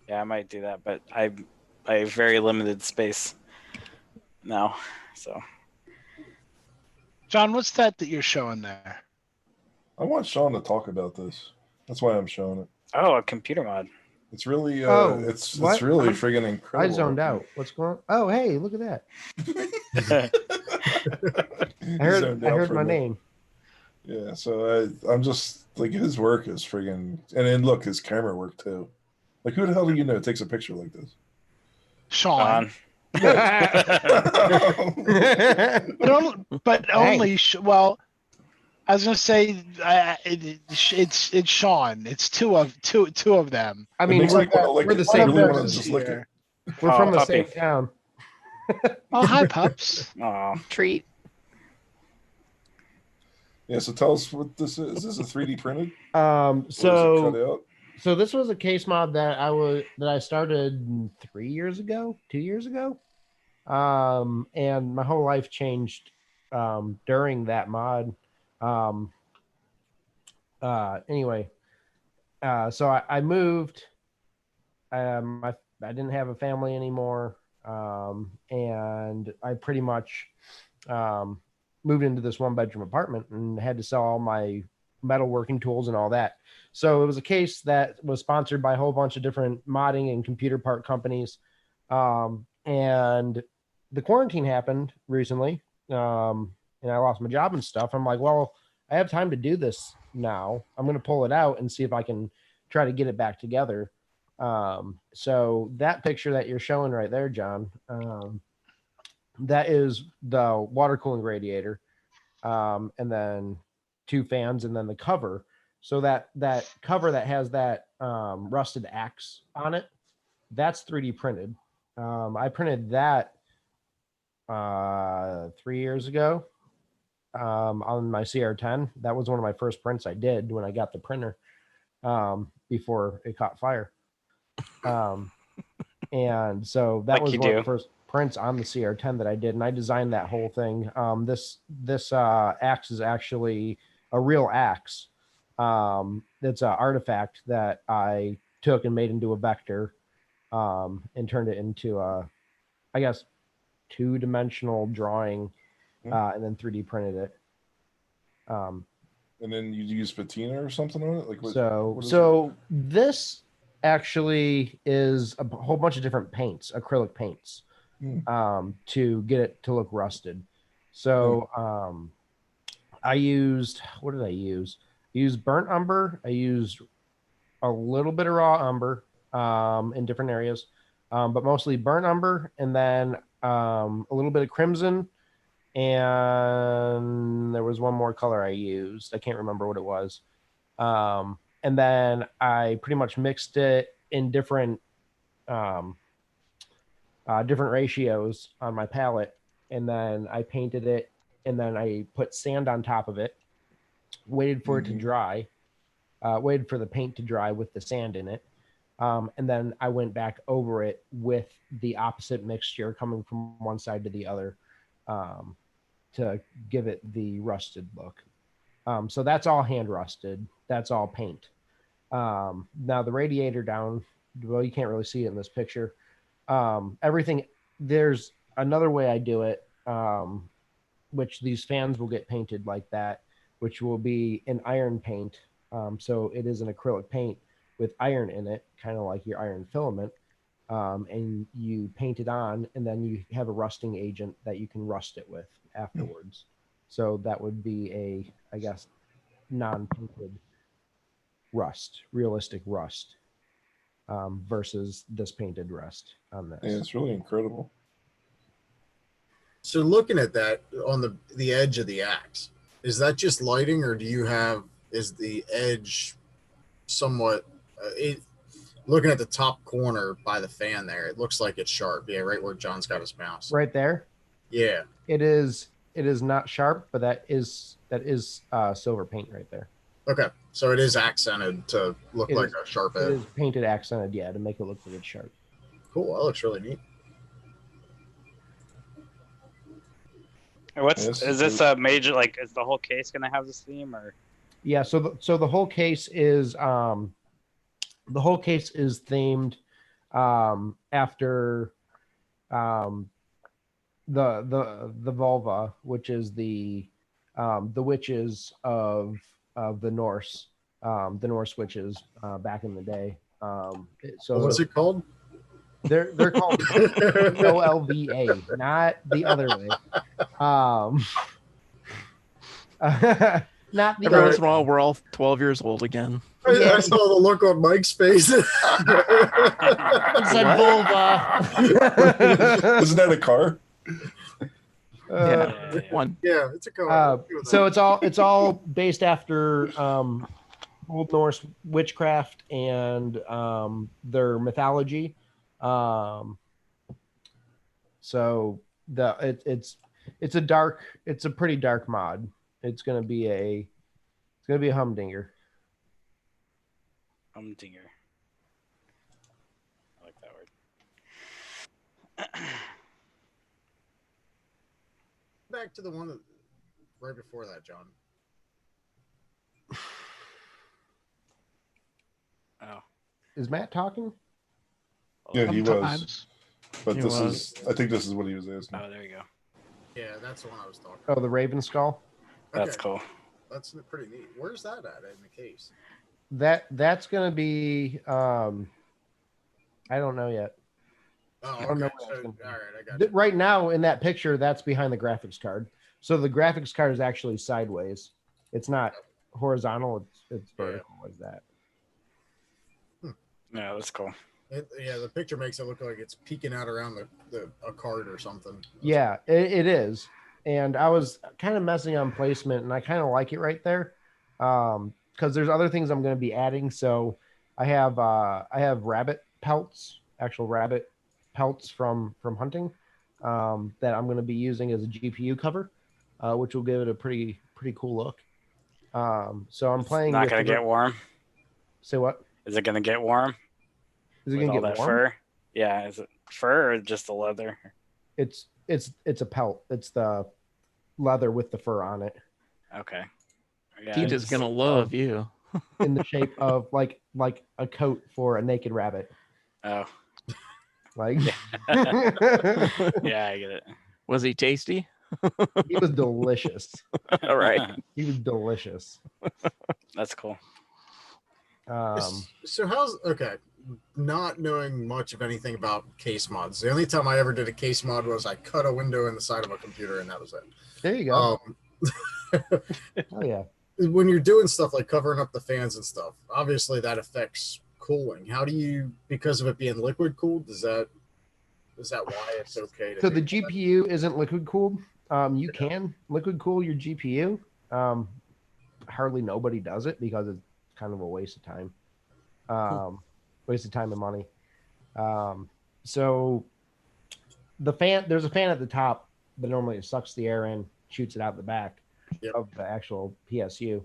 Yeah, I might do that, but I have very limited space now. So John, what's that you're showing there? I want Sean to talk about this. That's why I'm showing it. Oh, a computer mod. It's really, it's what? really friggin' incredible. I zoned out. What's going on? Oh, hey, look at that. I heard my name. Yeah, so I'm just like, his work is friggin', and then look, his camera work too. Like, who the hell do you know takes a picture like this? Sean. but only well, I was gonna say it's Sean. It's two of them. I mean, we're the same person. We're from the puppy. same town. Oh, hi, pups. Oh, treat. Yeah, so tell us what this is. Is this a 3D printed? So this was a case mod that I started 3 years ago, 2 years ago. And my whole life changed during that mod. Anyway, so I moved. I didn't have a family anymore, and I pretty much moved into this 1-bedroom apartment and had to sell all my metalworking tools and all that. So it was a case that was sponsored by a whole bunch of different modding and computer part companies, and the quarantine happened recently, and I lost my job and stuff. I'm like, well, I have time to do this now. I'm going to pull it out and see if I can try to get it back together. So that picture that you're showing right there, John, that is the water cooling radiator, and then 2 fans, and then the cover. So that cover that has that rusted axe on it, that's 3D printed. I printed that 3 years ago on my CR10. That was one of my first prints I did when I got the printer, before it caught fire. And so that was one of the first prints on the CR10 that I did, and I designed that whole thing. This axe is actually a real axe. It's an artifact that I took and made into a vector, and turned it into a, I guess, 2-dimensional drawing, and then 3D printed it. And then you use patina or something on it? Like what, so this actually is a whole bunch of different paints, acrylic paints, to get it to look rusted. So I used, what did I use? I used burnt umber. I used a little bit of raw umber in different areas, but mostly burnt umber, and then a little bit of crimson, and there was one more color I used. I can't remember what it was. And then I pretty much mixed it in different ratios on my palette, and then I painted it, and then I put sand on top of it, waited for it to dry, waited for the paint to dry with the sand in it, and then I went back over it with the opposite mixture coming from one side to the other, to give it the rusted look. So that's all hand rusted. That's all paint. Now the radiator down, well, you can't really see it in this picture. Everything, there's another way I do it, which these fans will get painted like that, which will be an iron paint. So it is an acrylic paint with iron in it, kind of like your iron filament. And you paint it on, and then you have a rusting agent that you can rust it with afterwards. So that would be a, I guess, non-painted rust, realistic rust, versus this painted rust on this. Yeah, it's really incredible. So looking at that on the edge of the axe, is that just lighting, or do you have, is the edge somewhat, looking at the top corner by the fan there, it looks like it's sharp. Yeah, right where John's got his mouse. Right there? Yeah. It is not sharp, but that is silver paint right there. Okay, so it is accented to look like a sharp edge. It is painted accented, yeah, to make it look like it's sharp. Cool, that looks really neat. Is this a major, like, is the whole case gonna have this theme, or? Yeah, so the whole case is themed after the vulva, which is the witches of the Norse witches back in the day. So What was it called? They're called OLVA, not the other way. Not the Every other once in a while, we're all 12 years old again. I saw the look on Mike's face. Said vulva. Isn't that a car? Yeah, one. Yeah, it's a car. So it's all based after Old Norse witchcraft and their mythology. So it's a pretty dark mod. It's gonna be a humdinger. Humdinger. I like that word. Back to the one right before that, John. Oh. Is Matt talking? Yeah, he was. Sometimes. But He this was. is, I think this is what he was asking. Oh, there you go. Yeah, that's the one I was talking Oh, the Raven Skull. That's Okay. cool. That's pretty neat. Where's that at in the case? That's gonna be I don't know yet. Oh, I don't know okay. where that's So, gonna be. all right, I got you. Right now in that picture, that's behind the graphics card. So the graphics card is actually sideways. It's not horizontal. It's vertical like that. Yeah, that's cool. Yeah, the picture makes it look like it's peeking out around a card or something. Yeah, it is. And I was kind of messing on placement, and I kind of like it right there, because there's other things I'm going to be adding. So I have rabbit pelts, actual rabbit pelts from hunting, that I'm going to be using as a GPU cover, which will give it a pretty cool look. So I'm playing. Not with gonna get warm. Say what? Is it gonna get warm? Is it With going to all get that warm? fur? Yeah, is it fur or just the leather? It's a pelt. It's the leather with the fur on it. Okay. Yeah, He is gonna love you. In the shape of like a coat for a naked rabbit. Oh. Like Yeah, I get it. Was he tasty? He was delicious. All right. He was delicious. That's cool. So how's okay? Not knowing much of anything about case mods. The only time I ever did a case mod was I cut a window in the side of a computer, and that was it. There you go. Oh yeah. When you're doing stuff like covering up the fans and stuff, obviously that affects cooling. How do you, because of it being liquid cooled, is that why it's okay to So the do that? GPU isn't liquid cooled. You can liquid cool your GPU. Hardly nobody does it because it's kind of a waste of time. Waste of time and money. So there's a fan at the top that normally sucks the air in, shoots it out the back of the actual PSU.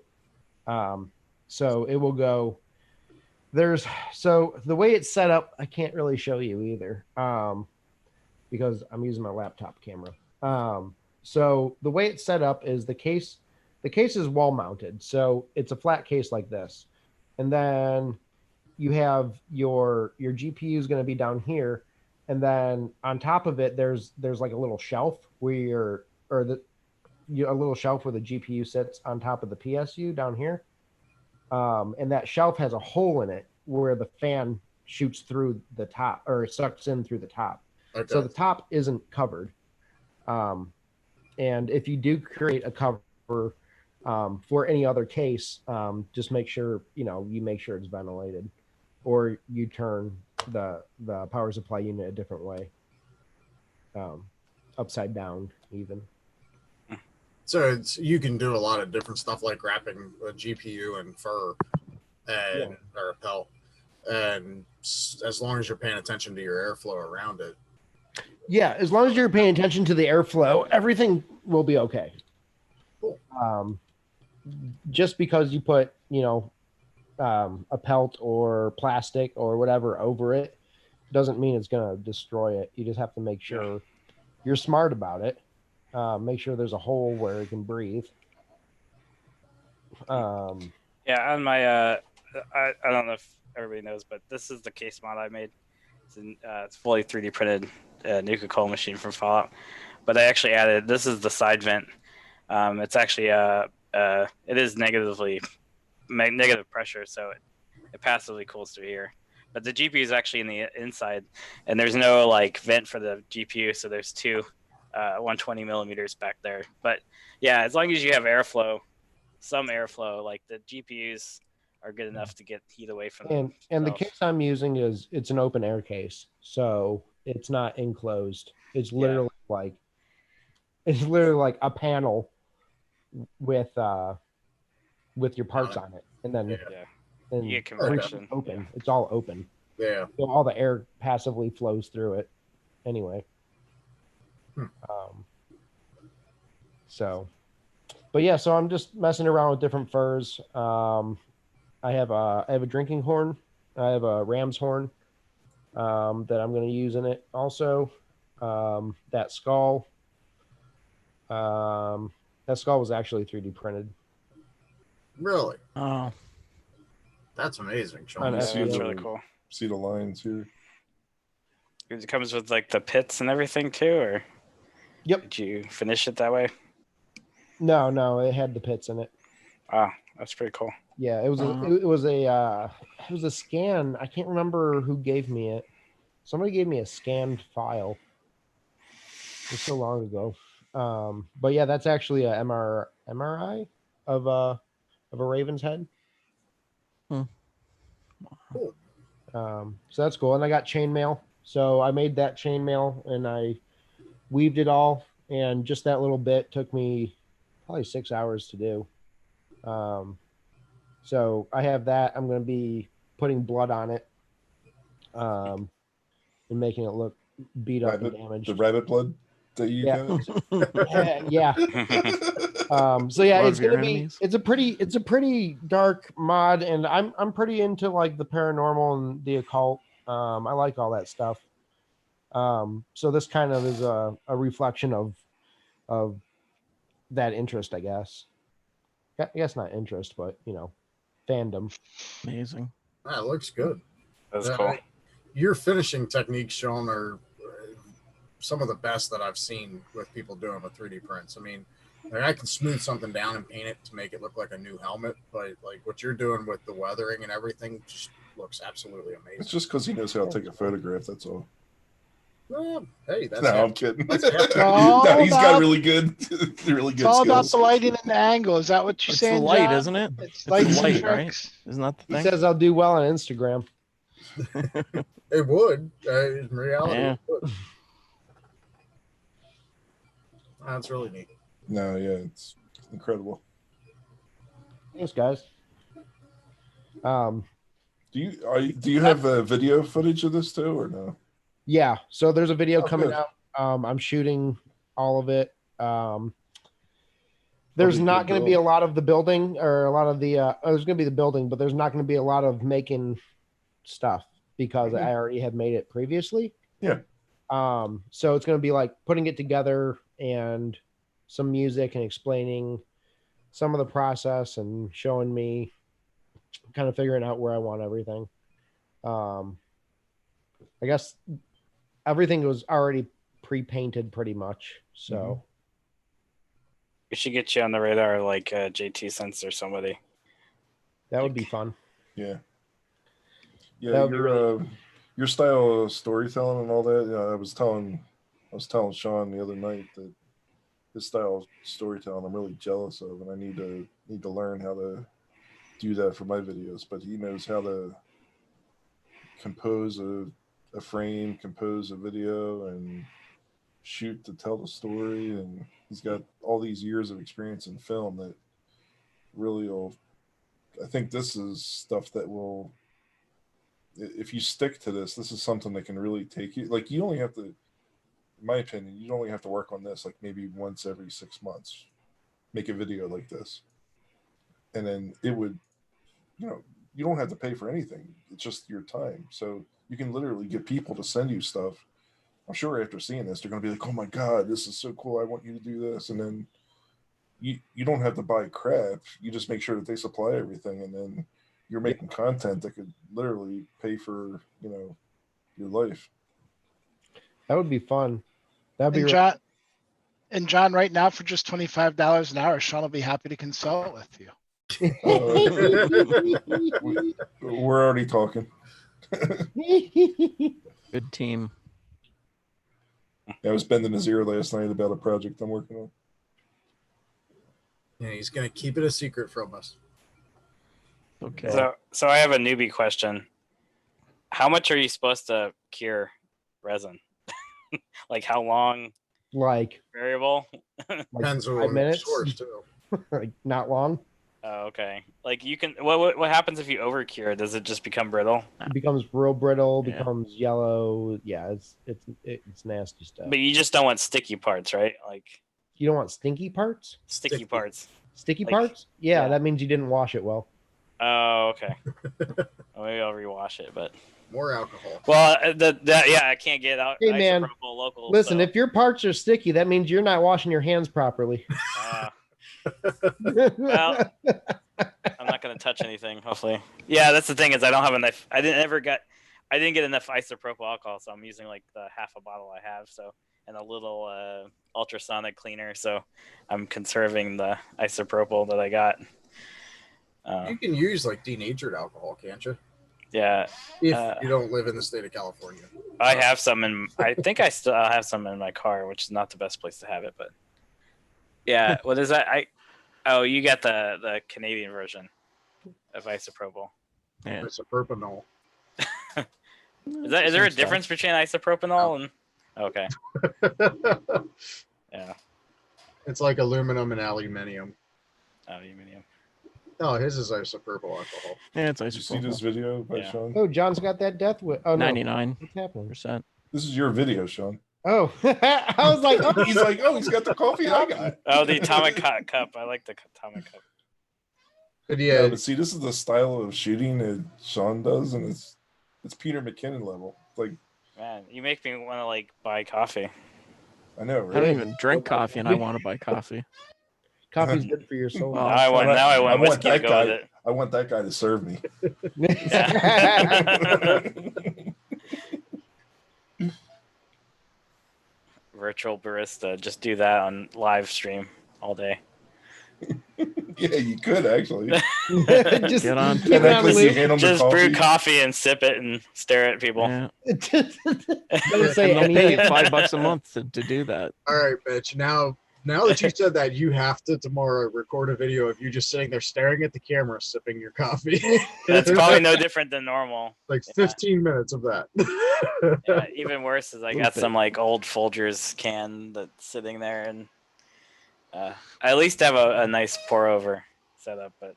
So it will go. So the way it's set up, I can't really show you either, because I'm using my laptop camera. So the way it's set up is the case is wall mounted. So it's a flat case like this. And then you have your GPU is going to be down here. And then on top of it, there's like a little shelf where a little shelf where the GPU sits on top of the PSU down here. And that shelf has a hole in it where the fan shoots through the top, or sucks in through the top. Okay. So the top isn't covered. And if you do create a cover for any other case, just make sure you make sure it's ventilated, or you turn the power supply unit a different way, upside down even. So you can do a lot of different stuff like wrapping a GPU in fur or a pelt, and as long as you're paying attention to your airflow around it. Yeah, as long as you're paying attention to the airflow, everything will be okay. Cool. Just because you put, a pelt or plastic or whatever over it doesn't mean it's going to destroy it. You just have to make sure you're smart about it. Make sure there's a hole where it can breathe. Yeah, on my I don't know if everybody knows, but this is the case mod I made. It's fully 3D printed Nuka-Cola machine from Fallout. But I actually added, this is the side vent. It's actually a it is negative pressure, so it passively cools through here. But the GPU is actually in the inside, and there's no like vent for the GPU, so there's two 120 millimeters back there. But yeah, as long as you have airflow, some airflow, like the GPUs are good enough to get heat away from them. And the case I'm using it's an open air case, so it's not enclosed. It's literally like a panel with your parts on it, and then and you get everything's convection. open. It's all open. Yeah. So all the air passively flows through it. Anyway. So, but yeah, so I'm just messing around with different furs. I have a drinking horn. I have a ram's horn that I'm going to use in it. Also, that skull. That skull was actually 3D printed. Really? Oh, that's amazing, Sean. On That's FBO. really cool. See the lines here. It comes with like the pits and everything too, or Yep. Did you finish it that way? No, it had the pits in it. Ah, that's pretty cool. Yeah, it was it was a scan. I can't remember who gave me it. Somebody gave me a scanned file. It was so long ago. But yeah, that's actually a MRI of a raven's head. Cool. So that's cool. And I got chainmail. So I made that chainmail and I weaved it all, and just that little bit took me probably 6 hours to do. So I have that. I'm going to be putting blood on it, and making it look beat up and damaged. The rabbit blood that you got? Yeah. So yeah, Blood it's of your gonna be enemies? it's a pretty dark mod, and I'm pretty into like the paranormal and the occult. I like all that stuff. So this kind of is a reflection of that interest, I guess. I guess not interest, but fandom. Amazing. That looks good. That's cool. Your finishing techniques, Sean, are some of the best that I've seen with people doing with 3D prints. I mean, like, I can smooth something down and paint it to make it look like a new helmet, but like what you're doing with the weathering and everything just looks absolutely amazing. It's just because he knows how to take a photograph. That's all. Well, hey, that's No, I'm kidding. That's half- No, he's got really good, really good It's all about skills. the lighting and the angle. Is that what you're It's saying, the light, John? isn't it? It's It's lights the and light, right? tricks. Isn't that the He thing? says I'll do well on Instagram. It would. In reality, Yeah. it would. That's really neat. No, yeah, it's incredible. Thanks, guys. Do you have video footage of this too, or no? Yeah, so there's a video coming good. out. I'm shooting all of it. There's not going to be a lot of the building or a lot of the there's going to be the building, but there's not going to be a lot of making stuff because I already had made it previously. Yeah. So it's going to be like putting it together and some music and explaining some of the process and showing me kind of figuring out where I want everything. I guess everything was already pre-painted pretty much. So We should get you on the radar like JT Sense or somebody. that would be fun. Yeah. That Yeah, would be really your style of storytelling and all that. Yeah, I was telling Sean the other night that his style of storytelling I'm really jealous of, and I need to learn how to do that for my videos. But he knows how to compose a frame, compose a video, and shoot to tell the story. And he's got all these years of experience in film that really will. I think this is stuff that will, if you stick to this is something that can really take you. Like, you only have to, in my opinion, you only have to work on this like maybe once every 6 months, make a video like this, and then it would, you don't have to pay for anything. It's just your time. So you can literally get people to send you stuff. I'm sure after seeing this, they're going to be like, oh my God, this is so cool. I want you to do this. And then you don't have to buy crap. You just make sure that they supply everything. And then you're making content that could literally pay for, your life. That would be fun. That'd be And And John, right now for just $25 an hour, Sean will be happy to consult with you. We're already talking. Good team. I was spending a zero last night about a project I'm working on. Yeah, he's gonna keep it a secret from us. Okay. So I have a newbie question. How much are you supposed to cure resin? Like how long? Like Variable? Depends on 5 the minutes. source too. Like not long. Oh, okay. Like you can. What happens if you over cure? Does it just become brittle? It becomes real brittle, Yeah. becomes yellow. Yeah, it's nasty stuff. But you just don't want sticky parts, right? Like You don't want stinky parts? sticky parts. Sticky Like- parts? Yeah, yeah. that means you didn't wash it well. Oh, okay. Well, maybe I'll rewash it, but More alcohol. well, I can't get out. Hey, man, isopropyl local. Listen, so, if your parts are sticky, that means you're not washing your hands properly. well, I'm not gonna touch anything. Hopefully, yeah. That's the thing is I don't have enough. I didn't get enough isopropyl alcohol, so I'm using like the half a bottle I have. So and a little ultrasonic cleaner. So I'm conserving the isopropyl that I got. You can use like denatured alcohol, can't you? Yeah. If you don't live in the state of California. I have some in. I think I still have some in my car, which is not the best place to have it, but yeah. What is that? Oh, you got the Canadian version of isopropyl. Yeah. Isopropanol. Is there a difference between isopropanol and? Okay. Yeah. It's like aluminum and aluminium. Aluminium. No, his is isopropyl alcohol. Yeah, it's Did you see this isopropyl. video by Yeah. Sean? Oh, John's got that death wish. Oh, no. 99%. What's happening? This is your video, Sean. Oh, I was like, oh. He's like, oh, he's got the coffee I got. Oh, the atomic cup. I like the atomic cup. But Yeah, yeah, but see, this is the style of shooting that Sean does, and it's Peter McKinnon level. It's like, Man, you make me want to like buy coffee. I know, I right? don't even drink coffee, and I want to buy coffee. Coffee's good for your soul. Well, Now I want I whiskey to that go guy. with it. I want that guy to serve me. Virtual barista. Just do that on live stream all day. Yeah, you could actually. Just Get on. keep it on Necklace, you loop. hand him the Just brew coffee. coffee and sip it and stare at people. Yeah. Don't say And they'll pay you anything. $5 a month to do that. all right, Mitch. Now that you said that, you have to tomorrow record a video of you just sitting there staring at the camera, sipping your coffee. That's probably no different than normal. like Yeah. 15 minutes of that. Yeah, even worse is I got Stupid. some like old Folgers can that's sitting there, and I at least have a nice pour over setup, but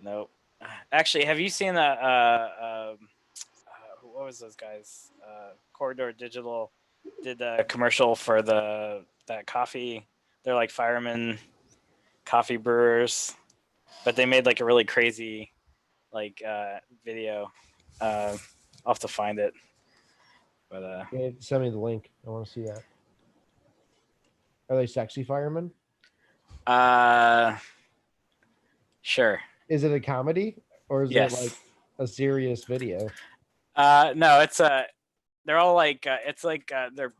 nope. Actually, have you seen what was those guys? Corridor Digital did a commercial for that coffee. They're like firemen, coffee brewers, but they made like a really crazy like video. I'll have to find it. But Yeah, send me the link. I want to see that. Are they sexy firemen? sure. Is it a comedy or is Yes. it like a serious video? No, it's they're all like it's like they're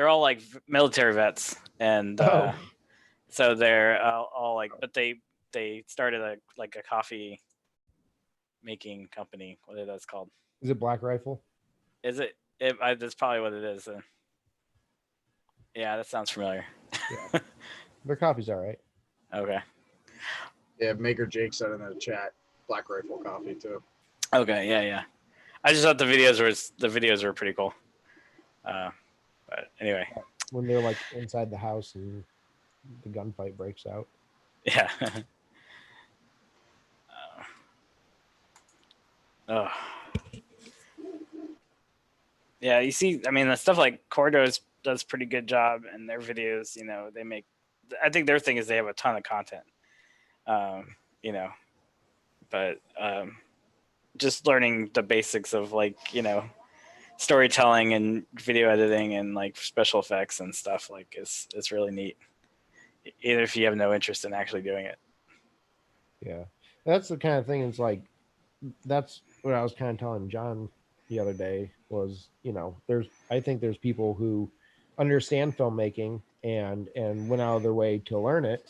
all like military vets, and Oh. so they're all like, but they started a coffee making company. What is that called? Is it Black Rifle? Is it? That's probably what it is. Yeah, that sounds familiar. Yeah. Their coffee's all right. Okay. Yeah, Maker Jake said in the chat, Black Rifle coffee too. Okay. Yeah. I just thought the videos were pretty cool. But anyway, When they're like inside the house and the gunfight breaks out. yeah. Oh. Yeah, you see, I mean, the stuff like Cordo's does pretty good job, and their videos, they make. I think their thing is they have a ton of content, but just learning the basics of storytelling and video editing and like special effects and stuff is really neat. Even if you have no interest in actually doing it. Yeah. That's the kind of thing. It's like, that's what I was kind of telling John the other day was, I think there's people who understand filmmaking and went out of their way to learn it,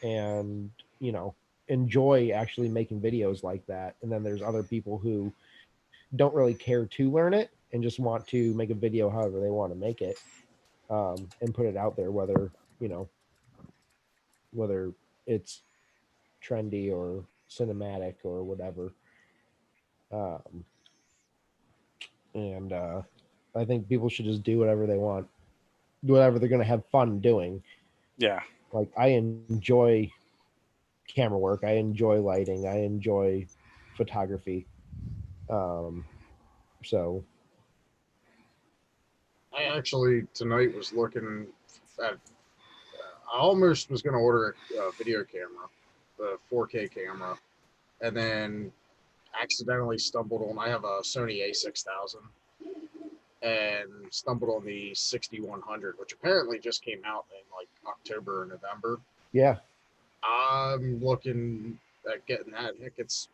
and enjoy actually making videos like that. And then there's other people who don't really care to learn it and just want to make a video however they want to make it, and put it out there, whether whether it's trendy or cinematic or whatever. And I think people should just do whatever they want, whatever they're going to have fun doing. Yeah. Like, I enjoy camera work, I enjoy lighting, I enjoy photography. So I actually tonight was looking at. I almost was going to order a video camera, the 4K camera, and then accidentally stumbled on. I have a Sony A6000, and stumbled on the 6100, which apparently just came out in like October or November. yeah, I'm looking at getting that. Heck, it's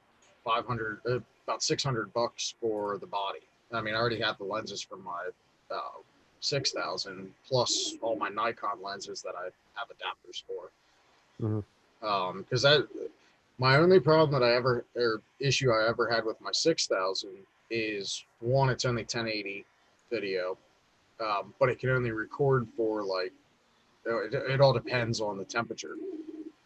500, about $600 for the body. I mean, I already have the lenses for my 6000, plus all my Nikon lenses that I have adapters for. Because my only problem that issue I ever had with my 6000 is, one, it's only 1080 video, but it can only record for like, it all depends on the temperature,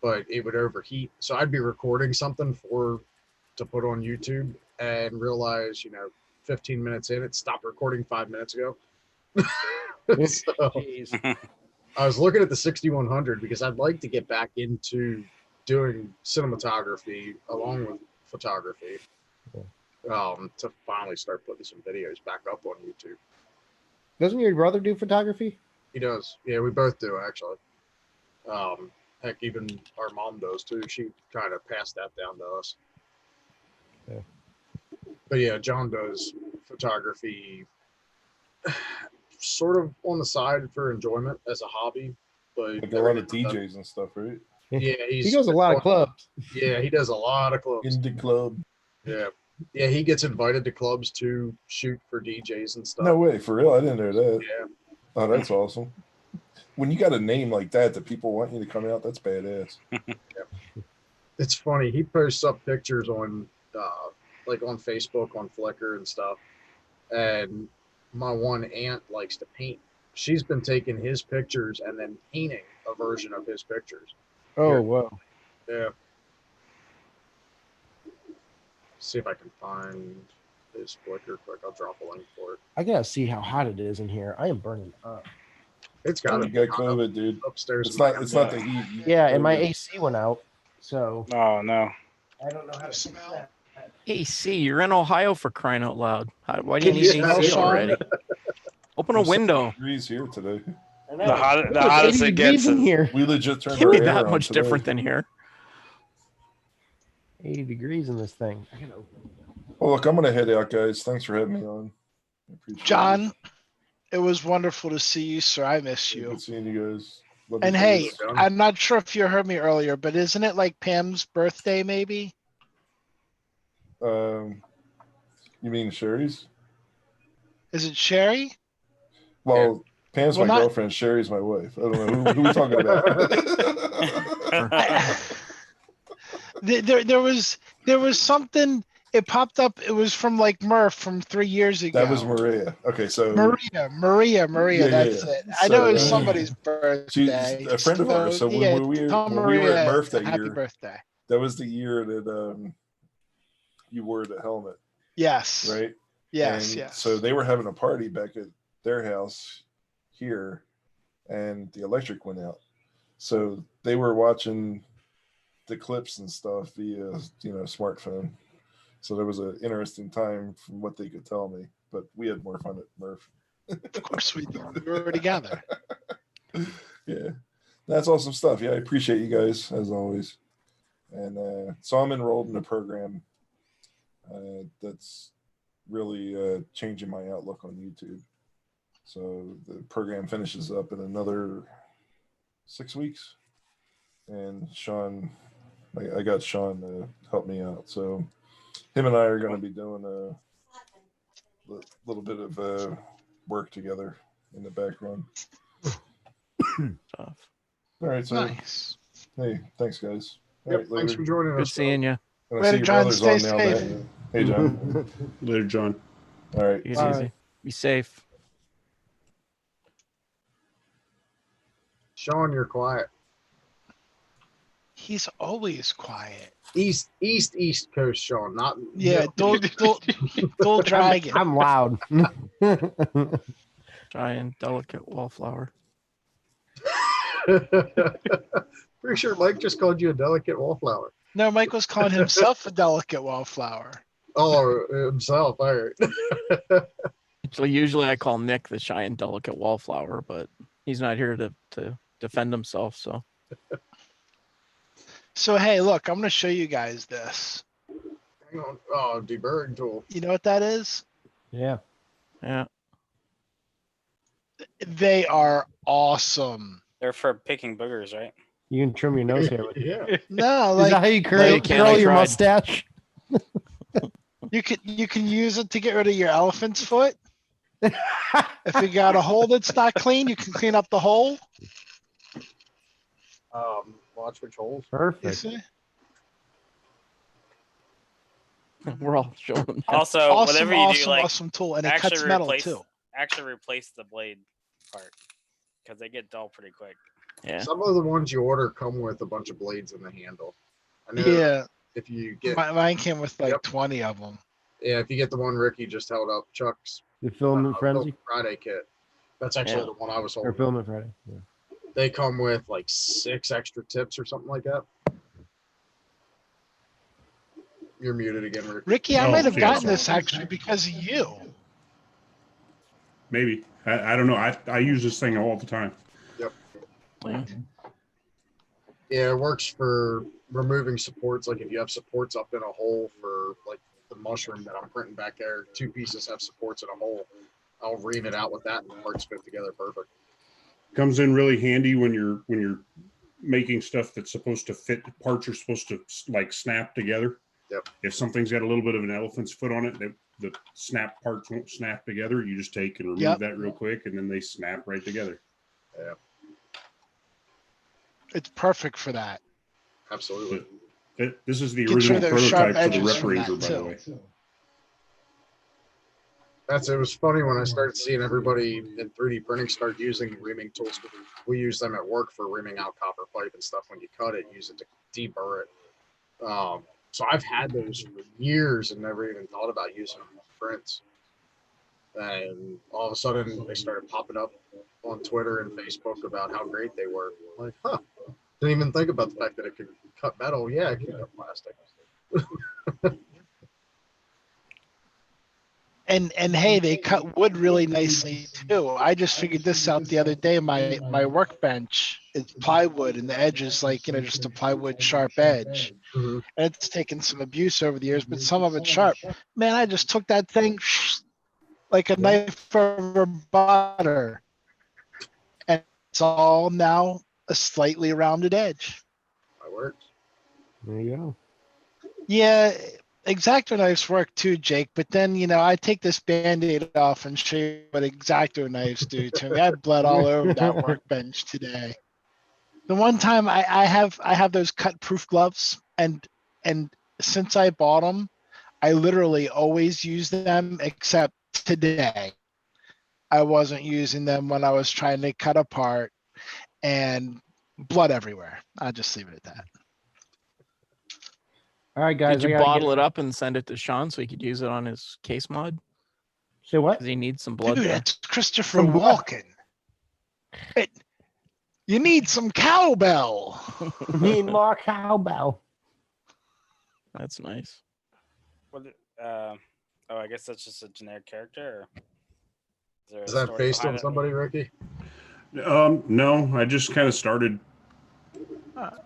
but it would overheat. So I'd be recording something to put on YouTube and realize, 15 minutes in, it stopped recording 5 minutes ago. So I was looking at the 6100 because I'd like to get back into doing cinematography along with photography, to finally start putting some videos back up on YouTube. doesn't your brother do photography? He does. Yeah, we both do, actually. Heck, even our mom does too. She kind of passed that down to us. Yeah. But yeah, John does photography sort of on the side for enjoyment as a hobby, but Like a lot of DJs and stuff, right? Yeah, he goes to a lot of clubs. Yeah, he does a lot of clubs. In the club. Yeah. Yeah, he gets invited to clubs to shoot for DJs and stuff. No way, for real? I didn't know that. Yeah. Oh, that's awesome. When you got a name like that people want you to come out, that's badass. It's funny. He posts up pictures on like on Facebook, on Flickr and stuff. And my one aunt likes to paint. She's been taking his pictures and then painting a version of his pictures. Oh, wow. Yeah. See if I can find his Flickr quick. I'll drop a link for it. I gotta see how hot it is in here. I am burning up. It's got to get COVID, dude. Upstairs. It's not the heat. Yeah, and my AC went out, so Oh no. I don't know how to fix that. AC, you're in Ohio, for crying out loud. Why do you Can need you smell, AC Sean? already? Open a window. Degrees here today. The hottest it gets in here. We legit turned Can't our be air that on much today. different than here. 80 degrees in this thing. I gotta open it. Well, look, I'm gonna head out, guys. Thanks for having me on. I appreciate John, it was wonderful to see you, sir. I miss it. you. Good seeing you guys. Love And you hey, guys. I'm not sure if you heard me earlier, but isn't it like Pam's birthday, maybe? You mean Sherry's? Is it Sherry? Well, Pam's Well, my not- girlfriend. Sherry's my wife. I don't know who we talking about. There was something. It popped up. It was from like Murph from 3 years ago. That was Maria. Okay, so Maria. Yeah, That's yeah. it. I know it was So, somebody's she's birthday. a friend of ours. So yeah, when we were tell when we were at Maria Murph that happy year, birthday. that was the year that you wore the helmet, Yes. right? Yes. And yes. So they were having a party back at their house here, and the electric went out. So they were watching the clips and stuff via smartphone. So there was an interesting time from what they could tell me, but we had more fun at Murph. Of course we did. We were together. Yeah, that's awesome stuff. Yeah, I appreciate you guys as always. And so I'm enrolled in a program that's really changing my outlook on YouTube. So the program finishes up in another 6 weeks, and Sean, I got Sean to help me out. So him and I are going to be doing a little bit of work together in the background. Tough. All right, so Nice. hey, thanks guys. All Yep, right, thanks for later. joining Good us. seeing you. And I Later, see your John. brother's Stay on now. safe. That, hey, John. Later, John. All right. Take it Bye. easy. Be safe. Sean, you're quiet. He's always quiet. East Coast, Sean, not Yeah, dual dragon. I'm loud. Giant, delicate wallflower. Pretty sure Mike just called you a delicate wallflower. No, Mike was calling himself a delicate wallflower. Oh, himself. All right. Actually, usually I call Nick the shy and delicate wallflower, but he's not here to defend himself. So So hey, look, I'm gonna show you guys this. Hang on. Oh, deburring tool. You know what that is? Yeah. yeah, They are awesome. They're for picking boogers, right? You can trim your nose hair with it. Yeah. No, Is like that how you curl, No, you can't. I curl your tried. mustache? you can use it to get rid of your elephant's foot. If you got a hole that's not clean, you can clean up the hole. Watch which holes. You Perfect. see? we're all showing them. Also, Awesome, whatever you awesome, do, like awesome tool, and it actually cuts metal replace too. replace the blade part because they get dull pretty quick. Yeah, Some of the ones you order come with a bunch of blades in the handle. I know Yeah, if you get mine came with like Yep. 20 of them. if you get the one Ricky just held up, Chuck's The Filament Frenzy Filament Friday kit. That's actually Yeah. the one I was or holding. Filament Friday. Yeah. They come with like 6 extra tips or something like that. You're muted again, Ricky. Ricky, I Oh, might have yeah, gotten sorry. this actually because of you. Maybe. I don't know. I use this thing all the time. yeah. Yeah, it works for removing supports. Like if you have supports up in a hole for like the mushroom that I'm printing back there, 2 pieces have supports in a hole. I'll ream it out with that and the parts fit together perfect. Comes in really handy when you're making stuff that's supposed to fit. Parts are supposed to like snap together. Yep. If something's got a little bit of an elephant's foot on it, the snap parts won't snap together. You just take and remove Yep. that real quick, and then they snap right together. Yeah, It's perfect for that. absolutely. This is the Gets rid original of those sharp prototype for the edges Rep from Razor, that, by the too. way. It was funny when I started seeing everybody in 3D printing start using reaming tools. We use them at work for reaming out copper pipe and stuff. When you cut it, use it to deburr it. So I've had those for years and never even thought about using them for prints. And all of a sudden, they started popping up on Twitter and Facebook about how great they were. I'm like, huh? Didn't even think about the fact that it could cut metal. Yeah, it can cut plastic. And hey, they cut wood really nicely too. I just figured this out the other day. My workbench is plywood and the edge is like, just a plywood sharp edge. Mhm. And it's taken some abuse over the years, but some of it's sharp. Man, I just took that thing like a knife over butter. And it's all now a slightly rounded edge. That works. There you go. Yeah, X-Acto knives work too, Jake. But then, I take this Band-Aid off and show you what X-Acto knives do to me. I bled all over that workbench today. The one time I have those cut-proof gloves, and since I bought them, I literally always use them except today. I wasn't using them when I was trying to cut apart, and blood everywhere. I'll just leave it at that. All right, guys. Did you I gotta bottle get- it up and send it to Sean so he could use it on his case mod? Say what? Because he needs some blood Dude, there. it's Christopher From what? Walken. You need some cowbell. Me and Mark Cowbell. That's nice. What? I guess that's just a generic character. Or there Is a that story based behind on it? somebody, Ricky? No, I just kind of started.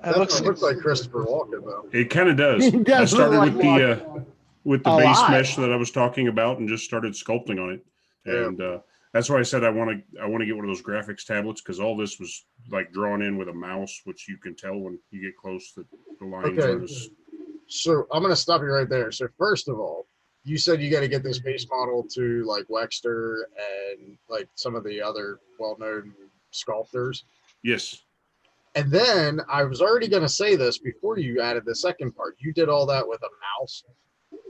It looks Looks like Christopher Walken, though. It kind of does. He does I started look with like with the A base lot. mesh that I was talking about, and just started sculpting on it. Yeah. And that's why I said I want to get one of those graphics tablets, because all this was like drawn in with a mouse, which you can tell when you get close that the lines Okay. aren't as. So I'm going to stop you right there. So first of all, you said you got to get this base model to like Wexter and like some of the other well-known sculptors. Yes. And then I was already going to say this before you added the second part. You did all that with a mouse.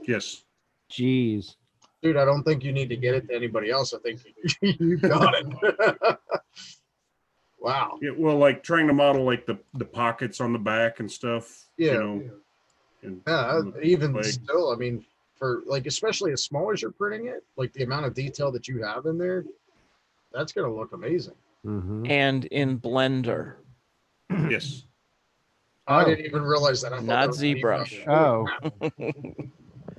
Yes. Jeez. Dude, I don't think you need to get it to anybody else. I think you got it. Wow. Yeah, well, like trying to model like the pockets on the back and stuff. Yeah. You know. And Even like, still, I mean, for like, especially as small as you're printing it, like the amount of detail that you have in there, that's going to look amazing. And in Blender. Yes. I didn't even realize that. I thought that Not was ZBrush. Oh.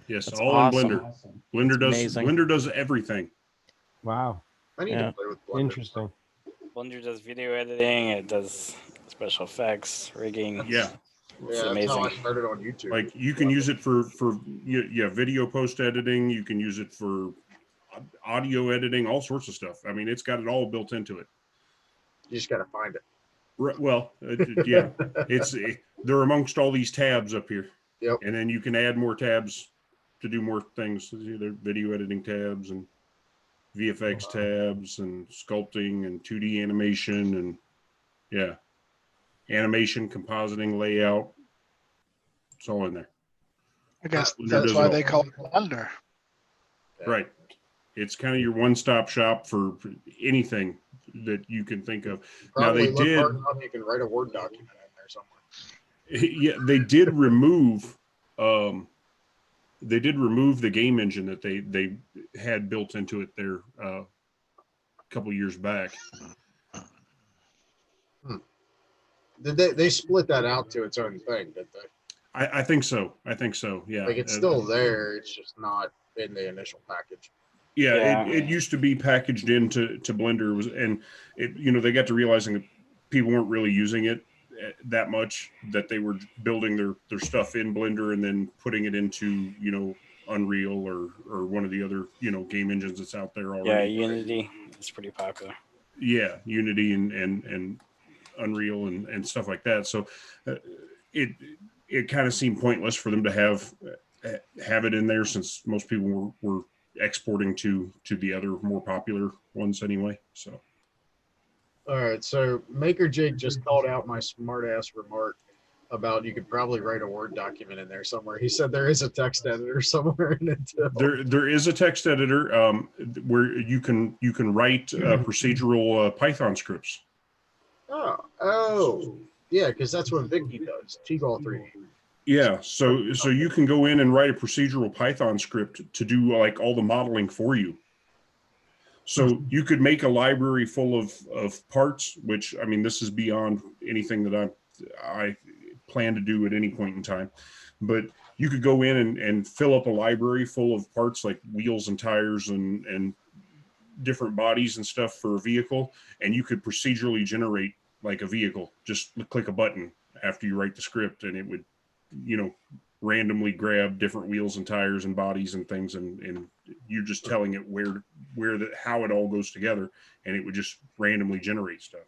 Yes, That's all awesome. in Blender. Blender does amazing. Blender does everything. Wow. I need to play with Blender. Interesting. Blender does video editing. It does special effects, rigging. Yeah. It's Yeah, that's how I amazing. started on YouTube. Like you can use it for video post editing. You can use it for audio editing, all sorts of stuff. I mean, it's got it all built into it. You just got to find it. Well, yeah, they're amongst all these tabs up here. Yep. And then you can add more tabs to do more things. There video editing tabs and VFX tabs and sculpting and 2D animation and yeah, animation, compositing, layout. It's all in there. I guess Blender that's does why it they all. call it Blender. Right. It's kind of your one-stop shop for anything that you can think of. Probably now they look did. hard enough, you can write a Word document in there somewhere. Yeah, they did remove. They did remove the game engine that they had built into it there a couple years back. Did they split that out to its own thing? Did they? I think so. I think so. Yeah. Like it's still there. It's just not in the initial package. Yeah, it used to be packaged into Blender, and they got to realizing that people weren't really using it that much, that they were building their stuff in Blender and then putting it into Unreal or one of the other game engines that's out there already. Yeah, Unity is pretty popular. Yeah, Unity and Unreal and stuff like that. So it kind of seemed pointless for them to have it in there, since most people were exporting to the other more popular ones anyway. So all right, so Maker Jake just called out my smart ass remark about you could probably write a Word document in there somewhere. He said there is a text editor somewhere in it too. there is a text editor where you can write procedural Python scripts. Oh yeah, because that's what Vicky does. T-Ball 3D. Yeah, so you can go in and write a procedural Python script to do like all the modeling for you. So you could make a library full of parts, which, I mean, this is beyond anything that I plan to do at any point in time. But you could go in and fill up a library full of parts like wheels and tires and different bodies and stuff for a vehicle, and you could procedurally generate like a vehicle. Just click a button after you write the script, and it would randomly grab different wheels and tires and bodies and things, and you're just telling it how it all goes together, and it would just randomly generate stuff.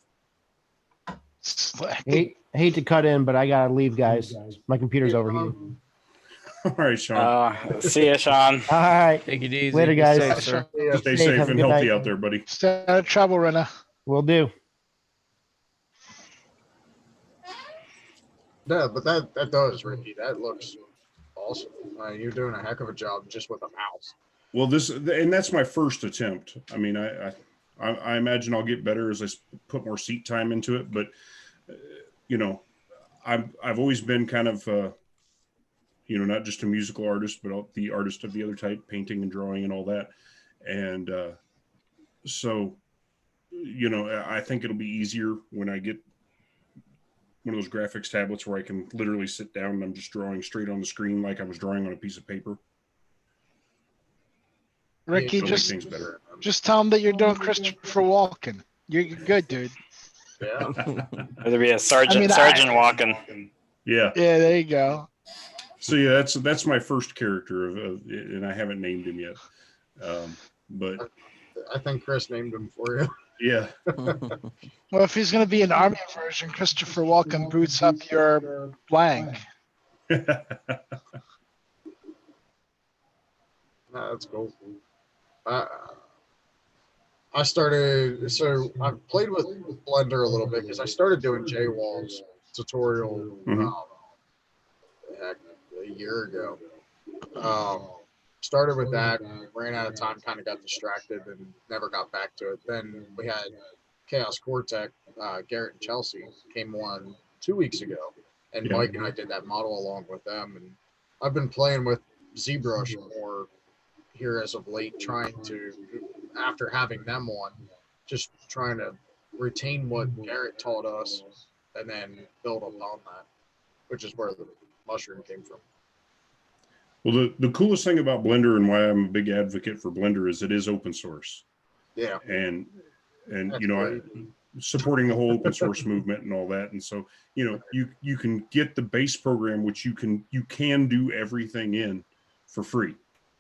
I hate to cut in, but I gotta leave, guys. My computer's overheating. All right, Sean. See ya, Sean. All right. Take it easy. Later, Be guys. safe, sir. Stay safe Have a and good healthy night. out there, buddy. Stay out of trouble, Renna. Will do. Yeah, but that does, Ricky. That looks awesome. You're doing a heck of a job just with a mouse. Well, that's my first attempt. I mean, I imagine I'll get better as I put more seat time into it. But I've always been kind of not just a musical artist, but the artist of the other type, painting and drawing and all that. And so I think it'll be easier when I get one of those graphics tablets where I can literally sit down and I'm just drawing straight on the screen like I was drawing on a piece of paper. Ricky, It'll make things better. just tell him that you're doing Christopher Walken. You're good, dude. Yeah. There'd be a sergeant walking. Yeah. Yeah, there you go. So yeah, that's my first character and I haven't named him yet. But I think Chris named him for you. Yeah. Well, if he's going to be an army version, Christopher Walken boots up your blank. That's cool. I started, so I played with Blender a little bit because I started doing JWall's tutorial heck, a year ago. Started with that, ran out of time, kind of got distracted and never got back to it. Then we had Chaos Cortec, Garrett and Chelsea came on 2 weeks ago, and Yeah. Mike and I did that model along with them. And I've been playing with ZBrush more here as of late, trying to, after having them on, just trying to retain what Garrett taught us and then build upon that, which is where the mushroom came from. Well, the coolest thing about Blender and why I'm a big advocate for Blender is it is open source. Yeah. And That's you know, great. supporting the whole open source movement and all that. And so, you know, you can get the base program, which you can do everything in for free.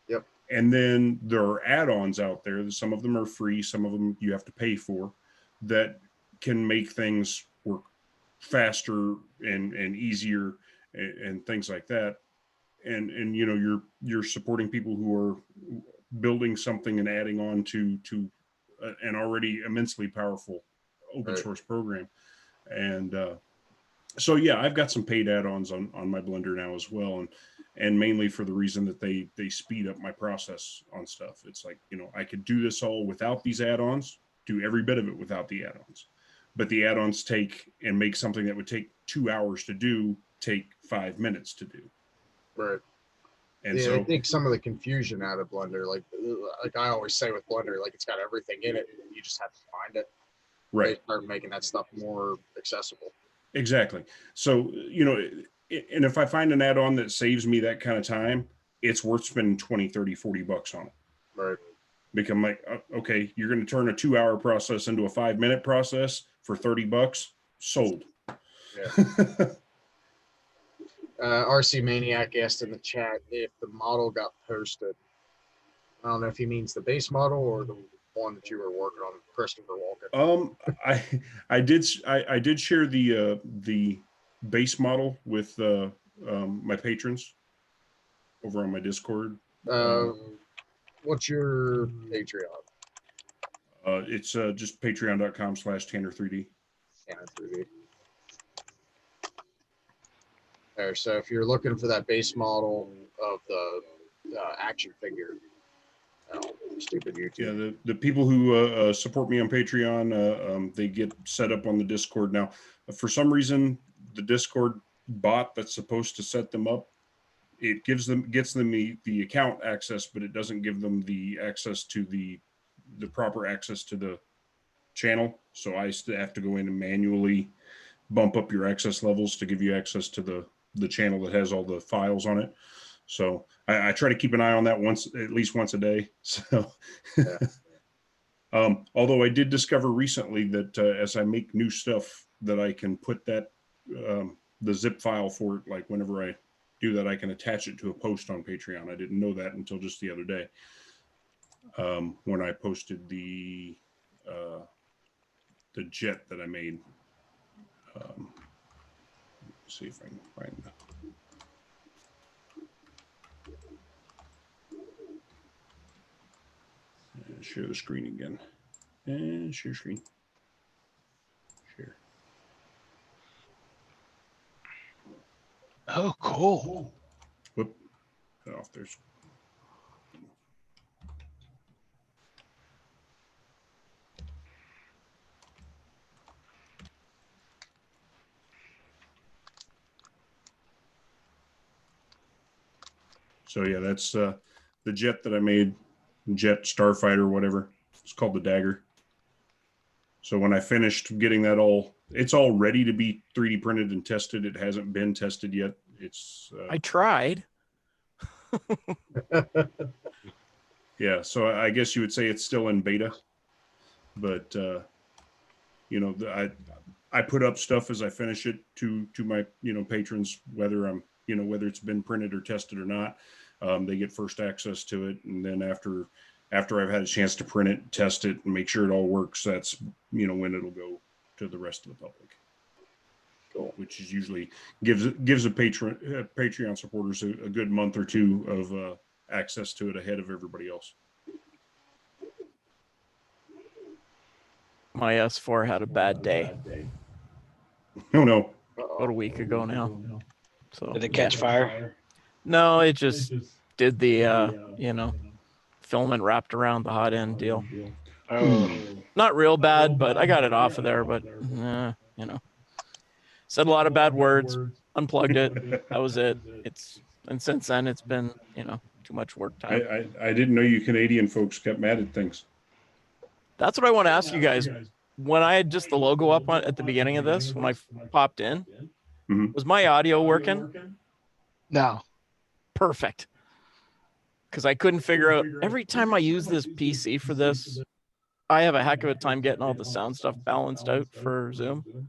Yep. And then there are add-ons out there. Some of them are free, some of them you have to pay for, that can make things work faster and easier and things like that. And you know, you're supporting people who are building something and adding on to an already immensely powerful open source program. And so yeah, I've got some paid add-ons on my Blender now as well, and mainly for the reason that they speed up my process on stuff. It's like, you know, I could do this all without these add-ons, do every bit of it without the add-ons, but the add-ons take and make something that would take 2 hours to do take 5 minutes to do. Right. And yeah, so I think some of the confusion out of Blender, like I always say with Blender, like it's got everything in it. You just have to find it. Right. They start making that stuff more accessible. Exactly. So, you know, and if I find an add-on that saves me that kind of time, it's worth spending 20, 30, 40 bucks on it. Right. Because I'm like, okay, you're going to turn a 2-hour process into a 5-minute process for 30 bucks. Sold. Yeah. RC Maniac asked in the chat if the model got posted. I don't know if he means the base model or the one that you were working on, Christopher Walken. I did share the base model with my patrons over on my Discord. What's your Patreon? It's just patreon.com/Tanner3D. Tanner3D. There. So if you're looking for that base model of the action figure, stupid YouTube. Yeah, the people who support me on Patreon, they get set up on the Discord. Now, for some reason, the Discord bot that's supposed to set them up, it gets them the account access, but it doesn't give them the access to the proper access to the channel. So I still have to go in and manually bump up your access levels to give you access to the channel that has all the files on it. So I try to keep an eye on that at least once a day. So, yeah. Although I did discover recently that as I make new stuff, that I can put that the zip file for it. Like whenever I do that, I can attach it to a post on Patreon. I didn't know that until just the other day when I posted the jet that I made. Let's see if I can find that. Share the screen again. And share screen. Share. Oh, cool. Whoop. Cut off there. So yeah, that's the jet that I made, jet starfighter, whatever. It's called the Dagger. So when I finished getting that it's all ready to be 3D printed and tested. It hasn't been tested yet. It's I tried. Yeah, so I guess you would say it's still in beta, but you know, I put up stuff as I finish it to my patrons, whether it's been printed or tested or not. They get first access to it, and then after I've had a chance to print it, test it, and make sure it all works, that's when it'll go to the rest of the public. Cool. Which is usually gives a Patreon supporters a good month or two of access to it ahead of everybody else. My S4 had a bad day Oh no. about a week ago now. So Did it catch fire? No, it just did the filament wrapped around the hot end deal. Oh, Not real bad, but I got it off of there. But said a lot of bad words, unplugged it. That was it. And since then it's been too much work time. I didn't know you Canadian folks got mad at things. That's what I want to ask you guys. When I had just the logo up at the beginning of this, when I popped in, was my audio working? No. Perfect. Because I couldn't figure out, every time I use this PC for this, I have a heck of a time getting all the sound stuff balanced out for Zoom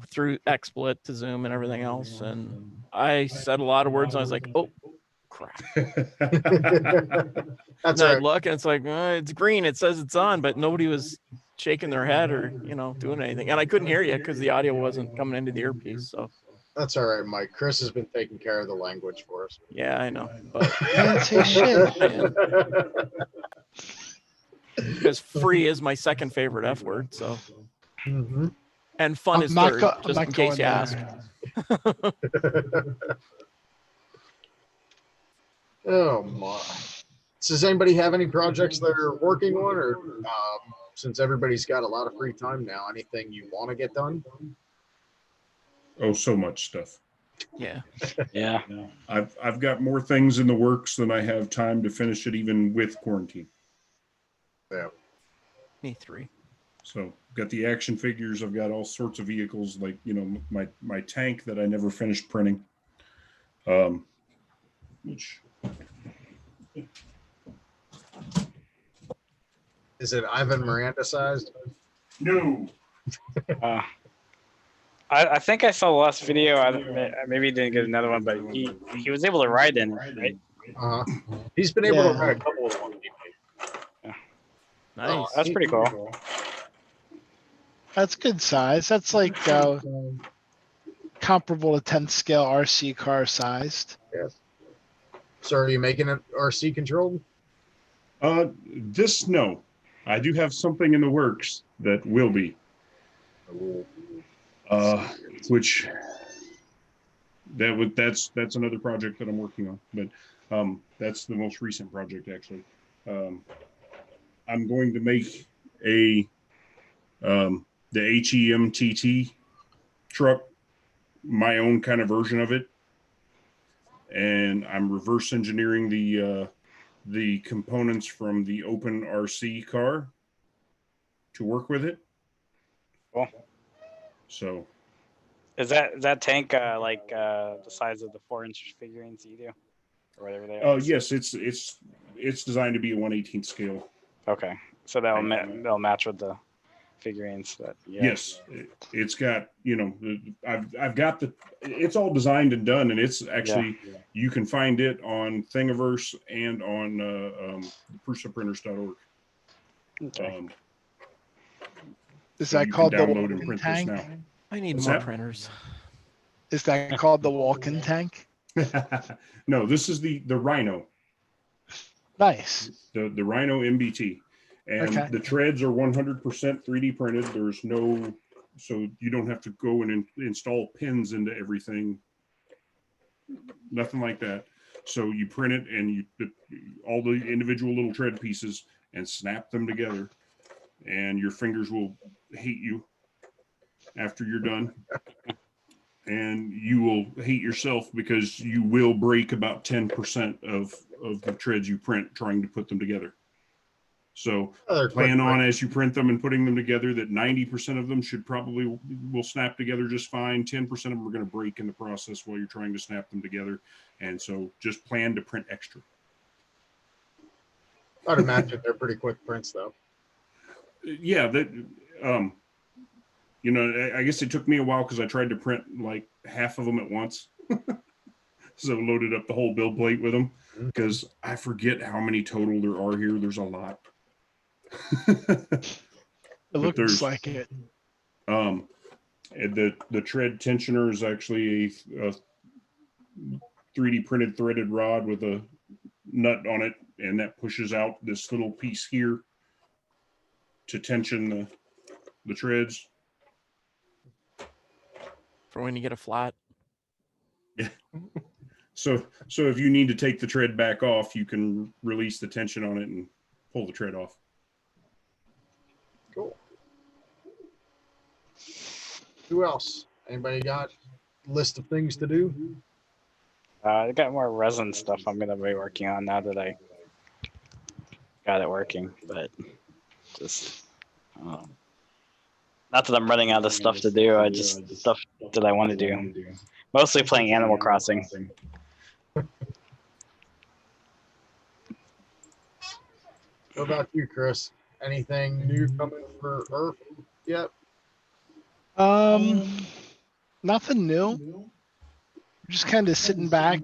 through XSplit to Zoom and everything else. And I said a lot of words and I was like, oh crap. That's And right. I'd look and it's like, it's green. It says it's on, but nobody was shaking their head or, doing anything. And I couldn't hear you because the audio wasn't coming into the earpiece. So That's all right, Mike. Chris has been taking care of the language for us. yeah, I know. But Can't say shit. because free is my second favorite F word. So Mhm. and fun is not third, go- I'm just not in case going you there. ask. Oh my. So does anybody have any projects they're working on, or since everybody's got a lot of free time now, anything you want to get done? Oh, so much stuff. Yeah. yeah. I've got more things in the works than I have time to finish it, even with quarantine. Yeah. Me three. So got the action figures. I've got all sorts of vehicles, like my tank that I never finished printing. Which Is it Ivan Miranda sized? no. I think I saw the last video. Maybe he didn't get another one, but he was able to ride in it, right? He's been able to Yeah. ride a couple of ones. Nice. Oh, that's pretty cool. That's good size. That's like comparable to 10th scale RC car sized. Yes. So are you making it RC controlled? No. I do have something in the works that will be. Which that's another project that I'm working on, but that's the most recent project actually. I'm going to make the HEMTT truck, my own kind of version of it, and I'm reverse engineering the components from the open RC car to work with it. Cool. So is that tank like the size of the 4-inch figurines you do, or whatever they are? oh yes, it's designed to be a 1/18 scale. Okay, so they'll match with the figurines. That Yes, it's got I've got it's all designed and done, and it's actually you can find it on Thingiverse and on PrusaPrinters.org. Okay. Is So that you called can the download and walk-in print tank? this now. I need What's more that? printers. Is that called the walk-in tank? No, this is the Rhino. Nice. The Rhino MBT, and Okay. the treads are 100% 3D printed. There's no, so you don't have to go and install pins into everything. Nothing like that. So you print it and all the individual little tread pieces and snap them together, and your fingers will hate you after you're done. And you will hate yourself because you will break about 10% of the treads you print trying to put them together. So plan on, as you print them and putting them together, that 90% of them will snap together just fine. 10% of them are going to break in the process while you're trying to snap them together. And so just plan to print extra. I'd imagine they're pretty quick prints though. Yeah, I guess it took me a while because I tried to print like half of them at once. So loaded up the whole build plate with them because I forget how many total there are here. There's a lot. It looks like it. The tread tensioner is actually a 3D printed threaded rod with a nut on it, and that pushes out this little piece here to tension the treads. For when you get a flat. Yeah. So if you need to take the tread back off, you can release the tension on it and pull the tread off. Cool. Who else? Anybody got a list of things to do? I got more resin stuff I'm gonna be working on now that I got it working, but just not that I'm running out of stuff to do. I just stuff that I want to do. Mostly playing Animal Crossing. What about you, Chris? Anything new coming for Earth yet? Nothing new. Just kind of sitting back,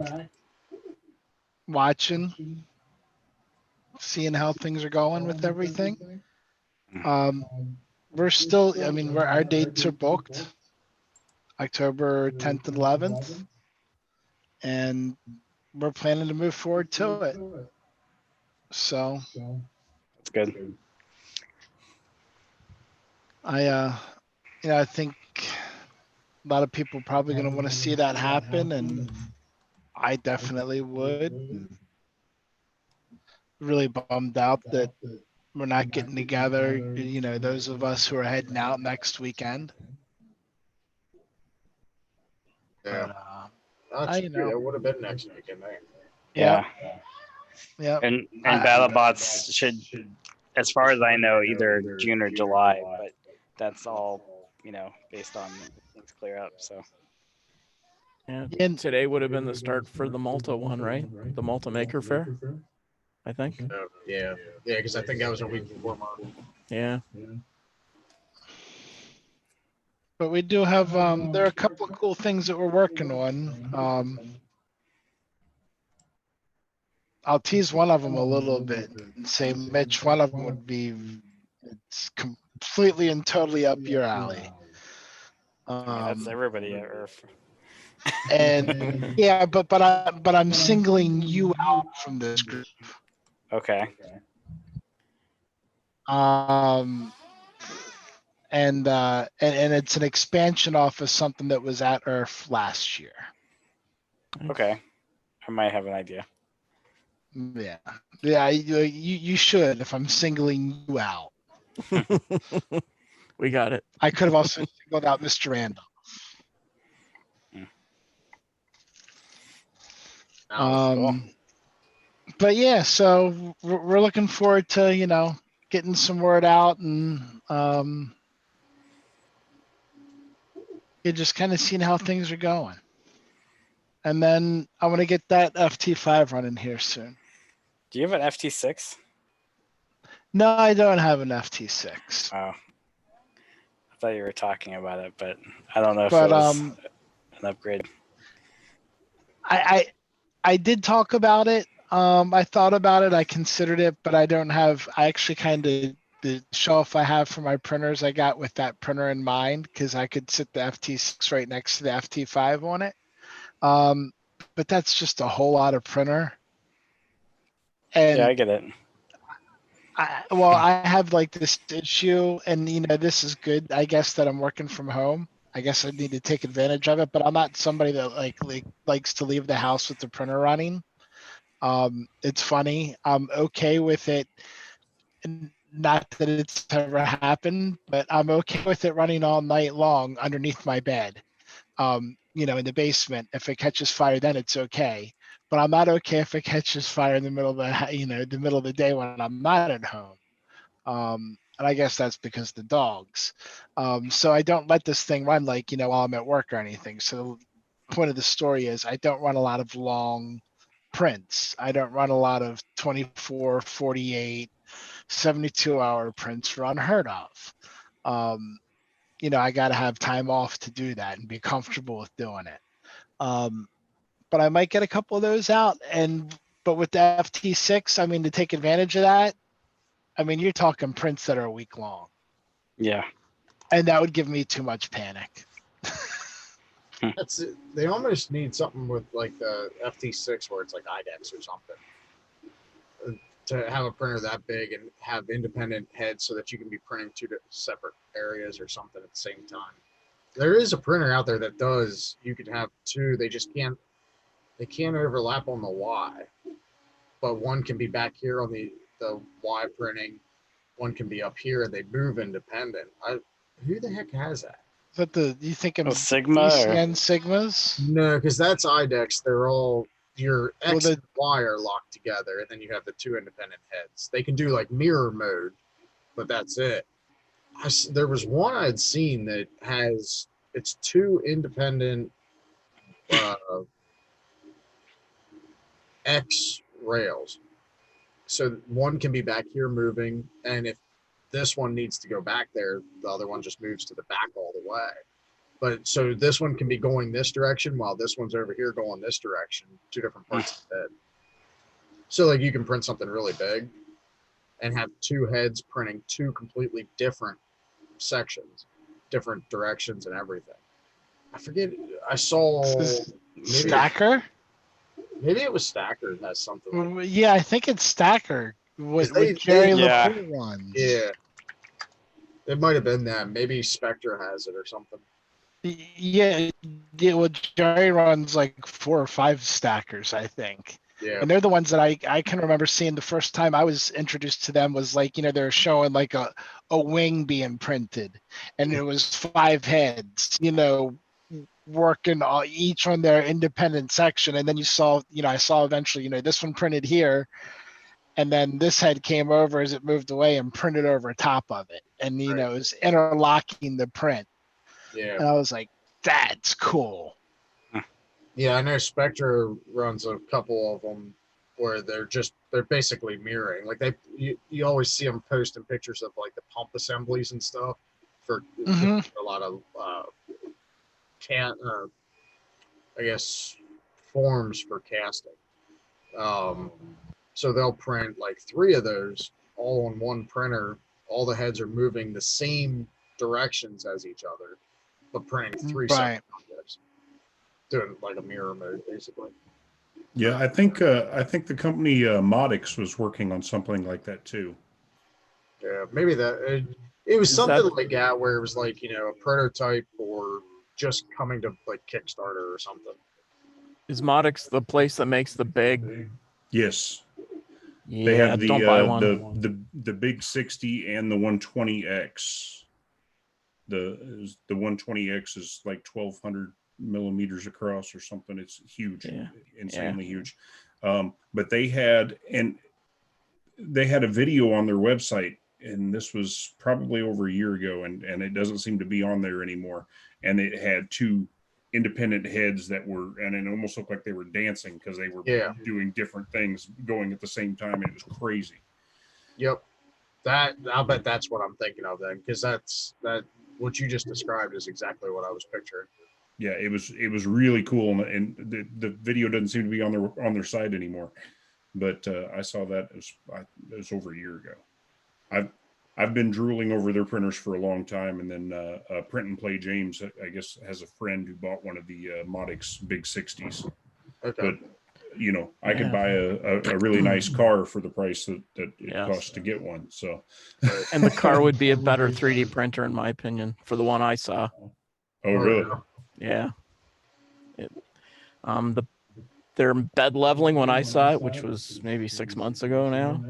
watching, seeing how things are going with everything. We're still, I mean, our dates are booked, October 10th and 11th, and we're planning to move forward to it. So That's good. I think a lot of people are probably going to want to see that happen, and I definitely would. Really bummed out that we're not getting together, those of us who are heading out next weekend. Yeah. But, it would have been next weekend. Yeah. Yeah. And BattleBots should, as far as I know, either June or July, but that's all, based on things clear up. So. Yeah. And today would have been the start for the Malta one, right? The Malta Maker Fair, I think. Yeah, because I think that was a week before March. Yeah. But we do have, there are a couple of cool things that we're working on. I'll tease one of them a little bit and say, Mitch, one of them would be, it's completely and totally up your alley. That's everybody at Earth. And yeah, but I'm singling you out from this group. Okay. And it's an expansion off of something that was at Earth last year. Okay. I might have an idea. Yeah, you should if I'm singling you out. We got it. I could have also singled out Mr. Randall. Cool. But yeah, so we're looking forward to, getting some word out and just kind of seeing how things are going. And then I want to get that FT5 running here soon. Do you have an FT6? No, I don't have an FT6. Oh. I thought you were talking about it, but I don't know if it was an upgrade. I did talk about it. I thought about it. I considered it, but I actually kind of, the shelf I have for my printers, I got with that printer in mind because I could sit the FT6 right next to the FT5 on it. But that's just a whole lot of printer. And yeah, I get it. I have like this issue, and this is good, I guess, that I'm working from home. I guess I need to take advantage of it, but I'm not somebody that likes to leave the house with the printer running. It's funny. I'm okay with it. Not that it's ever happened, but I'm okay with it running all night long underneath my bed. In the basement. If it catches fire, then it's okay. But I'm not okay if it catches fire in the middle of the middle of the day when I'm not at home. And I guess that's because the dogs. So I don't let this thing run while I'm at work or anything. So the point of the story is I don't run a lot of long prints. I don't run a lot of 24, 48, 72-hour prints are unheard of. I got to have time off to do that and be comfortable with doing it. But I might get a couple of those out. But with the FT6, I mean, to take advantage of that, I mean, you're talking prints that are a week long. Yeah. And that would give me too much panic. They almost need something with like the FT6 where it's like IDEX or something. to have a printer that big and have independent heads so that you can be printing two separate areas or something at the same time. There is a printer out there that does. You could have two. They just can't. They can't overlap on the Y, but one can be back here on the Y printing. One can be up here, and they move independent. Who the heck has that? Is that you think of Sigma or- BCN Sigmas? No, because that's IDEX. They're all your X Well, and Y are locked together, and then you have the two independent heads. They can do like mirror mode, but that's it. There was one I'd seen that has it's two independent X rails. So one can be back here moving, and if this one needs to go back there, the other one just moves to the back all the way. But so this one can be going this direction while this one's over here going this direction, two different parts of the head. So like you can print something really big and have two heads printing two completely different sections, different directions and everything. I forget. I saw Stacker. Maybe it was Stacker that has something. Like Yeah, I think it's Stacker. With Jerry LaPointe ones. Yeah. It might have been that. Maybe Spectre has it or something. Yeah, well, Jerry runs like 4 or 5 stackers, I think. Yeah. And they're the ones that I can remember seeing the first time I was introduced to them was like, they're showing like a wing being printed, and it was 5 heads, working each on their independent section. And then you saw, I saw eventually, this one printed here, and then this head came over as it moved away and printed over top of it. And, it was interlocking the print. Yeah. And I was like, that's cool. Yeah, I know Spectre runs a couple of them where they're basically mirroring. Like you always see them posting pictures of like the pump assemblies and stuff for a lot of I guess forms for casting. So they'll print like 3 of those all on one printer. All the heads are moving the same directions as each other, but printing 3 separate objects. Doing like a mirror mode, basically. Yeah, I think the company Modix was working on something like that too. Yeah, maybe that it was something like that where it was like a prototype or just coming to like Kickstarter or something. Is Modix the place that makes the big? Yes. Yeah, they have don't buy one. The big 60 and the 120X. The 120X is like 1,200 millimeters across or something. It's huge, insanely huge. But they had a video on their website, and this was probably over a year ago, and it doesn't seem to be on there anymore. And it had 2 independent heads that were, and it almost looked like they were dancing because they were doing different things going at the same time. And it was crazy. Yep. I'll bet that's what I'm thinking of then, because that what you just described is exactly what I was picturing. Yeah, it was really cool, and the video doesn't seem to be on their site anymore. But I saw that it was over a year ago. I've been drooling over their printers for a long time, and then Print and Play James, I guess, has a friend who bought one of the Modix Big 60s. Okay. But I could buy a really nice car for the price that it costs to get one. So, and the car would be a better 3D printer, in my opinion, for the one I saw. Oh, really? Yeah. Their bed leveling when I saw it, which was maybe 6 months ago now,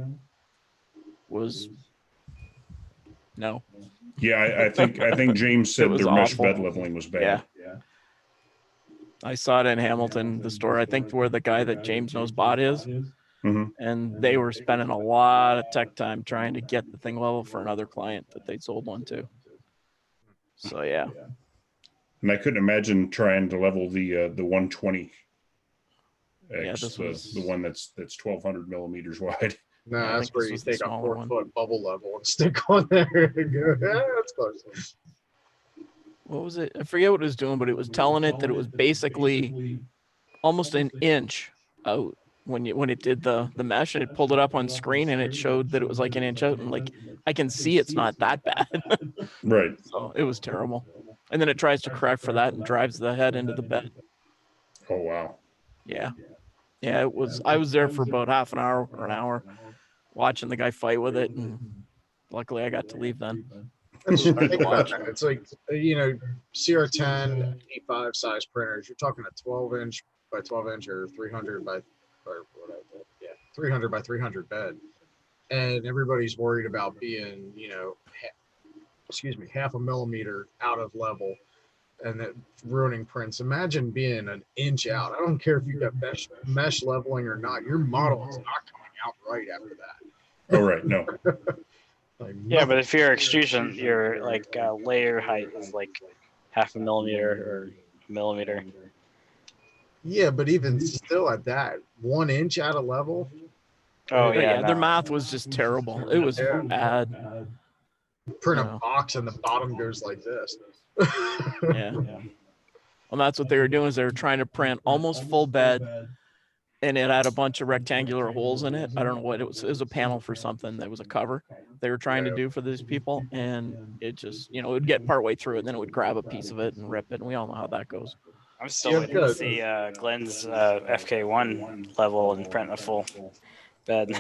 was no. Yeah, I think James said their mesh bed leveling was bad. Yeah. I saw it in Hamilton, the store, I think, where the guy that James knows bought is. Mm-hmm. And they were spending a lot of tech time trying to get the thing level for another client that they'd sold one to. So, yeah. And I couldn't imagine trying to level the 120 X, the one that's 1,200 millimeters wide. No, that's where you take a 4-foot bubble level and stick on there and go, that's close. What was it? I forget what it was doing, but it was telling it that it was basically almost an inch out when it did the mesh, and it pulled it up on screen and it showed that it was like an inch out, and like I can see it's not that bad. Right. So it was terrible. And then it tries to correct for that and drives the head into the bed. Oh wow. Yeah. Yeah, it was. I was there for about half an hour or an hour watching the guy fight with it, and luckily I got to leave then. That's Hard to think about watch. that. It's like, you know, CR10 E5 size printers. You're talking a 12-inch by 12-inch or 300 by, or whatever. Yeah, 300 by 300 bed, and everybody's worried about being, you know, half a millimeter out of level, and that ruining prints. Imagine being an inch out. I don't care if you got mesh leveling or not. Your model is not coming out right after that. Oh, right. No. Like, Yeah, but if your extrusion, your like layer height is like half a millimeter or millimeter. yeah, but even still at that 1 inch out of level. Oh But yeah, their no. math was just terrible. It was Yeah. bad. Print a Yeah. box and the bottom goes like this. Yeah. Well, that's what they were doing, is they were trying to print almost full bed, and it had a bunch of rectangular holes in it. I don't know what it was. It was a panel for something. That was a cover they were trying to do for these people, and it just, it would get partway through, and then it would grab a piece of it and rip it, and we all know how that goes. I'm still waiting to see Glenn's FK1 level and print a full bed.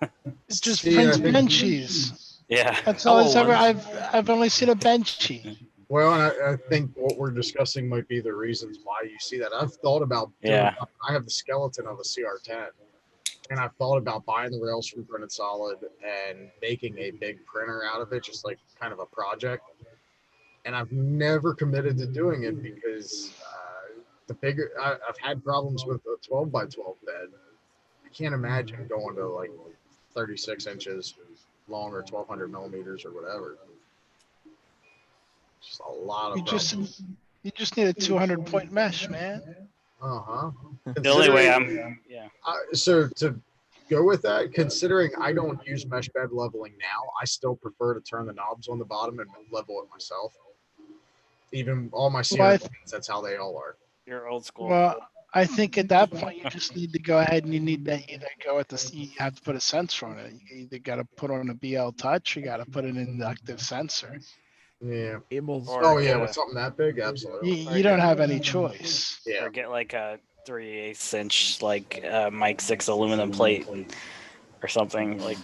It just See, prints I think- benchies. Yeah. That's all it's Hello, ever. ones. I've only seen a benchy. Well, and I think what we're discussing might be the reasons why you see that. I've thought about doing, Yeah. I have the skeleton of a CR10, and I've thought about buying the rails from Printed Solid and making a big printer out of it, just like kind of a project. And I've never committed to doing it because I've had problems with a 12 by 12 bed. I can't imagine going to like 36 inches long or 1200 millimeters or whatever. Just a lot of problems. You just need a 200-point mesh, man. Uh-huh. The only way yeah. So to go with that, considering I don't use mesh bed leveling now, I still prefer to turn the knobs on the bottom and level it myself. Even all my CR10s, that's how they all are. You're old school. Well, I think at that point you just need to go ahead and you need to either go with this. You have to put a sensor on it. You either got to put on a BL Touch, or you got to put an inductive sensor. Yeah. Or yeah, get with a- something that big, absolutely. You don't have any choice. Yeah. Or get like a 3/8 inch like Mike 6 aluminum plate or something like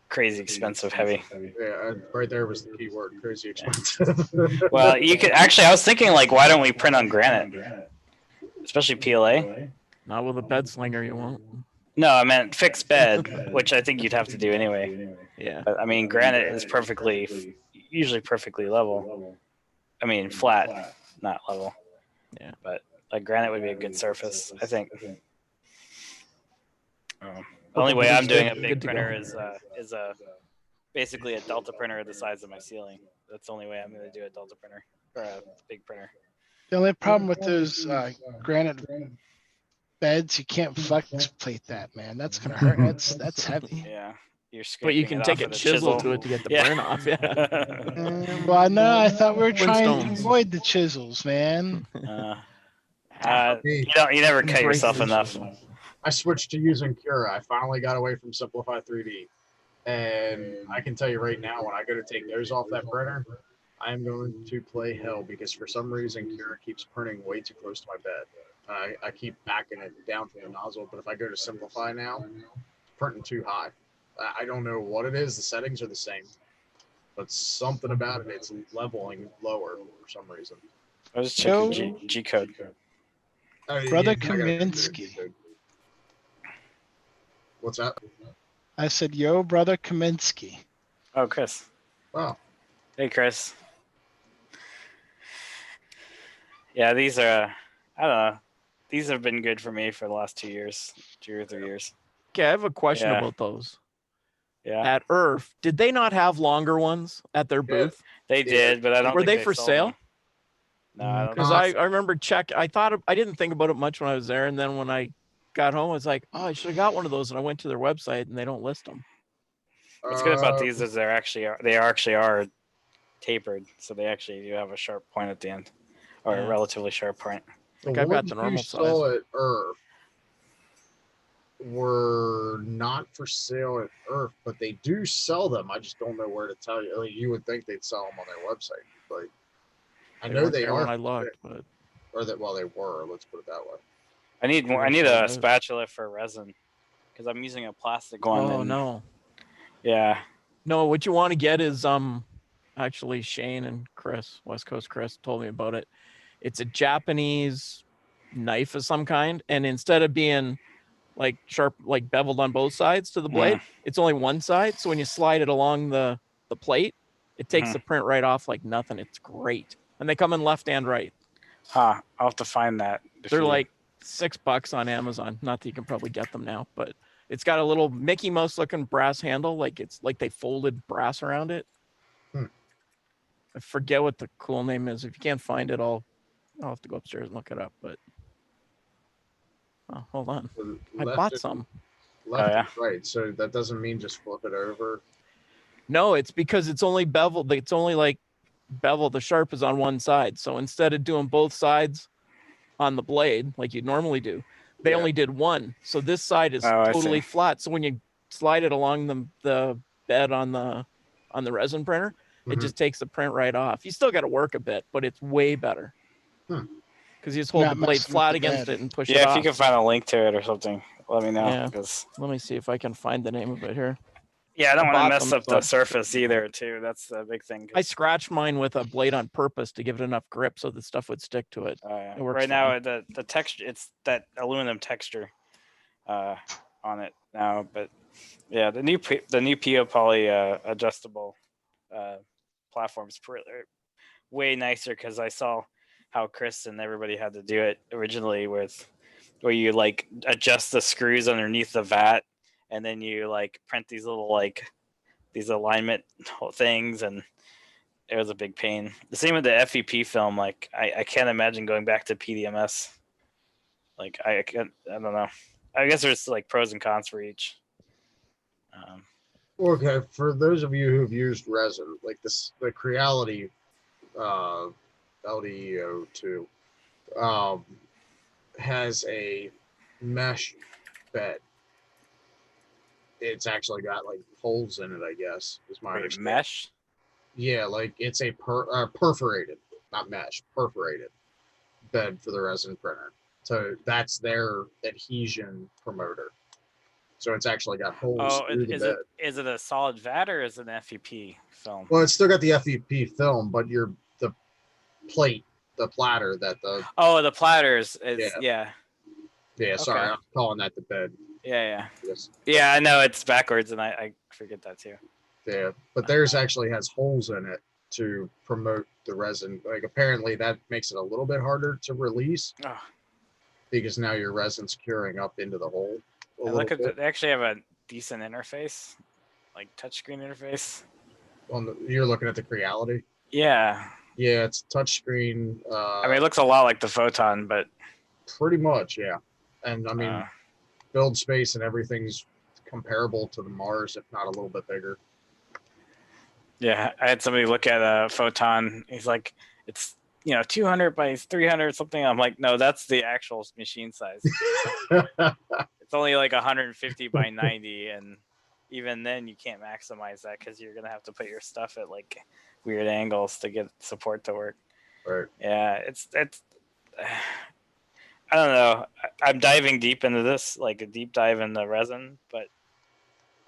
crazy expensive heavy. Yeah, right there was the key word, crazy expensive. Well, you could actually. I was thinking like, why don't we print on granite, especially PLA? Not with a bed slinger, you won't. No, I meant fixed bed, which I think you'd have to do anyway. Yeah. But I mean, granite is usually perfectly level. I mean, flat, not level. Yeah. But like granite would be a good surface, I think. The only way I'm doing a big Good to go. printer is basically a Delta printer the size of my ceiling. That's the only way I'm going to do a Delta printer or a big printer. The only problem with those granite beds, you can't flex plate that, man. That's gonna hurt. That's heavy. Yeah. You're But you scraping can it take off a with chisel to it to get the burn off. Yeah. Well, no, I thought we were trying to Flintstones. avoid the chisels, man. You never cut yourself enough. I switched to using Cura. I finally got away from Simplify 3D. And I can tell you right now, when I go to take those off that printer, I am going to play hell because for some reason Cura keeps printing way too close to my bed. I keep backing it down from the nozzle, but if I go to Simplify now, it's printing too high. I don't know what it is. The settings are the same, but something about it, it's leveling lower for some reason. I was checking G code. Brother I gotta go to Kaminsky. G-code. What's that? I said, yo, brother Kaminsky. Oh, Chris. Wow. Hey, Chris. Yeah, these are, I don't know. These have been good for me for the last 2 years, 2 or 3 years. Okay, I have a question Yeah. about those. Yeah. At Earth, did they not have longer ones at their booth? They did, but I don't Were think they for sold sale? them. No, I don't Because think I remember I didn't think about it much when I was there, and then when I got home, I was like, oh, I should have got one of those, and I went to their website, and they don't list them. What's good about these is they actually are tapered, so they actually do have a sharp point at the end, or a Yeah. relatively sharp point. I think I've got the normal you saw at Earth were not for sale at Earth, but they do sell them. I just don't know where to tell you. Like, you would think they'd sell them on their website, but I know weren't they there are. when I looked, but Or that, well, they were. Let's put it that way. I need more. I need a spatula for resin because I'm using a plastic one. oh and no, Yeah. No, what you want to get is actually Shane and Chris, West Coast Chris, told me about it. It's a Japanese knife of some kind, and instead of being like sharp, like beveled on both sides to the blade, it's only one side. So when you slide it along the plate, it takes the print right off like nothing. It's great, and they come in left and right. Huh. I'll have to find that. They're like $6 on Amazon. Not that you can probably get them now, but it's got a little Mickey Mouse looking brass handle, like it's like they folded brass around it. I forget what the cool name is. If you can't find it, I'll have to go upstairs and look it up. But oh, hold on, I bought some. Left and right, so that doesn't mean just flip it over. No, it's because it's only beveled. It's only like bevel. The sharp is on one side. So instead of doing both sides on the blade like you normally do, they only did one. So this side is totally flat. So when you slide it along the bed on the resin printer, it just takes the print right off. You still got to work a bit, but it's way better. Because you just hold the blade flat against it and push it off. Yeah, if you can find a link to it or something, let me know. Yeah. Let me see if I can find the name of it here. Yeah, I don't want to mess up the surface either, too. That's the big thing. I scratched mine with a blade on purpose to give it enough grip so the stuff would stick to it. It works right now, the texture, it's that aluminum texture on it now. But yeah, the new PO Poly adjustable platform is way nicer because I saw how Chris and everybody had to do it originally where you like adjust the screws underneath the vat and then you like print these little like these alignment things, and it was a big pain. The same with the FEP film. Like I can't imagine going back to PDMS. Like I don't know. I guess there's like pros and cons for each. Okay, for those of you who've used resin, like the Creality LDO2 has a mesh bed. It's actually got like holes in it, I guess, is my understanding. Mesh? Yeah, like it's a perforated, not mesh, perforated bed for the resin printer. So that's their adhesion promoter. So it's actually got holes through the bed. Is it a solid vat or is it an FEP film? Well, it's still got the FEP film, but the plate, the platter that the the platters is yeah. Sorry, I'm calling that the bed. Yeah. Yeah, I know it's backwards, and I forget that too. Yeah, but theirs actually has holes in it to promote the resin. Like apparently that makes it a little bit harder to release because now your resin's curing up into the hole. They actually have a decent interface, like touchscreen interface. Well, you're looking at the Creality. Yeah. Yeah, it's touchscreen. I mean, it looks a lot like the Photon, but pretty much, yeah. And I mean, build space and everything's comparable to the Mars, if not a little bit bigger. Yeah, I had somebody look at a Photon. He's like, it's 200 by 300 something. I'm like, no, that's the actual machine size. It's only like 150 by 90, and even then you can't maximize that because you're gonna have to put your stuff at like weird angles to get support to work. Right. Yeah, it's I don't know. I'm diving deep into this, like a deep dive in the resin, but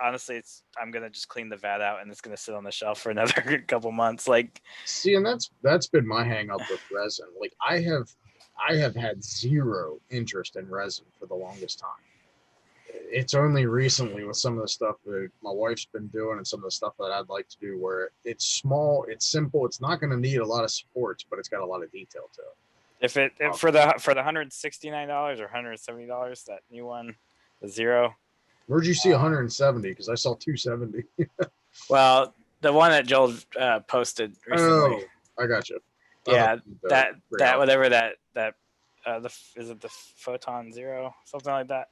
honestly, I'm gonna just clean the vat out and it's gonna sit on the shelf for another couple months. Like, see, and that's been my hang up with resin. Like I have had zero interest in resin for the longest time. It's only recently with some of the stuff that my wife's been doing and some of the stuff that I'd like to do where it's small, it's simple, it's not going to need a lot of supports, but it's got a lot of detail to it. For the $169 or $170, that new one, the Zero. Where'd you see 170? Because I saw 270. Well, the one that Joel posted recently. Oh, I got you. Yeah, that whatever that is it the Photon Zero, something like that.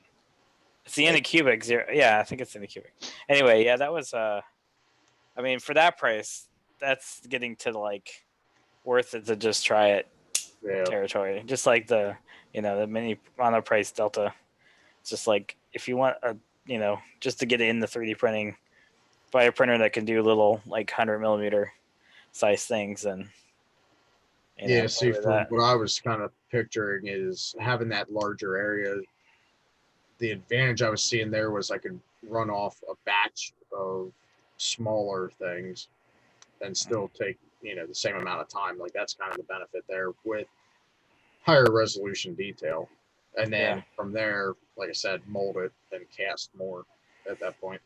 It's the Anycubic Zero. Yeah, I think it's Anycubic. Anyway, yeah, that was I mean, for that price, that's getting to like worth it to just try it territory. Just like the the mini mono price Delta. It's just like if you want a just to get in the 3D printing, buy a printer that can do little like 100 millimeter size things and see, for what I was kind of picturing is having that larger area. The advantage I was seeing there was I could run off a batch of smaller things and still take, the same amount of time. Like that's kind of the benefit there with higher resolution detail. And then from there, like I said, mold it and cast more at that point.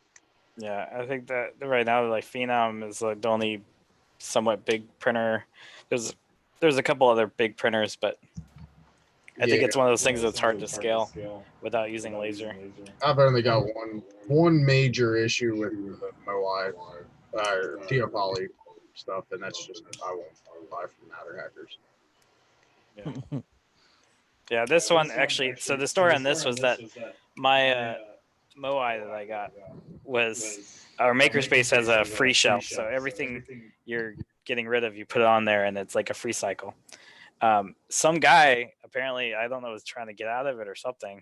Yeah, I think that right now, like Phenom is like the only somewhat big printer. There's a couple other big printers, but I think it's one of those things that's hard to scale without using laser. I've only got one major issue with the Moai Teopoly stuff, and that's just I won't buy from Matter Hackers. Yeah. Yeah, this one actually. So the story on this was that my Moai that I got was our makerspace has a free shelf, so everything you're getting rid of, you put it on there, and it's like a free cycle. Some guy apparently, I don't know, was trying to get out of it or something,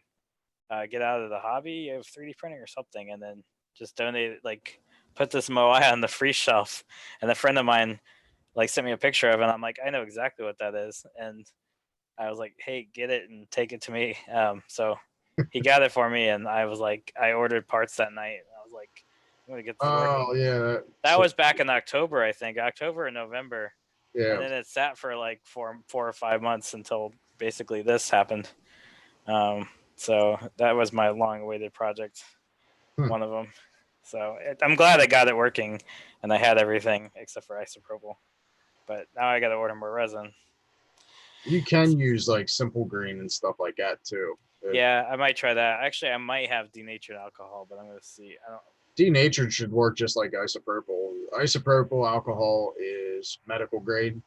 get out of the hobby of 3D printing or something, and then just donated, like put this Moai on the free shelf. And a friend of mine like sent me a picture of it, and I'm like, I know exactly what that is, and I was like, hey, get it and take it to me. So he got it for me, and I was like, I ordered parts that night. And I was like, I'm gonna get this working. Oh yeah, that was back in October, I think, October or November. Yeah. And then it sat for like 4 or 5 months until basically this happened. So that was my long-awaited project, one of them. So I'm glad I got it working, and I had everything except for isopropyl. But now I got to order more resin. You can use like simple green and stuff like that too. Yeah, I might try that. Actually, I might have denatured alcohol, but I'm gonna see. I don't. Denatured should work just like isopropyl. Isopropyl alcohol is medical grade.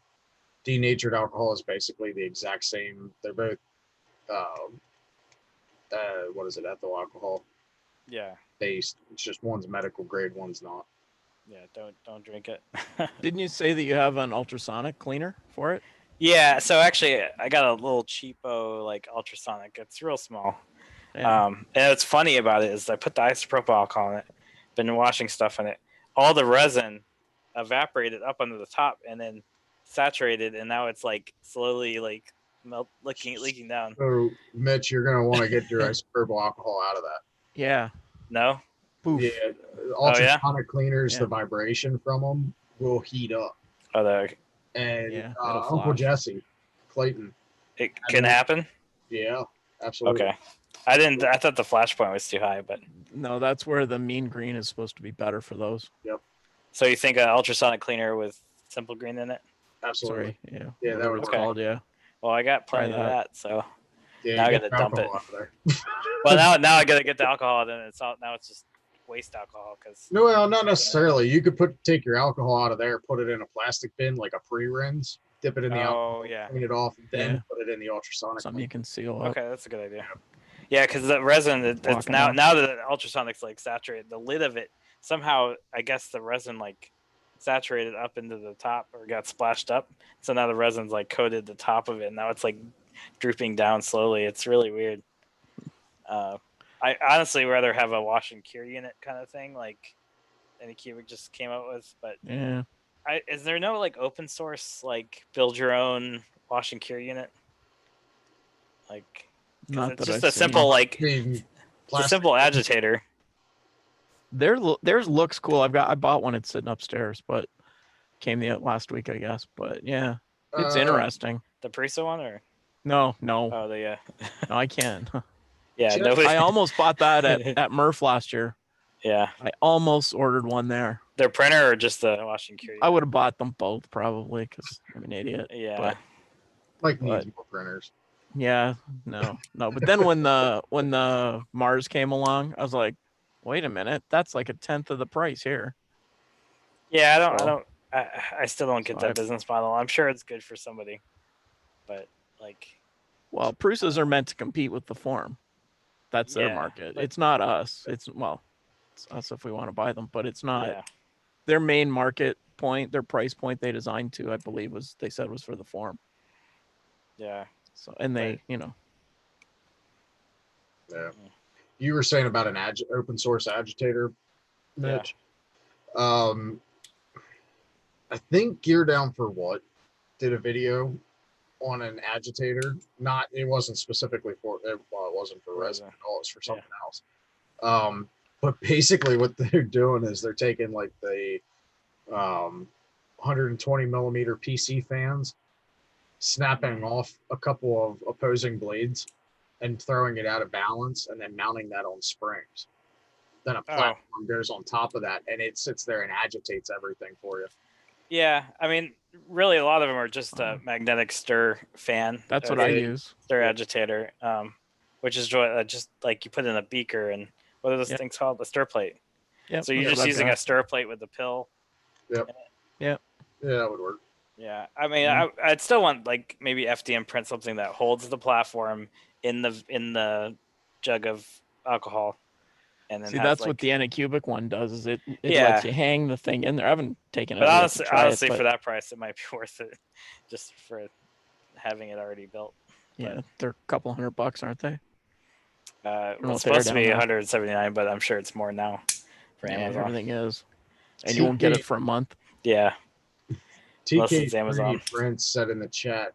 Denatured alcohol is basically the exact same. They're both, what is it, ethyl alcohol Yeah. based. It's just one's medical grade, one's not. Yeah, don't drink it. Didn't you say that you have an ultrasonic cleaner for it? Yeah, so actually I got a little cheapo like ultrasonic. It's real small. Yeah. And what's funny about it is I put the isopropyl alcohol in it, been washing stuff in it. All the resin evaporated up under the top and then saturated, and now it's like slowly like leaking down. So, Mitch, you're going to want to get your isopropyl alcohol out of that. Yeah. No? Poof. Yeah. Oh, yeah? Ultrasonic cleaners, Yeah. the vibration from them will heat up. Oh, And Yeah, it'll Uncle flash. Jesse, Clayton. it can happen? Yeah, absolutely. Okay. I thought the flash point was too high, but No, that's where the mean green is supposed to be better for those. Yep. so you think an ultrasonic cleaner with simple green in it? Absolutely. Sorry. Yeah. Yeah, that Whatever would it's work. called. Yeah. Well, I got plenty Try of that. that, so Yeah, now I get gotta the dump it. alcohol out of there. Well, now I gotta get the alcohol. Then now it's just waste alcohol because No, well, not necessarily. You could take your alcohol out of there, put it in a plastic bin like a pre-rinse, dip it in the alcohol, yeah. clean it off, then Yeah. put it in the ultrasonic. Something you can seal up. Okay, that's a good idea. Yeah, because the resin, it's Block it now out. now that the ultrasonic's like saturated, the lid of it somehow, I guess the resin like saturated up into the top or got splashed up. So now the resin's like coated the top of it. And now it's like drooping down slowly. It's really weird. I honestly rather have a wash and cure unit kind of thing, like Anycubic just came out with. But Yeah. is there no like open source like build your own wash and cure unit? Like, 'cause Not it's that just I've a simple seen. like it's a simple agitator. Theirs looks cool. I bought one. It's sitting upstairs, but came the last week, I guess. But yeah, it's interesting. The Prisa one or No. oh the No, I can't. yeah Shit. nobody. I almost bought that at Murph last year. Yeah, I almost ordered one there. their printer or just the wash and cure. I would have bought them both probably because I'm an idiot. Yeah. But Like needs But- more printers. yeah, no. But then when the Mars came along, I was like, wait a minute, that's like a tenth of the price here. Yeah, So- I still don't get So that business model. I'm sure it's good for somebody, but like, Well, Prusas are meant to compete with the form. That's their Yeah, market. but- It's not us. It's us if we want to buy them, but it's not yeah, their main market point. Their price point they designed to, I believe, was for the form. yeah. So and they, Right. Yeah. You were saying about an open source agitator, Mitch. I think Gear Down for What did a video on an agitator. It wasn't specifically for it wasn't for resin at all. It's for something else. But basically, what they're doing is they're taking like the 120 millimeter PC fans, snapping off a couple of opposing blades, and throwing it out of balance, and then mounting that on springs. Then a platform goes on top of that, and it sits there and agitates everything for you. Yeah, I mean, really, a lot of them are just a magnetic stir fan. That's what I use. Stir agitator, which is just like you put in a beaker, and what are those things called? A stir plate. Yeah. So you're just using a stir plate with the pill. Yep. Yep. Yeah, that would work. Yeah, I mean, I'd still want like maybe FDM print something that holds the platform in the jug of alcohol. And then see, that's what the Anycubic one does. Is it lets you hang the thing in there. I haven't taken it. But honestly, for that price, it might be worth it, just for having it already built. Yeah, they're a couple $100, aren't they? It's supposed to be 179, but I'm sure it's more now for Amazon. Everything is, and you won't get it for a month. Yeah. TK3 Prince said in the chat,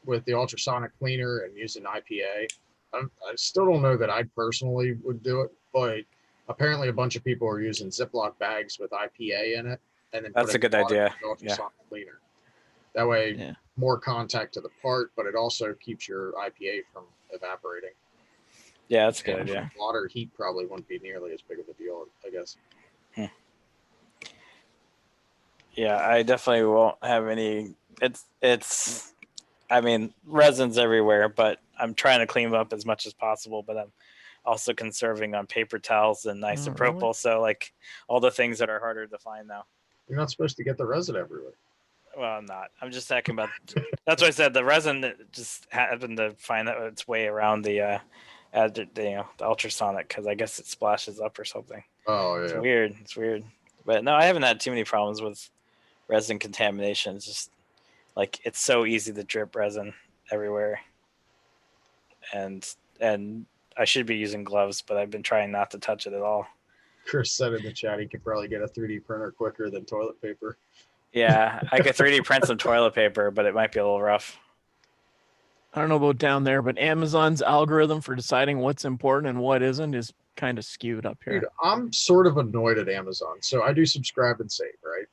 with the ultrasonic cleaner and using IPA, I still don't know that I personally would do it, but apparently a bunch of people are using Ziploc bags with IPA in it, and then that's a good idea. Ultrasonic cleaner. That way, more contact to the part, but it also keeps your IPA from evaporating. Yeah, that's a good idea. Water heat probably wouldn't be nearly as big of a deal, I guess. Yeah, I definitely won't have any. I mean, resin's everywhere, but I'm trying to clean them up as much as possible. But I'm also conserving on paper towels and isopropyl. Really? So like all the things that are harder to find now. You're not supposed to get the resin everywhere. Well, I'm not. I'm just talking about. That's what I said. The resin just happened to find that its way around the ultrasonic because I guess it splashes up or something. Oh yeah. It's weird. But no, I haven't had too many problems with resin contamination. It's just like it's so easy to drip resin everywhere. And I should be using gloves, but I've been trying not to touch it at all. Chris said in the chat he could probably get a 3D printer quicker than toilet paper. Yeah, I could 3D print some toilet paper, but it might be a little rough. I don't know about down there, but Amazon's algorithm for deciding what's important and what isn't is kind of skewed up here. Dude, I'm sort of annoyed at Amazon. So I do subscribe and save, right?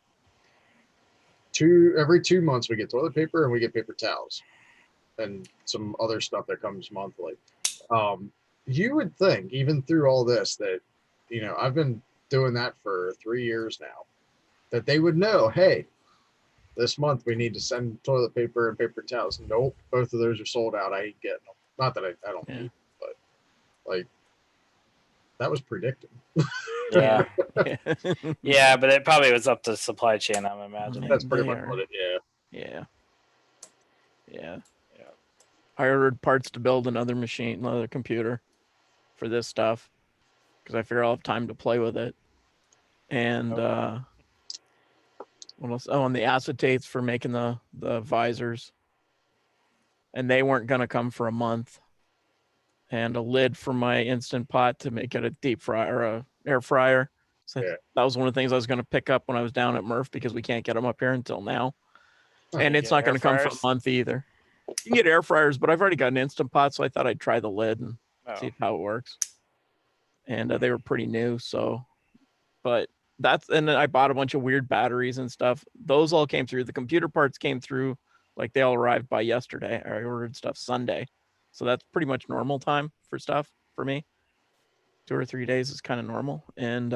Every 2 months we get toilet paper and we get paper towels and some other stuff that comes monthly. You would think, even through all this, that I've been doing that for 3 years now, that they would know, hey, this month we need to send toilet paper and paper towels. Nope, both of those are sold out. I ain't getting them. Not that I don't need them, but like that was predicted. Yeah. Yeah, but it probably was up to supply chain, I'm imagining. That's pretty much what it Yeah. I ordered parts to build another computer for this stuff because I figure I'll have time to play with it. And what else? Oh, and the acetates for making the visors. And they weren't going to come for a month. And a lid for my Instant Pot to make it a deep fryer or a air fryer. So that was one of the things I was going to pick up when I was down at Murph because we can't get them up here until now. And it's not going to come for a month either. You can get air fryers, but I've already got an Instant Pot, so I thought I'd try the lid and see how it works. And they were pretty new, but and then I bought a bunch of weird batteries and stuff. Those all came through. The computer parts came through, like they all arrived by yesterday. I ordered stuff Sunday. So that's pretty much normal time for stuff for me. 2 or 3 days is kind of normal. And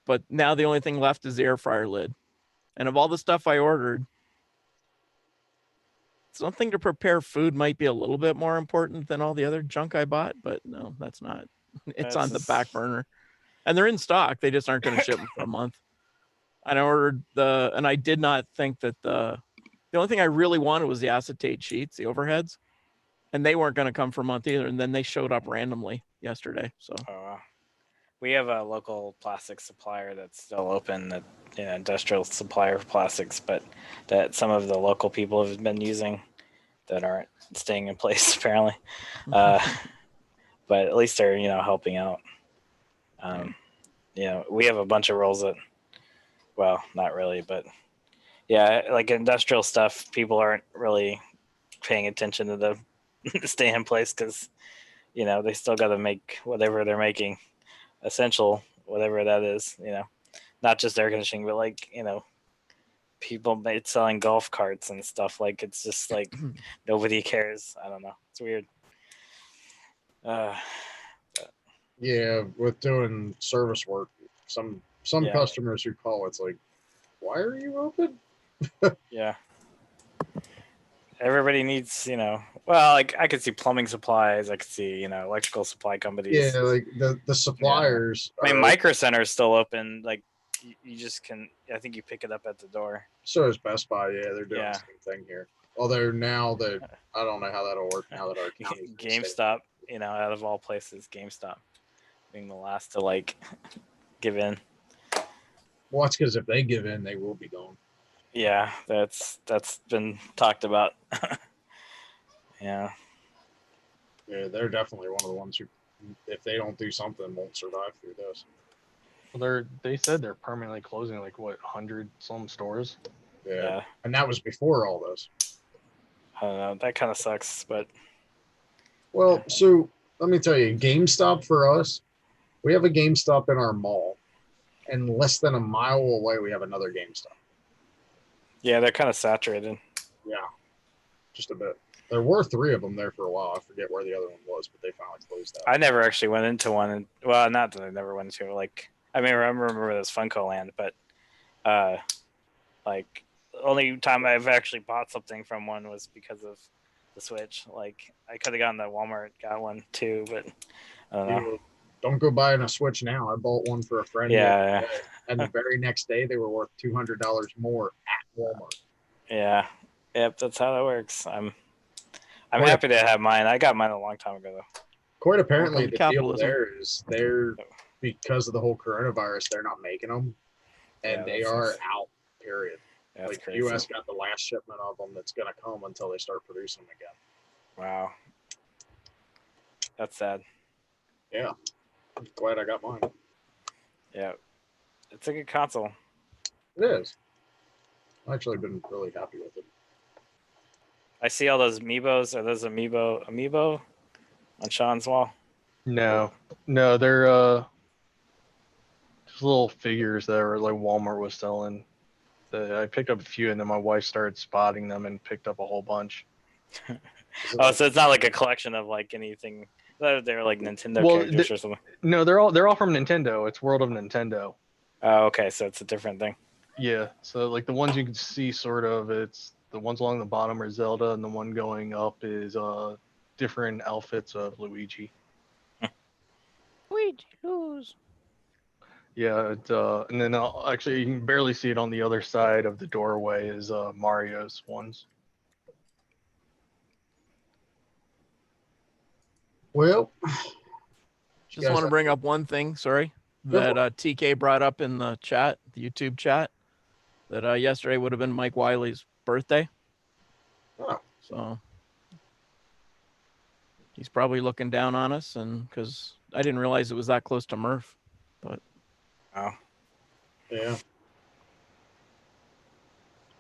but now the only thing left is the air fryer lid. And of all the stuff I ordered, something to prepare food might be a little bit more important than all the other junk I bought, but no, that's not. It's on the back burner. And they're in stock. They just aren't going to ship them for a month. And I ordered and I did not think that the only thing I really wanted was the acetate sheets, the overheads. And they weren't going to come for a month either. And then they showed up randomly yesterday. So we have a local plastic supplier that's still open, that industrial supplier of plastics, but that some of the local people have been using that aren't staying in place apparently. But at least they're helping out. We have a bunch of rolls that, well, not really, but like industrial stuff, people aren't really paying attention to the stay in place because you know, they still got to make whatever they're making essential, whatever that is, you know, not just air conditioning, but like, you know, people selling golf carts and stuff. Like, it's just like nobody cares. I don't know. It's weird. Yeah, with doing service work, some Yeah. customers who call, it's like, why are you open? Yeah. Everybody needs, you know, well, like I could see plumbing supplies, I could see, you know, electrical supply companies. Yeah, like the suppliers. I mean, are- Micro Center is still open. Like, you just can. I think you pick it up at the door. So is Best Buy. Yeah, they're doing Yeah. the same thing here. Although now that I don't know how that'll work now that our county GameStop, you know, out of all places, GameStop being the last to like give in. Well, that's because if they give in, they will be gone. Yeah, that's been talked about. Yeah. Yeah, they're definitely one of the ones who, if they don't do something, won't survive through this. Well, they said they're permanently closing like what 100 some stores. Yeah. And that was before all this. I don't know. That kind of sucks, but Well, so let me tell you, GameStop for us, we have a GameStop in our mall, and less than a mile away, we have another GameStop. yeah, they're kind of saturated. Yeah, just a bit. There were 3 of them there for a while. I forget where the other one was, but they finally closed out. I never actually went into one. And, well, not that I never went into it. Like, I mean, I remember this Funko Land, but like the only time I've actually bought something from one was because of the Switch. Like, I could have gone to Walmart, got one too, but I don't know. Don't go buying a Switch now. I bought one for a friend. Yeah. And the very next day, they were worth $200 more at Walmart. Yeah. Yep, that's how that works. I'm happy to have mine. I got mine a long time ago though. Quite apparently, the deal capitalism. there is because of the whole coronavirus, they're not making them, and they are out. Period. That's like crazy. the U.S. got the last shipment of them that's going to come until they start producing them again. Wow. That's sad. Yeah, I'm glad I got mine. Yeah, it's a good console. It is. I've actually been really happy with it. I see all those amiibos. Are those amiibo on Sean's wall? No, they're just little figures that were like Walmart was selling. I picked up a few, and then my wife started spotting them and picked up a whole bunch. Oh, so it's not like a collection of like anything. They're like Nintendo characters or something. No, they're all from Nintendo. It's World of Nintendo. Oh, okay, so it's a different thing. Yeah, so like the ones you can see, sort of, it's the ones along the bottom are Zelda, and the one going up is different outfits of Luigi. Luigi lose. Yeah, and then actually you can barely see it on the other side of the doorway is Mario's ones. Well, Just want to bring up one thing, sorry, that TK brought up in the chat, the YouTube chat, that yesterday would have been Mike Wiley's birthday. Oh. So he's probably looking down on us, and because I didn't realize it was that close to Murph, but. Oh. Yeah.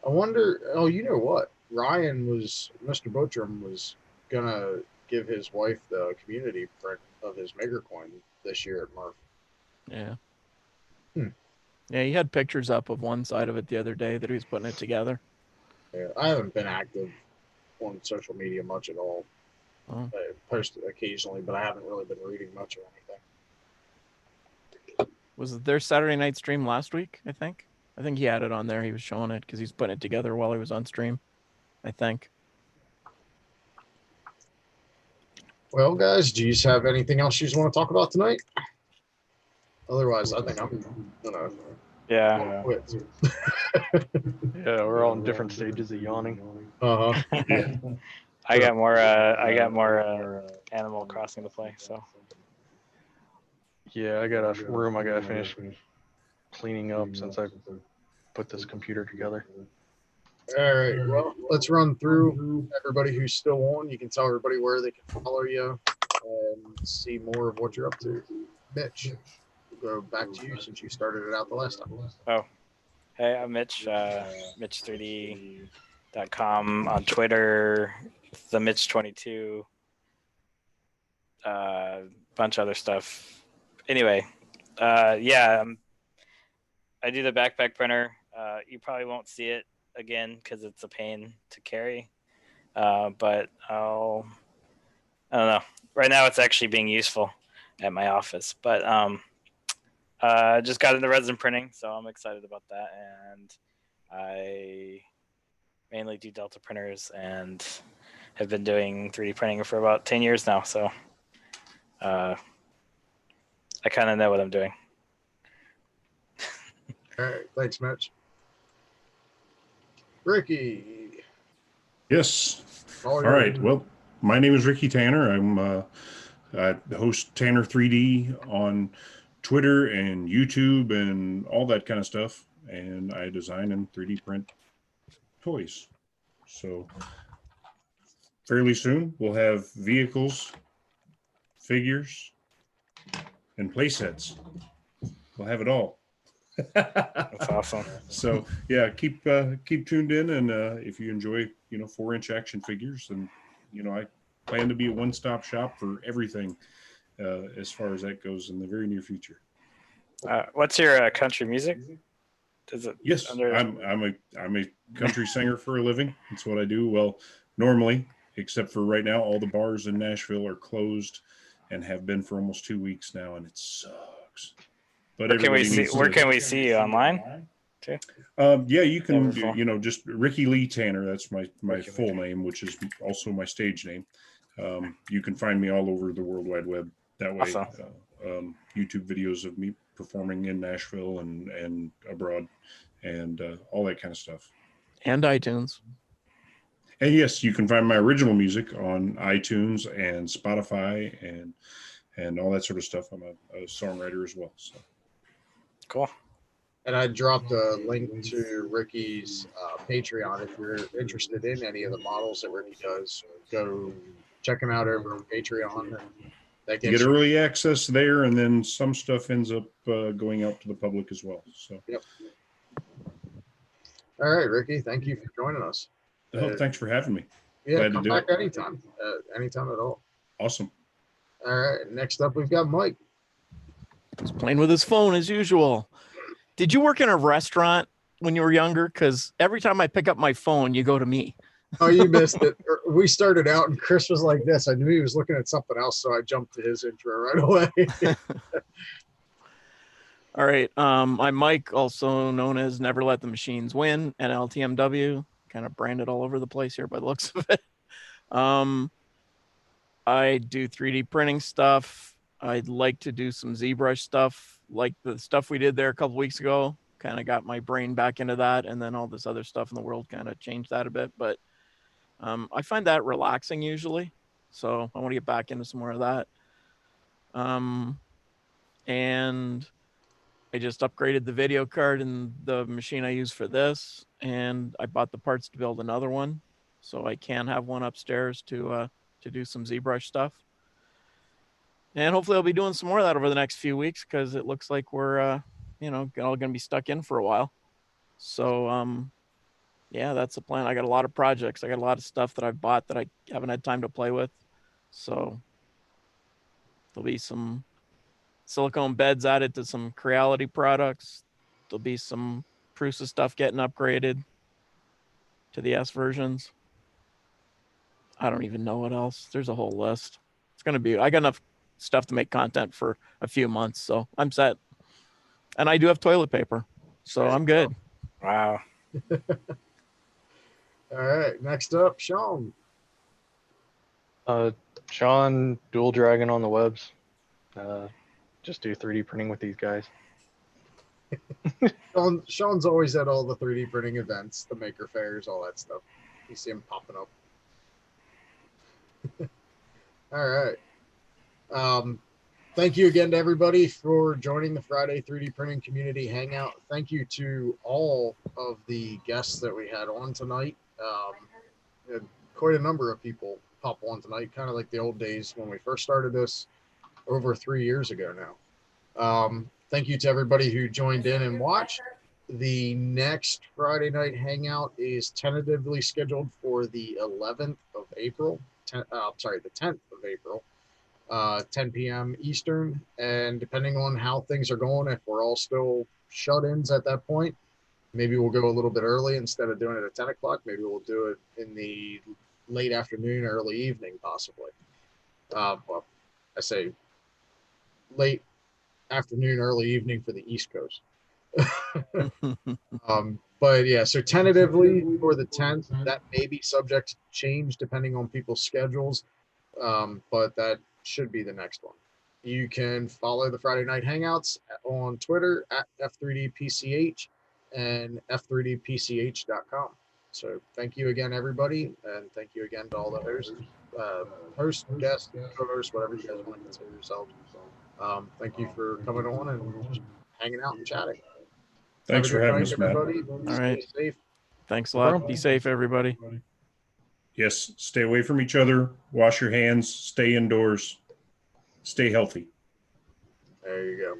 I wonder. Oh, you know what? Mr. Butcham was gonna give his wife the community print of his Maker coin this year at Murph. Yeah. Hmm. Yeah, he had pictures up of one side of it the other day that he was putting it together. Yeah, I haven't been active on social media much at all. Oh. I post occasionally, but I haven't really been reading much or anything. Was it their Saturday night stream last week? I think he had it on there. He was showing it because he's putting it together while he was on stream, I think. Well, guys, do you have anything else you want to talk about tonight? Otherwise, I think I'm gonna quit. Yeah, we're all in different stages of yawning. Uh-huh. I got more Animal Crossing to play, so. Yeah, I got a room I gotta finish cleaning up since I put this computer together. All right. Well, let's run through everybody who's still on. You can tell everybody where they can follow you and see more of what you're up to. Mitch, we'll go back to you since you started it out the last time. Oh. Hey, I'm Mitch, Mitch3D.com on Twitter, the Mitch22. bunch of other stuff. Anyway, yeah, I do the backpack printer. You probably won't see it again because it's a pain to carry. But I don't know. Right now, it's actually being useful at my office. But I just got into resin printing, so I'm excited about that. And I mainly do Delta printers and have been doing 3D printing for about 10 years now. So I kind of know what I'm doing. All right, thanks, Mitch. Ricky. Yes. All right. yours. Well, my name is Ricky Tanner. I host Tanner 3D on Twitter and YouTube and all that kind of stuff. And I design and 3D print toys. So fairly soon we'll have vehicles, figures, and play sets. We'll have it all. That's awesome. So yeah, keep tuned in, and if you enjoy 4-inch action figures, and I plan to be a one-stop shop for everything as far as that goes in the very near future. What's your country music? Does it? Yes, I'm a country singer for a living. That's what I do. Well, normally, except for right now, all the bars in Nashville are closed and have been for almost 2 weeks now, and it sucks. But where can we see you online? Too? Yeah, you can do, just Ricky Lee Tanner. That's my full name, which is also my stage name. You can find me all over the World Wide Web that way. Awesome. YouTube videos of me performing in Nashville and abroad, and all that kind of stuff. And iTunes. And yes, you can find my original music on iTunes and Spotify and all that sort of stuff. I'm a songwriter as well. So cool. And I dropped a link to Ricky's Patreon. If you're interested in any of the models that Ricky does, go check him out over on Patreon. And that you get early access there, and then some stuff ends up going out to the public as well. So. Yep. All right, Ricky. Thank you for joining us. Thanks for having me. Yeah, Glad come to do back it. anytime. Anytime at all. Awesome. All right. Next up, we've got Mike. He's playing with his phone as usual. Did you work in a restaurant when you were younger? Because every time I pick up my phone, you go to me. Oh, you missed it. We started out and Chris was like this. I knew he was looking at something else, so I jumped to his intro right away. All right. I'm Mike, also known as Never Let the Machines Win, NLTMW, kind of branded all over the place here by the looks of it. I do 3D printing stuff. I'd like to do some ZBrush stuff, like the stuff we did there a couple weeks ago. Kind of got my brain back into that, and then all this other stuff in the world kind of changed that a bit. But I find that relaxing usually, so I want to get back into some more of that. And I just upgraded the video card in the machine I use for this, and I bought the parts to build another one, so I can have one upstairs to do some ZBrush stuff. And hopefully I'll be doing some more of that over the next few weeks, because it looks like we're, all going to be stuck in for a while. So, yeah, that's the plan. I got a lot of projects. I got a lot of stuff that I've bought that I haven't had time to play with. So there'll be some silicone beds added to some Creality products. There'll be some Prusa stuff getting upgraded to the S versions. I don't even know what else. There's a whole list. It's going to be, I got enough stuff to make content for a few months, so I'm set. And I do have toilet paper, so I'm good. Wow. All right, next up, Sean. Sean, Dual Dragon on the webs. Just do 3D printing with these guys. Sean's always at all the 3D printing events, the maker fairs, all that stuff. You see him popping up. All right. Thank you again to everybody for joining the Friday 3D Printing Community Hangout. Thank you to all of the guests that we had on tonight. Quite a number of people pop on tonight, kind of like the old days when we first started this over 3 years ago now. Thank you to everybody who joined in and watched. The next Friday night hangout is tentatively scheduled for the 11th of April. The 10th of April. 10 p.m. Eastern. And depending on how things are going, if we're all still shut-ins at that point, maybe we'll go a little bit early instead of doing it at 10 o'clock. Maybe we'll do it in the late afternoon, early evening, possibly. Well, I say late afternoon, early evening for the East Coast. But yeah, so tentatively for the 10th, that may be subject to change depending on people's schedules. But that should be the next one. You can follow the Friday Night Hangouts on Twitter at F3DPCH and F3DPCH.com. So thank you again, everybody. And thank you again to all the hosts, guests, co-hosts, whatever you guys want to consider yourselves. Thank you for coming on and just hanging out and chatting. Thanks for having us, Matt. Everybody. All right. Stay safe. Thanks a No lot. problem. Be safe, everybody. Yes, stay away from each other, wash your hands, stay indoors, stay healthy. There you go.